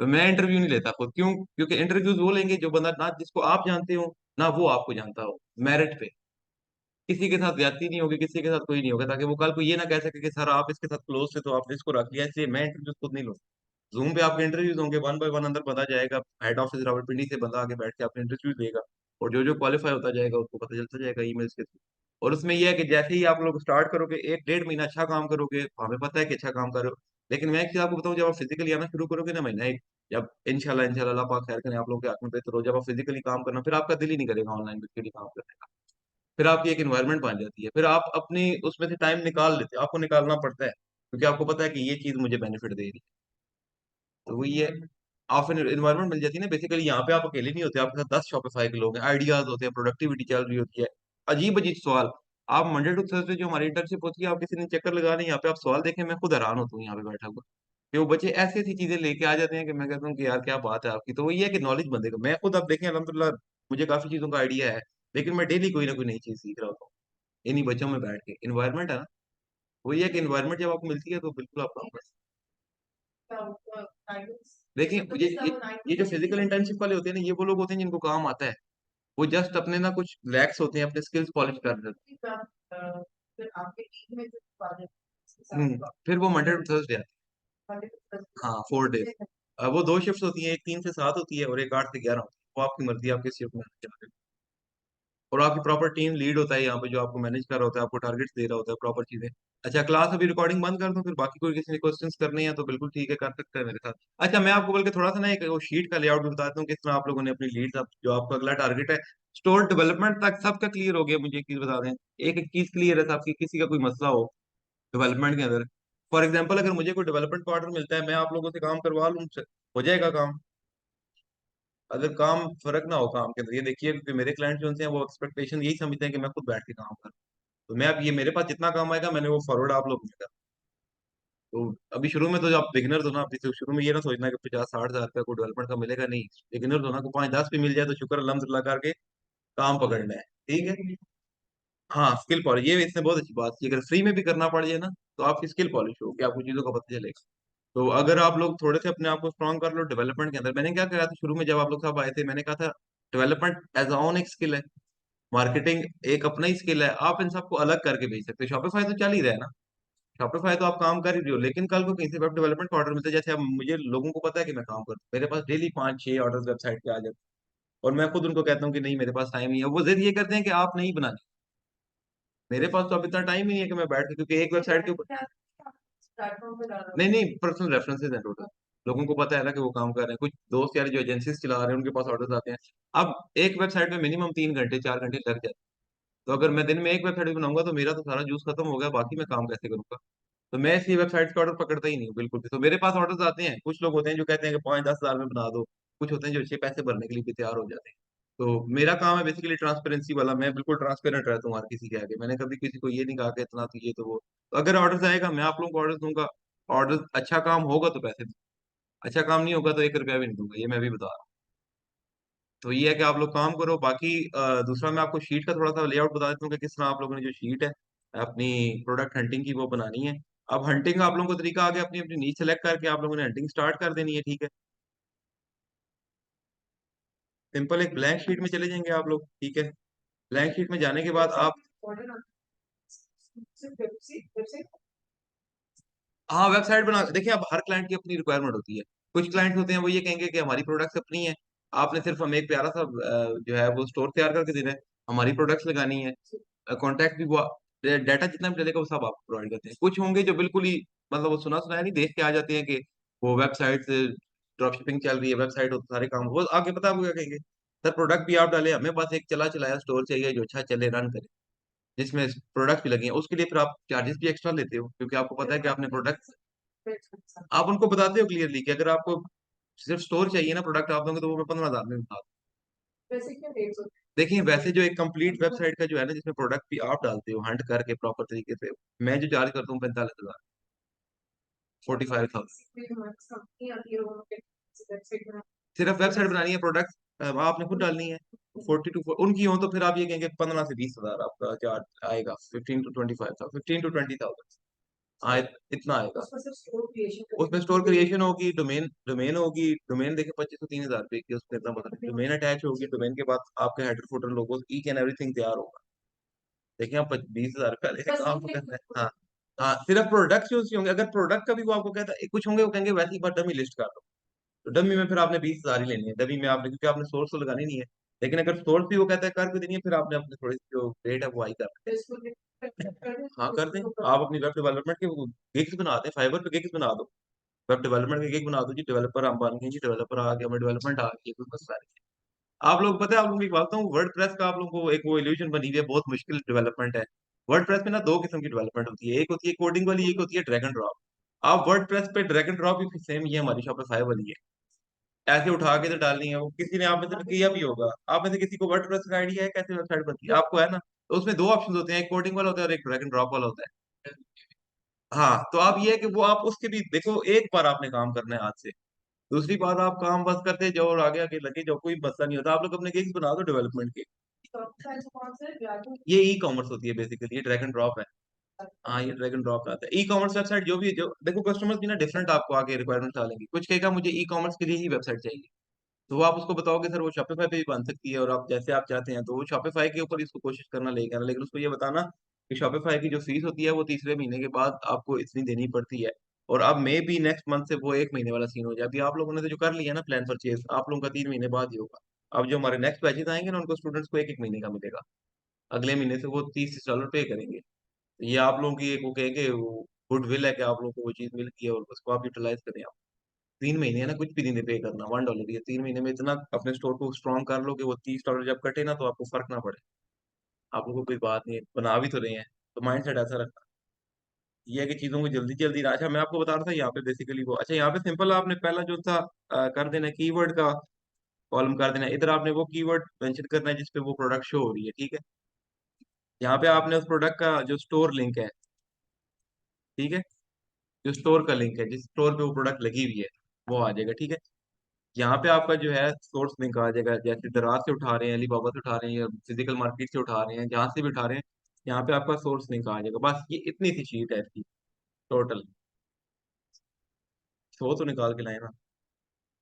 Speaker 1: तो मैं इंटरव्यू नहीं लेता खुद, क्यों? क्योंकि इंटरव्यूज वो लेंगे जो बंदा ना जिसको आप जानते हो, ना वो आपको जानता हो, मेरिट पे। किसी के साथ ज्यादती नहीं होगी, किसी के साथ कोई नहीं होगा, ताकि वो कल को ये ना कह सके कि सर आप इसके साथ क्लोज थे तो आपने इसको रख लिया, इसलिए मैं इंटरव्यूज खुद नहीं लूँ। जूम पे आपके इंटरव्यूज होंगे, वन बाय वन अंदर बंदा जाएगा, हेड ऑफिस रावलपिंडी से बंदा आगे बैठ के आपने इंटरव्यू देगा, और जो जो क्वालिफाई होता जाएगा उसको पता चलता जाएगा ईमेल्स के थ्रू। और उसमें यह है कि जैसे ही आप लोग स्टार्ट करोगे, 1 1.5 महीना अच्छा काम करोगे, हमें पता है कि अच्छा काम कर रहे हो। लेकिन मैं एक चीज आपको बताऊं, जब आप फिजिकली आना शुरू करोगे ना, महीना एक, जब इंशाल्लाह इंशाल्लाह अल्लाह पाक खैर करें, आप लोग के हाथ में बेहतर हो, जब आप फिजिकली काम करना, फिर आपका दिल ही नहीं करेगा ऑनलाइन फिजिकली काम करने का। फिर आपकी एक इन्वायरमेंट बन जाती है, फिर आप अपनी उसमें से टाइम निकाल लेते हो, आपको निकालना पड़ता है, क्योंकि आपको पता है कि ये चीज मुझे बेनिफिट दे रही है। तो वही है, आप इन्वायरमेंट मिल जाती है ना। बेसिकली यहाँ पे आप अकेले नहीं होते, आपके साथ 10 शॉपिफाई के लोग हैं, आइडियाज होते हैं, प्रोडक्टिविटी चल रही होती है। अजीब अजीब सवाल। आप मंडे टू थर्सडे जो हमारी इंटर्नशिप होती है, आप किसी ने चक्कर लगा नहीं, यहाँ पे आप सवाल देखें, मैं खुद हैरान होता हूँ यहाँ पे बैठा हुआ कि वो बच्चे ऐसी ऐसी चीजें लेके आ जाते हैं कि मैं कहता हूँ कि यार क्या बात है आपकी। तो वही है कि नॉलेज बंदेगा, मैं खुद आप देखें अल्हम्दुलिल्लाह, मुझे काफी चीजों का आइडिया है, लेकिन मैं डेली कोई ना कोई नई चीज सीख रहा होता हूँ इन्हीं बच्चों में बैठ के। इन्वायरमेंट है ना, वही है कि इन्वायरमेंट जब आपको मिलती है तो बिल्कुल आप काम कर सकते
Speaker 2: टाइमिंग
Speaker 1: हैं। देखिए ये जो फिजिकल इंटर्नशिप वाले होते हैं ना, ये वो लोग होते हैं जिनको काम आता है, वो जस्ट अपने ना कुछ लैक्स होते हैं, अपने स्किल्स पॉलिश कर रहे होते
Speaker 2: फिर आपके टीम में जो वाले
Speaker 1: हैं। फिर वो मंडे टू थर्सडे आते हैं, हाँ 4 डेज। वो 2 शिफ्ट होती है, एक 3 से 7 होती है और एक 8 से 11 होती है, वो आपकी मर्जी, आप किस शिफ्ट में आना चाहते हैं। और आपकी प्रॉपर टीम लीड होता है यहाँ पे, जो आपको मैनेज कर रहा होता है, आपको टारगेट्स दे रहा होता है, प्रॉपर चीजें। अच्छा, क्लास अभी रिकॉर्डिंग बंद कर दूं, फिर बाकी कोई किसी ने क्वेश्चंस करने हैं तो बिल्कुल ठीक है, कर सकते हैं मेरे साथ। अच्छा, मैं आपको बल्कि थोड़ा सा ना एक वो शीट का लेआउट भी बताता हूँ, किस तरह आप लोगों ने अपनी लीड्स, जो आपका अगला टारगेट है, स्टोर डेवलपमेंट तक सबका क्लियर हो गया। मुझे एक चीज बता दें, एक एक चीज क्लियर है आपकी, किसी का कोई मसला हो डेवलपमेंट के अंदर। फॉर एग्जाम्पल, अगर मुझे कोई डेवलपमेंट का ऑर्डर मिलता है, मैं आप लोगों से काम करवा लूँ, हो जाएगा काम। अगर काम फर्क ना हो काम के अंदर, ये देखिए, क्योंकि मेरे क्लाइंट जो होते हैं वो एक्सपेक्टेशन यही समझते हैं कि मैं खुद बैठ के काम करूँ। तो मैं अब ये मेरे पास जितना काम आएगा, मैंने वो फॉरवर्ड आप लोग में करा। तो अभी शुरू में तो जब आप बिगिनर हो ना, अभी तो शुरू में ये ना सोचना कि 50 60 हज़ार रुपया को डेवलपमेंट का मिलेगा, नहीं। बिगिनर हो ना, को 5 10 भी मिल जाए तो शुक्र अल्हम्दुलिल्लाह करके काम पकड़ना है, ठीक है। हाँ, स्किल पॉलिश, ये इसमें बहुत अच्छी बात थी, अगर फ्री में भी करना पड़ जाए ना, तो आपकी स्किल पॉलिश होगी, आपको चीजों का पता चलेगा। तो अगर आप लोग थोड़े से अपने आप को स्ट्रॉन्ग कर लो डेवलपमेंट के अंदर, मैंने क्या करा था शुरू में जब आप लोग सब आए थे, मैंने कहा था डेवलपमेंट एज ऑन एक स्किल है, मार्केटिंग एक अपना ही स्किल है, आप इन सबको अलग करके भेज सकते हो। शॉपिफाई तो चल ही रहा है ना, शॉपिफाई तो आप काम कर ही रहे हो, लेकिन कल को कहीं से वेब डेवलपमेंट का ऑर्डर मिलता है, जैसे अब मुझे लोगों को पता है कि मैं काम करता हूँ, मेरे पास डेली 5-6 ऑर्डर वेबसाइट पे आ जाते हैं, और मैं खुद उनको कहता हूँ कि नहीं मेरे पास टाइम नहीं है, वो जिद ये करते हैं कि आप नहीं बनानी। मेरे पास तो अब इतना टाइम ही नहीं है कि मैं बैठ के, क्योंकि एक वेबसाइट के ऊपर,
Speaker 2: प्लेटफॉर्म पे डाल रहा
Speaker 1: नहीं नहीं, पर्सनल रेफरेंसेस हैं टोटल। लोगों को पता है ना कि वो काम कर रहे हैं, कुछ दोस्त यार जो एजेंसीज चला रहे हैं उनके पास ऑर्डर्स आते हैं। अब एक वेबसाइट में मिनिमम 3 घंटे 4 घंटे लग जाते हैं, तो अगर मैं दिन में एक वेबसाइट बनाऊंगा तो मेरा तो सारा जूस खत्म हो गया, बाकी मैं काम कैसे करूंगा? तो मैं इसलिए वेबसाइट का ऑर्डर पकड़ता ही नहीं हूँ बिल्कुल भी। तो मेरे पास ऑर्डर्स आते हैं, कुछ लोग होते हैं जो कहते हैं कि 5-10 हज़ार में बना दो, कुछ होते हैं जो अच्छे पैसे भरने के लिए भी तैयार हो जाते हैं। तो मेरा काम है बेसिकली ट्रांसपेरेंसी वाला, मैं बिल्कुल ट्रांसपेरेंट रहता हूँ हर किसी के आगे, मैंने कभी किसी को ये नहीं कहा कि इतना तो ये तो वो। तो अगर ऑर्डर आएगा मैं आप लोगों को ऑर्डर दूंगा, ऑर्डर अच्छा काम होगा तो पैसे दूंगा, अच्छा काम नहीं होगा तो 1 रुपया भी नहीं दूंगा, ये मैं भी बता रहा हूँ। तो ये है कि आप लोग काम करो, बाकी दूसरा मैं आपको शीट का थोड़ा सा लेआउट बता देता हूँ कि किस तरह आप लोगों ने जो शीट है अपनी प्रोडक्ट हंटिंग की वो बनानी है। अब हंटिंग आप लोगों को तरीका आ गया, अपनी अपनी नीच सेलेक्ट करके आप लोगों ने हंटिंग स्टार्ट कर देनी है, ठीक है। सिंपल एक ब्लैंक शीट में चले जाएंगे आप लोग, ठीक है। ब्लैंक शीट में जाने के बाद आप,
Speaker 2: ऑर्डर सिर्फ वेबसाइट
Speaker 1: हाँ वेबसाइट बना, देखिए अब हर क्लाइंट की अपनी रिक्वायरमेंट होती है। कुछ क्लाइंट होते हैं वो ये कहेंगे कि हमारी प्रोडक्ट्स अपनी है, आपने सिर्फ हमें एक प्यारा सा जो है वो स्टोर तैयार करके देना है, हमारी प्रोडक्ट्स लगानी है, कॉन्टैक्ट भी वो डाटा जितना भी डलेगा वो सब आप प्रोवाइड करते हैं। कुछ होंगे जो बिल्कुल ही मतलब वो सुना सुनाया नहीं देख के आ जाते हैं कि वो वेबसाइट से ड्रॉप शिपिंग चल रही है, वेबसाइट हो तो सारे काम, वो आगे पता आपको क्या कहेंगे, सर प्रोडक्ट भी आप डाले, हमें बस एक चला चलाया स्टोर चाहिए जो अच्छा चले रन करे, जिसमें प्रोडक्ट भी लगे हैं, उसके लिए फिर आप चार्जेस भी एक्स्ट्रा लेते हो, क्योंकि आपको पता है कि आपने प्रोडक्ट, आप उनको बताते हो क्लियरली कि अगर आपको सिर्फ स्टोर चाहिए ना प्रोडक्ट आप दोगे तो वो मैं 15 हज़ार में बता दूं।
Speaker 2: वैसे क्या रेट्स होते
Speaker 1: देखिए वैसे जो एक कंप्लीट वेबसाइट का जो है ना, जिसमें प्रोडक्ट भी आप डालते हो हंट करके प्रॉपर तरीके से, मैं जो चार्ज करता हूँ 45 हज़ार, 45,000।
Speaker 2: हैं हमारे कंपनी आती है वो वेबसाइट बना
Speaker 1: सिर्फ वेबसाइट बनानी है, प्रोडक्ट आपने खुद डालनी है। 40 to उनकी हो तो फिर आप ये कहेंगे 15 से 20 हज़ार आपका चार्ज आएगा, 15 to 25,000, 15 to 20,000 हाँ, इतना आएगा।
Speaker 2: उसमें सिर्फ स्टोर क्रिएशन
Speaker 1: उसमें स्टोर क्रिएशन होगी, डोमेन डोमेन होगी, डोमेन देखिए 25 से 30 हज़ार रुपए की, उसमें इतना बता दें, डोमेन अटैच होगी, डोमेन के बाद आपके header footer logo each and everything तैयार होगा। देखिए आप 20 हज़ार रुपया लेके
Speaker 2: बस
Speaker 1: काम
Speaker 2: ये
Speaker 1: करना है, हाँ। हाँ सिर्फ प्रोडक्ट यूज होंगे, अगर प्रोडक्ट का भी वो आपको कहता है, कुछ होंगे वो कहेंगे वैसे ही बात डमी लिस्ट कर दो, तो डमी में फिर आपने 20 हज़ार ही लेनी है, डमी में आपने, क्योंकि आपने सोर्स तो लगानी नहीं है। लेकिन अगर सोर्स भी वो कहता है कर भी देनी है, फिर आपने अपने थोड़ी सी जो रेट है वो हाई कर,
Speaker 2: इसको कर दें
Speaker 1: हाँ कर दें।
Speaker 2: उसको
Speaker 1: आप अपनी वेब डेवलपमेंट के गिग्स बना दें, फाइवर पे गिग्स बना दो, वेब डेवलपमेंट के गिग बना दो जी, डेवलपर हम बन गए जी, डेवलपर आ गया, हमें डेवलपमेंट आ गई, कोई मसला नहीं है। आप लोग पता है, आप लोगों की बात हूँ, वर्ड प्रेस का आप लोगों को एक वो इल्यूजन बनी हुई है, बहुत मुश्किल डेवलपमेंट है। वर्ड प्रेस में ना दो किस्म की डेवलपमेंट होती है, एक होती है कोडिंग वाली, एक होती है ड्रैग एंड ड्रॉप। आप वर्ड प्रेस पे ड्रैग एंड ड्रॉप भी सेम, ये हमारी शॉपिफाई वाली है, ऐसे उठा के तो डालनी है, वो किसी ने आप में से किया भी होगा, आप में से किसी को वर्ड प्रेस का आइडिया है कैसे वेबसाइट बनती है, आपको है ना? तो उसमें दो ऑप्शन होते हैं, एक कोडिंग वाला होता है और एक ड्रैग एंड ड्रॉप वाला होता है। हाँ तो आप ये है कि वो आप उसके भी देखो, एक बार आपने काम करना है हाथ से, दूसरी बार आप काम बस करते जाओ और आगे आगे लगे जाओ, कोई मसला नहीं होता। आप लोग अपने गिग्स बना दो डेवलपमेंट के।
Speaker 2: कौन से यादव
Speaker 1: ये ई कॉमर्स होती है बेसिकली, ये ड्रैग एंड ड्रॉप है। हाँ ये ड्रैग एंड ड्रॉप आता है, ई कॉमर्स वेबसाइट जो भी, जो देखो कस्टमर्स भी ना डिफरेंट आपको आगे रिक्वायरमेंट डालेंगे, कुछ कहेगा मुझे ई कॉमर्स के लिए ही वेबसाइट चाहिए, तो वो आप उसको बताओगे सर वो शॉपिफाई पे भी बन सकती है, और आप जैसे आप चाहते हैं तो वो शॉपिफाई के ऊपर इसको कोशिश करना लेके आना, लेकिन उसको ये बताना कि शॉपिफाई की जो फीस होती है वो तीसरे महीने के बाद आपको इतनी देनी पड़ती है। और अब मे बी नेक्स्ट मंथ से वो 1 महीने वाला सीन हो जाए, अभी आप लोगों ने तो जो कर लिया ना प्लान परचेज, आप लोगों का 3 महीने बाद ही होगा। अब जो हमारे नेक्स्ट बैचेज आएंगे ना उनको स्टूडेंट्स को 1-1 महीने का मिलेगा, अगले महीने से वो $30 पे करेंगे। तो ये आप लोगों की एक वो कहेंगे वो गुडविल है कि आप लोगों को वो चीज मिल गई है और उसको आप यूटिलाइज करें। 3 महीने है ना, कुछ भी नहीं पे करना, $1 ही है, 3 महीने में इतना अपने स्टोर को स्ट्रॉन्ग कर लो कि वो $30 जब कटे ना तो आपको फर्क ना पड़े। आप लोगों को कोई बात नहीं है, बना भी तो रहे हैं, तो माइंड सेट ऐसा रखना। ये है कि चीजों को जल्दी जल्दी, अच्छा मैं आपको बता रहा था यहाँ पे बेसिकली वो, अच्छा यहाँ पे सिंपल आपने पहला जो था कर देना कीवर्ड का कॉलम कर देना है। इधर आपने वो कीवर्ड मेंशन करना है जिसपे वो प्रोडक्ट शो हो रही है, ठीक है। यहाँ पे आपने उस प्रोडक्ट का जो स्टोर लिंक है, ठीक है, जो स्टोर का लिंक है जिस स्टोर पे वो प्रोडक्ट लगी हुई है वो आ जाएगा, ठीक है। यहाँ पे आपका जो है सोर्स लिंक आ जाएगा, जैसे दराज से उठा रहे हैं, अलीबाबा से उठा रहे हैं, या फिजिकल मार्केट से उठा रहे हैं, जहां से भी उठा रहे हैं, यहाँ पे आपका सोर्स लिंक आ जाएगा। बस ये इतनी सी शीट है इसकी टोटल, सो तो निकाल के लाए ना।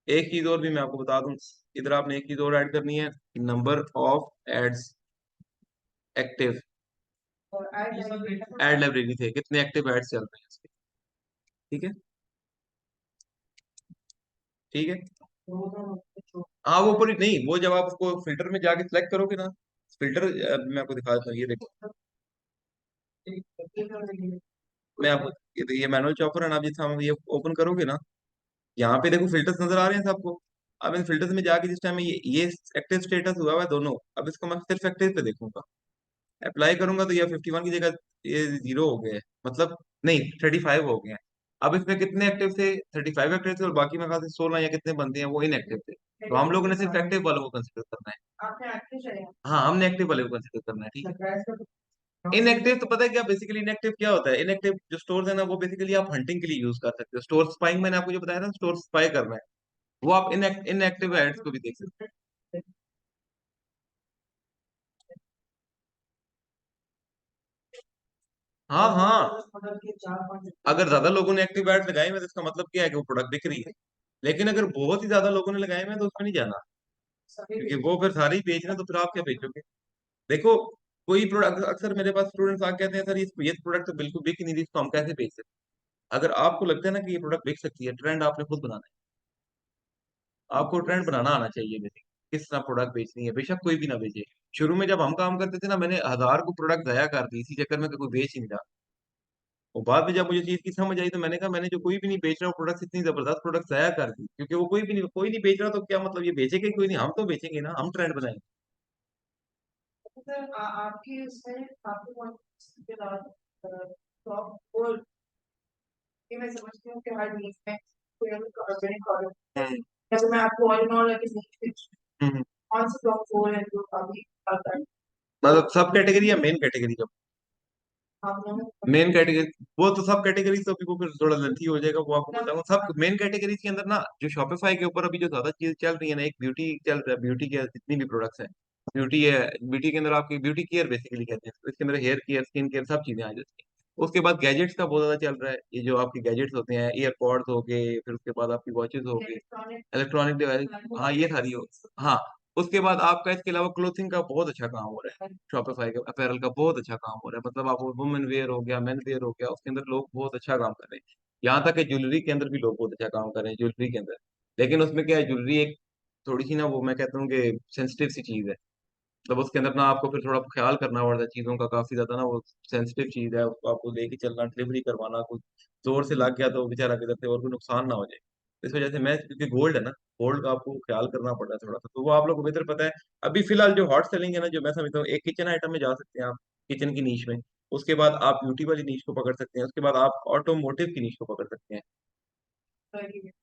Speaker 1: एक चीज और भी मैं आपको बता दूं, इधर आपने एक चीज और ऐड करनी है, नंबर ऑफ एड्स एक्टिव,
Speaker 2: और
Speaker 1: एड लाइब्रेरी थे, कितने एक्टिव एड्स चल रहे हैं उसके। ठीक है। ठीक है। हाँ वो पूरी नहीं, वो जब आप उसको फिल्टर में जाके सिलेक्ट करोगे ना, फिल्टर, मैं आपको दिखा देता हूँ, ये देखो। मैं आपको ये मैनुअल चॉपर है ना, आप जिस हम ये ओपन करोगे ना, यहाँ पे देखो फिल्टर्स नजर आ रहे हैं सबको। अब इन फिल्टर्स में जाके जिस टाइम ये एक्टिव स्टेटस हुआ हुआ है दोनों, अब इसको मैं सिर्फ एक्टिव पे देखूंगा, अप्लाई करूंगा तो ये 51 की जगह ये 0 हो गया है, मतलब नहीं 35 हो गए हैं। अब इसमें कितने एक्टिव थे, 35 एक्टिव थे, और बाकी में से 16 या कितने बनते हैं वो इनएक्टिव थे। तो हम लोगों ने सिर्फ एक्टिव वालों को कंसिडर करना है। हाँ हमने एक्टिव वाले को कंसिडर करना है, ठीक है। इनएक्टिव तो पता है क्या, बेसिकली इनएक्टिव क्या होता है, इनएक्टिव जो स्टोर्स है ना, वो बेसिकली आप हंटिंग के लिए यूज कर सकते हो। स्टोर स्पाइंग मैंने आपको जो बताया था, स्टोर स्पाई करना है, वो आप इनएक्टिव एड्स को भी देख सकते हैं। हाँ हाँ, अगर ज्यादा लोगों ने एक्टिव एड लगाए हुए तो इसका मतलब क्या है कि वो प्रोडक्ट बिक रही है। लेकिन अगर बहुत ही ज्यादा लोगों ने लगाए हुए हैं तो उसमें नहीं जाना, क्योंकि वो फिर सारे ही बेच रहे हैं, तो फिर आप क्या बेचोगे। देखो, कोई प्रोडक्ट, अक्सर मेरे पास स्टूडेंट्स आके कहते हैं सर ये प्रोडक्ट तो बिल्कुल बिक ही नहीं रही, इसको हम कैसे बेच सकते हैं। अगर आपको लगता है ना कि ये प्रोडक्ट बिक सकती है, ट्रेंड आपने खुद बनाना है, आपको ट्रेंड बनाना आना चाहिए बेसिक, किस तरह प्रोडक्ट बेचनी है, बेशक कोई भी ना बेचे। शुरू में जब हम काम करते थे ना, मैंने 1000 को प्रोडक्ट दया कर दी इसी चक्कर में कि कोई बेच ही नहीं रहा। और बाद में जब मुझे चीज की समझ आई तो मैंने कहा, मैंने जो कोई भी नहीं बेच रहा वो प्रोडक्ट, इतनी जबरदस्त प्रोडक्ट जाया कर दी, क्योंकि वो कोई नहीं बेच रहा, तो क्या मतलब, ये बेचेगा ही कोई नहीं, हम तो बेचेंगे ना, हम ट्रेंड बनाएंगे।
Speaker 2: सर आपकी उसमें आपको कौन के बाद टॉप और ये मैं समझती हूँ कि हर नीड में कोई ना कोई ऑर्गेनिक प्रोडक्ट है।
Speaker 1: हम्म
Speaker 2: जैसे मैं आपको ऑल इन ऑल है कि
Speaker 1: हम्म।
Speaker 2: कौन सा टॉप फोर है जो काफी आता है
Speaker 1: मतलब सब कैटेगरी या मेन कैटेगरी, जब
Speaker 2: आप दोनों
Speaker 1: मेन कैटेगरी, वो तो सब कैटेगरी तो अभी वो फिर थोड़ा लेंथी हो जाएगा, वो आपको बताऊंगा। सब मेन कैटेगरी के अंदर ना, जो शॉपिफाई के ऊपर अभी जो ज्यादा चीज चल रही है ना, एक ब्यूटी चल रहा है, ब्यूटी के जितनी भी प्रोडक्ट्स हैं, ब्यूटी है, ब्यूटी के अंदर आपकी ब्यूटी केयर बेसिकली कहते हैं, तो इसके अंदर हेयर केयर, स्किन केयर, सब चीजें आ जाती हैं। उसके बाद गैजेट्स का बहुत ज्यादा चल रहा है, ये जो आपके गैजेट्स होते हैं, ईयरपॉड्स हो गए, फिर उसके बाद आपकी वॉचेस हो गई,
Speaker 2: इलेक्ट्रॉनिक
Speaker 1: इलेक्ट्रॉनिक डिवाइस, हाँ ये सारी हो। हाँ, उसके बाद आपका इसके अलावा क्लोथिंग का बहुत अच्छा काम हो रहा है, शॉपिफाई का अपैरल का बहुत अच्छा काम हो रहा है, मतलब आप वुमेन वेयर हो गया, मेन वेयर हो गया, उसके अंदर लोग बहुत अच्छा काम कर रहे हैं। यहाँ तक कि ज्वेलरी के अंदर भी लोग बहुत अच्छा काम कर रहे हैं, ज्वेलरी के अंदर। लेकिन उसमें क्या है, ज्वेलरी एक थोड़ी सी ना, वो मैं कहता हूँ कि सेंसिटिव सी चीज है, मतलब उसके अंदर ना आपको फिर थोड़ा ख्याल करना पड़ता है चीजों का, काफी ज्यादा ना, वो सेंसिटिव चीज है, उसको आपको लेके चलना, डिलीवरी करवाना, कुछ जोर से लग गया तो बेचारा किधर से और कोई नुकसान ना हो जाए। इस वजह से मैं, क्योंकि गोल्ड है ना, गोल्ड का आपको ख्याल करना पड़ता है थोड़ा सा, तो वो आप लोग को बेहतर पता है। अभी फिलहाल जो हॉट सेलिंग है ना, जो मैं समझता हूँ, एक किचन आइटम में जा सकते हैं आप, किचन की नीश में। उसके बाद आप ब्यूटी वाली नीश को पकड़ सकते हैं, उसके बाद आप ऑटोमोटिव की नीश को पकड़ सकते हैं,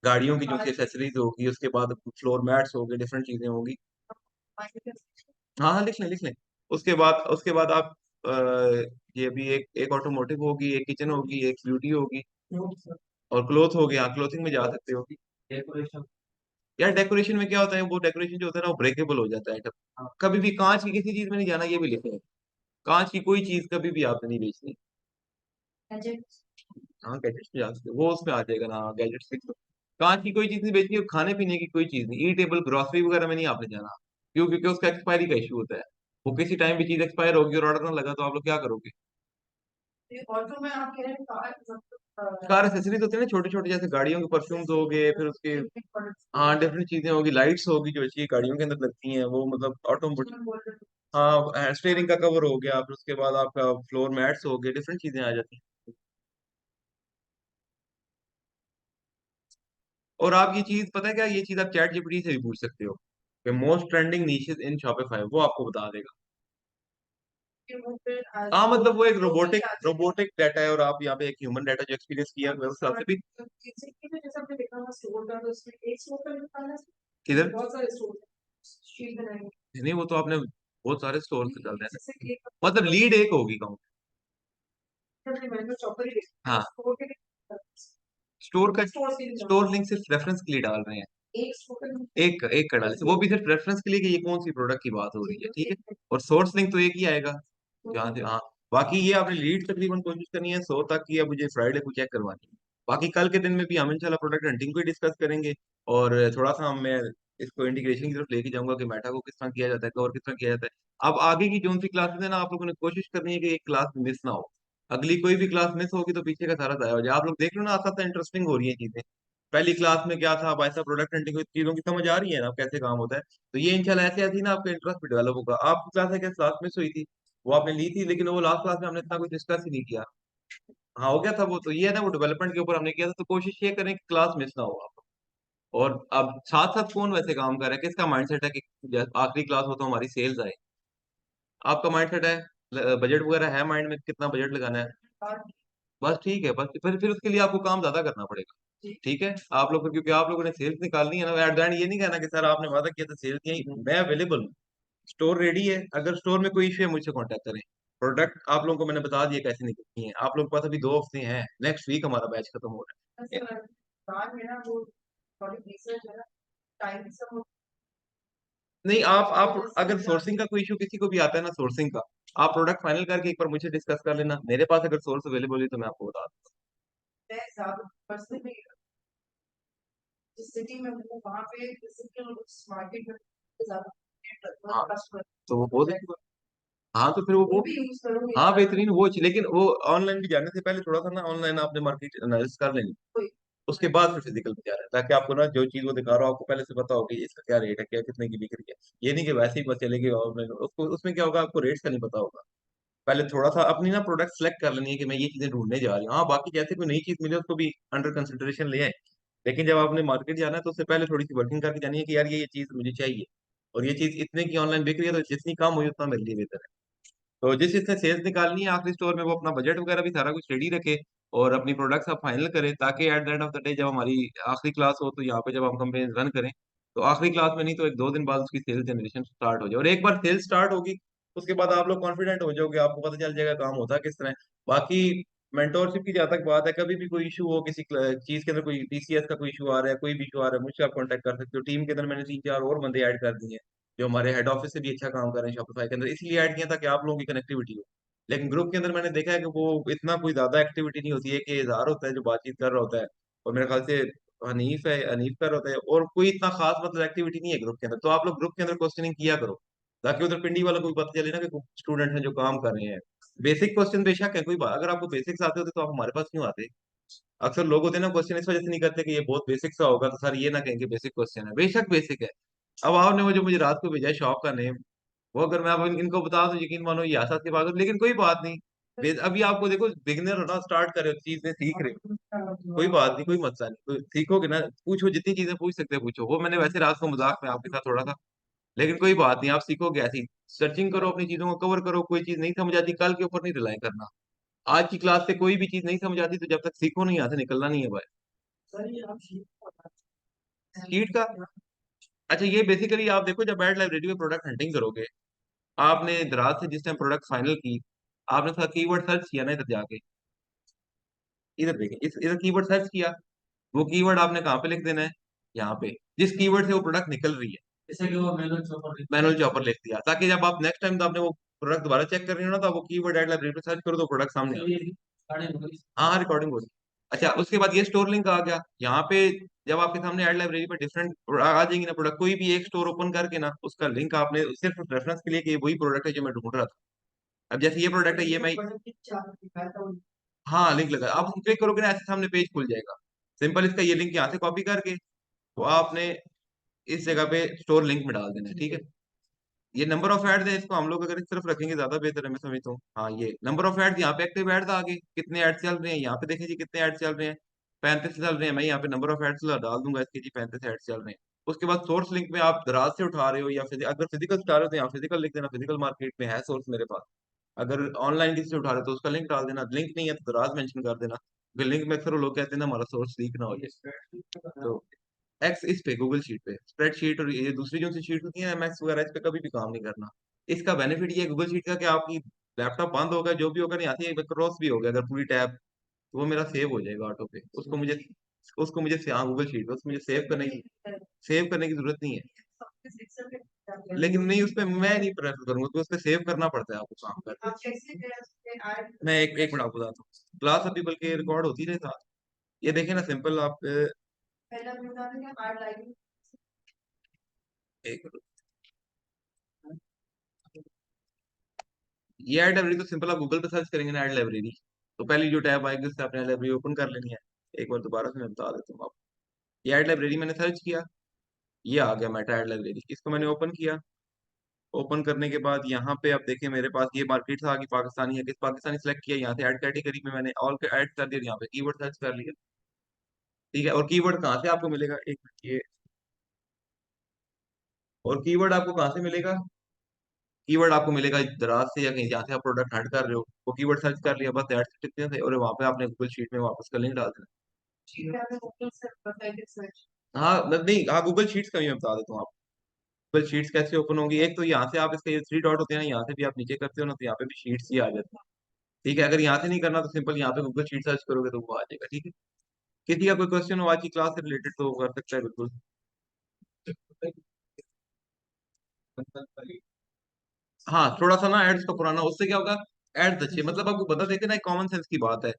Speaker 1: गाड़ियों की जो एसेसरीज होगी, उसके बाद फ्लोर मैट्स होगी, डिफरेंट चीजें होगी। हाँ हाँ, लिख लें लिख लें। उसके बाद आप अ, ये भी एक एक ऑटोमोटिव होगी, एक किचन होगी, एक ब्यूटी होगी, और क्लोथ हो गया, क्लोथिंग में जा सकते हो। डेकोरेशन, यार डेकोरेशन में क्या होता है, वो डेकोरेशन जो होता है ना, वो ब्रेकेबल हो जाता है कभी भी कांच की किसी चीज में नहीं जाना, ये भी लिखे हैं। कांच की कोई चीज कभी भी आपने नहीं बेचनी। हाँ गैजेट्स में जा सकते हो, वो उसमें आ जाएगा ना, गैजेट्स लिख दो। कांच की कोई चीज नहीं बेचनी, और खाने पीने की कोई चीज नहीं, ई टेबल ग्रोसरी वगैरह में नहीं आपने जाना। क्यों? क्योंकि उसका एक्सपायरी का इशू होता है, वो किसी टाइम भी चीज एक्सपायर होगी और ऑर्डर ना लगा तो आप लोग क्या करोगे।
Speaker 2: ऑटो में आप कह रहे हैं कार
Speaker 1: कार एसेसरीज होती है ना, छोटे छोटे, जैसे गाड़ियों के परफ्यूम्स हो गए, फिर उसके, हाँ डिफरेंट चीजें होगी, लाइट्स होगी जो अच्छी गाड़ियों के अंदर लगती हैं, वो मतलब ऑटोमोटिव। हाँ स्टीयरिंग का कवर हो गया, फिर उसके बाद आपका फ्लोर मैट्स हो गए, डिफरेंट चीजें आ जाती हैं। और आप ये चीज पता है क्या, ये चीज आप चैट जीपीटी से भी पूछ सकते हो कि मोस्ट ट्रेंडिंग नीशेस इन शॉपिफाई, वो आपको बता देगा। हाँ मतलब वो एक रोबोटिक रोबोटिक डाटा है, और आप यहाँ पे एक ह्यूमन डाटा जो एक्सपीरियंस किया हुआ है उस हिसाब से भी। किधर? नहीं वो तो आपने बहुत सारे स्टोर से चल रहे हैं, मतलब लीड एक होगी काउंट। हाँ, स्टोर लिंक सिर्फ रेफरेंस के लिए डाल रहे हैं, एक का डाल, वो भी सिर्फ रेफरेंस के लिए कि ये कौन सी प्रोडक्ट की बात हो रही है, ठीक है। और सोर्स लिंक तो एक ही आएगा जहाँ से, हाँ। बाकी ये आपने लीड तकरीबन कोशिश करनी है 100 तक की, अब मुझे फ्राइडे को चेक करवानी है। बाकी कल के दिन में भी हम इंशाल्लाह प्रोडक्ट हंटिंग को डिस्कस करेंगे, और थोड़ा सा मैं इसको इंटीग्रेशन की तरफ लेके जाऊंगा कि मेटा को किस तरह किया जाता है, कवर किस तरह किया जाता है। अब आगे की जो सी क्लासेस है ना, आप लोगों ने कोशिश करनी है कि एक क्लास मिस ना हो। अगली कोई भी क्लास मिस होगी तो पीछे का सारा जाया हो जाए। आप लोग देख लो ना, आस्ता आस्ता इंटरेस्टिंग हो रही है चीजें। पहली क्लास में क्या था, अब ऐसा प्रोडक्ट हंटिंग चीजों की समझ आ रही है ना, अब कैसे काम होता है। तो ये इंशाल्लाह ऐसे ऐसी ना आपका इंटरेस्ट भी डेवलप होगा। आपकी क्लास है क्या, क्लास मिस हुई थी, वो आपने ली थी, लेकिन वो लास्ट क्लास में हमने इतना कुछ डिस्कस ही नहीं किया। हाँ हो गया था वो, तो ये है ना, वो डेवलपमेंट के ऊपर हमने किया था। तो कोशिश ये करें कि क्लास मिस ना हो आप। और अब साथ साथ कौन वैसे काम कर रहा है, किसका माइंडसेट है कि आखिरी क्लास हो तो हमारी सेल्स आए। आपका माइंडसेट है, बजट वगैरह है माइंड में, कितना बजट लगाना है। बस ठीक है, बस फिर उसके लिए आपको काम ज्यादा करना पड़ेगा। ठीक है, आप लोग, क्योंकि आप लोगों ने सेल्स निकालनी है ना, एट द एंड ये नहीं कहना कि सर आपने वादा किया था सेल्स यही, मैं अवेलेबल हूँ। स्टोर रेडी है, अगर स्टोर में कोई इशू है मुझसे कांटेक्ट करें। प्रोडक्ट आप लोगों को मैंने बता दिया कैसे निकलती है। आप लोगों के पास अभी 2 हफ्ते हैं, नेक्स्ट वीक हमारा बैच खत्म हो रहा है।
Speaker 2: बाद में ना वो थोड़ी रिसर्च है ना, टाइम सब
Speaker 1: नहीं, आप अगर सोर्सिंग का कोई इशू किसी को भी आता है ना, सोर्सिंग का, आप प्रोडक्ट फाइनल करके एक बार मुझे डिस्कस कर लेना। मेरे पास अगर सोर्स अवेलेबल है तो मैं आपको बता
Speaker 2: मैं ज्यादा पर्सनली जिस सिटी में हूँ वहाँ पे फिजिकल उस मार्केट में ज्यादा
Speaker 1: दूँ।
Speaker 2: कस्टमर
Speaker 1: तो वो बहुत अच्छी बात। हाँ तो फिर
Speaker 2: वो
Speaker 1: वो
Speaker 2: भी यूज करूंगी
Speaker 1: हाँ बेहतरीन वो लेकिन वो ऑनलाइन भी जाने से पहले थोड़ा सा ना, ऑनलाइन आपने मार्केट एनालिसिस कर लेनी।
Speaker 2: कोई
Speaker 1: उसके बाद फिर फिजिकल में जा रहा है, ताकि आपको ना जो चीज वो दिखा रहा हो आपको पहले से पता हो कि इसका क्या रेट है, क्या कितने की बिक रही है। ये नहीं कि वैसे ही बस चलेगी ऑनलाइन, उसको उसमें क्या होगा, आपको रेट्स का नहीं पता होगा। पहले थोड़ा सा अपनी ना प्रोडक्ट सेलेक्ट कर लेनी है कि मैं ये चीजें ढूंढने जा रही हूँ। हाँ बाकी जैसे कोई नई चीज मिले उसको भी अंडर कंसिडरेशन ले आए। लेकिन जब आपने मार्केट जाना है तो उससे पहले थोड़ी सी वर्किंग करके जानी है कि यार ये चीज मुझे चाहिए, और ये चीज इतने की ऑनलाइन बिक रही है, तो जितनी कम हुई उतना मेरे लिए बेहतर है। तो जिस जिसने सेल्स निकालनी है आखिरी स्टोर में, वो अपना बजट वगैरह भी सारा कुछ रेडी रखे और अपनी प्रोडक्ट्स आप फाइनल करें, ताकि at the end of the day जब हमारी आखिरी क्लास हो, तो यहाँ पे जब हम कंपेन रन करें, तो आखिरी क्लास में नहीं तो 1-2 दिन बाद उसकी सेल्स जनरेशन स्टार्ट हो जाए। और एक बार सेल्स स्टार्ट होगी उसके बाद आप लोग कॉन्फिडेंट हो जाओगे, आपको पता चल जाएगा काम होता है किस तरह। बाकी मेंटोरशिप की जहाँ तक बात है, कभी भी कोई इशू हो किसी चीज के अंदर, कोई टीसीएस का कोई इशू आ रहा है, कोई भी इशू आ रहा है, मुझसे आप कांटेक्ट कर सकते हो। टीम के अंदर मैंने 3-4 और बंदे ऐड कर दिए हैं जो हमारे हेड ऑफिस से भी अच्छा काम कर रहे हैं शॉपिफाई के अंदर, इसलिए ऐड किया ताकि आप लोगों की कनेक्टिविटी हो। लेकिन ग्रुप के अंदर मैंने देखा है कि वो इतना कोई ज्यादा एक्टिविटी नहीं होती है, कि इजहार होता है जो बातचीत कर रहा होता है, और मेरे ख्याल से हनीफ कर रहा होता है, और कोई इतना खास मतलब एक्टिविटी नहीं है ग्रुप के अंदर। तो आप लोग ग्रुप के अंदर क्वेश्चनिंग किया करो, ताकि उधर पिंडी वालों को भी पता चले ना कि स्टूडेंट हैं जो काम कर रहे हैं। बेसिक क्वेश्चन बेशक है, कोई बात, अगर आपको बेसिक्स आते होते तो आप हमारे पास क्यों आते। अक्सर लोग होते हैं ना, क्वेश्चन इस वजह से नहीं करते कि ये बहुत बेसिक सा होगा, तो सर ये ना कहेंगे बेसिक क्वेश्चन है, बेशक बेसिक है। अब आपने वो जो मुझे रात को भेजा है शॉप का नेम, वो अगर मैं अब इनको बता दूं, यकीन मानो ये आसाद की बात हो, लेकिन कोई बात नहीं। अभी आपको देखो बिगिनर हो ना, स्टार्ट कर रहे हो, चीजें सीख रहे हो, कोई बात नहीं, कोई मसला नहीं, तो सीखोगे ना। पूछो, जितनी चीजें पूछ सकते हो पूछो। वो मैंने वैसे रात को मजाक में आपके साथ थोड़ा सा, लेकिन कोई बात नहीं, आप सीखोगे ऐसी। सर्चिंग करो, अपनी चीजों को कवर करो। कोई चीज नहीं समझ आती, कल के ऊपर नहीं रिलाई करना। आज की क्लास से कोई भी चीज नहीं समझ आती, तो जब तक सीखो नहीं, यहाँ से निकलना नहीं है भाई। शीट का, अच्छा ये बेसिकली आप देखो, जब एड लाइब्रेरी में प्रोडक्ट हंटिंग करोगे, आपने दराज से जिस टाइम प्रोडक्ट फाइनल की, आपने उसका कीवर्ड सर्च किया ना, इधर जाके, इधर देखें, इधर कीवर्ड सर्च किया। वो कीवर्ड आपने कहाँ पे लिख देना है, यहाँ पे, जिस कीवर्ड से वो प्रोडक्ट निकल रही है। जैसे कि वो मैनुअल चॉपर लिख दिया, ताकि जब आप नेक्स्ट टाइम तो आपने वो प्रोडक्ट दोबारा चेक कर रही हो ना, तो आप वो कीवर्ड एड लाइब्रेरी पे सर्च करो तो प्रोडक्ट सामने आ जाए। हाँ रिकॉर्डिंग हो रही है। अच्छा उसके बाद ये स्टोर लिंक आ गया यहाँ पे। जब आपके सामने एड लाइब्रेरी पे डिफरेंट आ जाएंगी ना प्रोडक्ट, कोई भी एक स्टोर ओपन करके ना, उसका लिंक आपने सिर्फ रेफरेंस के लिए कि ये वही प्रोडक्ट है जो मैं ढूंढ रहा था। अब जैसे ये प्रोडक्ट है, ये मैं, हाँ लिंक लगा, आप क्लिक करोगे ना, ऐसे सामने पेज खुल जाएगा। सिंपल इसका ये लिंक यहाँ से कॉपी करके, तो आपने इस जगह पे स्टोर लिंक में डाल देना है। ठीक है, ये नंबर ऑफ एड्स है, इसको हम लोग अगर इस तरफ रखेंगे ज्यादा बेहतर है, मैं समझता हूँ। हाँ ये नंबर ऑफ एड्स, यहाँ पे एक्टिव एड्स आ गए, कितने एड्स चल रहे हैं यहाँ पे देखें जी, कितने एड्स चल रहे हैं, 35 चल रहे हैं। मैं यहाँ पे नंबर ऑफ एड्स डाल दूंगा इसके जी, 35 एड्स चल रहे हैं। उसके बाद सोर्स लिंक में आप दराज से उठा रहे हो या अगर फिजिकल उठा रहे हो तो यहाँ फिजिकल लिख देना, फिजिकल मार्केट में है सोर्स मेरे पास। अगर ऑनलाइन किसी से उठा रहे हो तो उसका लिंक डाल देना, लिंक नहीं है तो दराज मेंशन कर देना, क्योंकि लिंक में अक्सर वो लोग कहते हैं ना हमारा सोर्स लीक ना हो जाए। तो एक्स इस पे गूगल शीट पे स्प्रेडशीट, और ये दूसरी जो सी शीट होती है एमएक्स वगैरह, इस पे कभी भी काम नहीं करना। इसका बेनिफिट ये गूगल शीट का कि आपकी लैपटॉप बंद होगा, जो भी होगा नहीं आती है, क्रॉस भी हो गया अगर पूरी टैब, तो वो मेरा सेव हो जाएगा ऑटो पे। उसको मुझे हाँ गूगल शीट पे उसको मुझे सेव करने की जरूरत नहीं है। लेकिन नहीं, उस पे मैं नहीं प्रेफर करूंगा, तो उस पे सेव करना पड़ता है आपको काम करके। मैं एक एक मिनट आपको बताता हूँ, क्लास अभी बल्कि रिकॉर्ड होती रहे साथ। ये देखे ना, सिंपल आप एक ये ऐड लाइब्रेरी तो सिंपल, आप गूगल पे सर्च करेंगे ना ऐड लाइब्रेरी, तो पहली जो टैब आएगी उससे आपने ऐड लाइब्रेरी ओपन कर लेनी है। एक बार दोबारा से मैं बता देता हूँ आपको। ये ऐड लाइब्रेरी मैंने सर्च किया, ये आ गया मेटा ऐड लाइब्रेरी, इसको मैंने ओपन किया। ओपन करने के बाद यहाँ पे आप देखें मेरे पास ये मार्केट था कि पाकिस्तानी है, किस पाकिस्तानी सेलेक्ट किया, यहाँ से ऐड कैटेगरी में मैंने ऑल ऐड कर दिया, यहाँ पे कीवर्ड सर्च कर लिया। ठीक है, और कीवर्ड कहाँ से आपको मिलेगा, एक मिनट ये, और कीवर्ड आपको कहाँ से मिलेगा, कीवर्ड आपको मिलेगा दराज से या कहीं जहाँ से आप प्रोडक्ट हट कर रहे हो, वो कीवर्ड सर्च कर लिया बस, ऐड कितने थे, और वहाँ पे आपने गूगल शीट में वापस का लिंक डाल देना।
Speaker 2: ठीक है, आपने गूगल से बताइए सर्च।
Speaker 1: हाँ नहीं, हाँ गूगल शीट्स का भी मैं बता देता हूँ आपको। गूगल शीट्स कैसे ओपन होंगी, एक तो यहाँ से आप इसके ये थ्री डॉट होते हैं ना, यहाँ से भी आप नीचे करते हो ना, तो यहाँ पे भी शीट्स ही आ जाता है। ठीक है, अगर यहाँ से नहीं करना तो सिंपल यहाँ पे गूगल शीट सर्च करोगे तो वो आ जाएगा। ठीक है, किसी का कोई क्वेश्चन हो आज की क्लास से रिलेटेड तो वो कर सकता है बिल्कुल। हाँ थोड़ा सा ना एड्स का पुराना, उससे क्या होगा, एड्स अच्छे, मतलब आपको बता देते ना, एक कॉमन सेंस की बात है।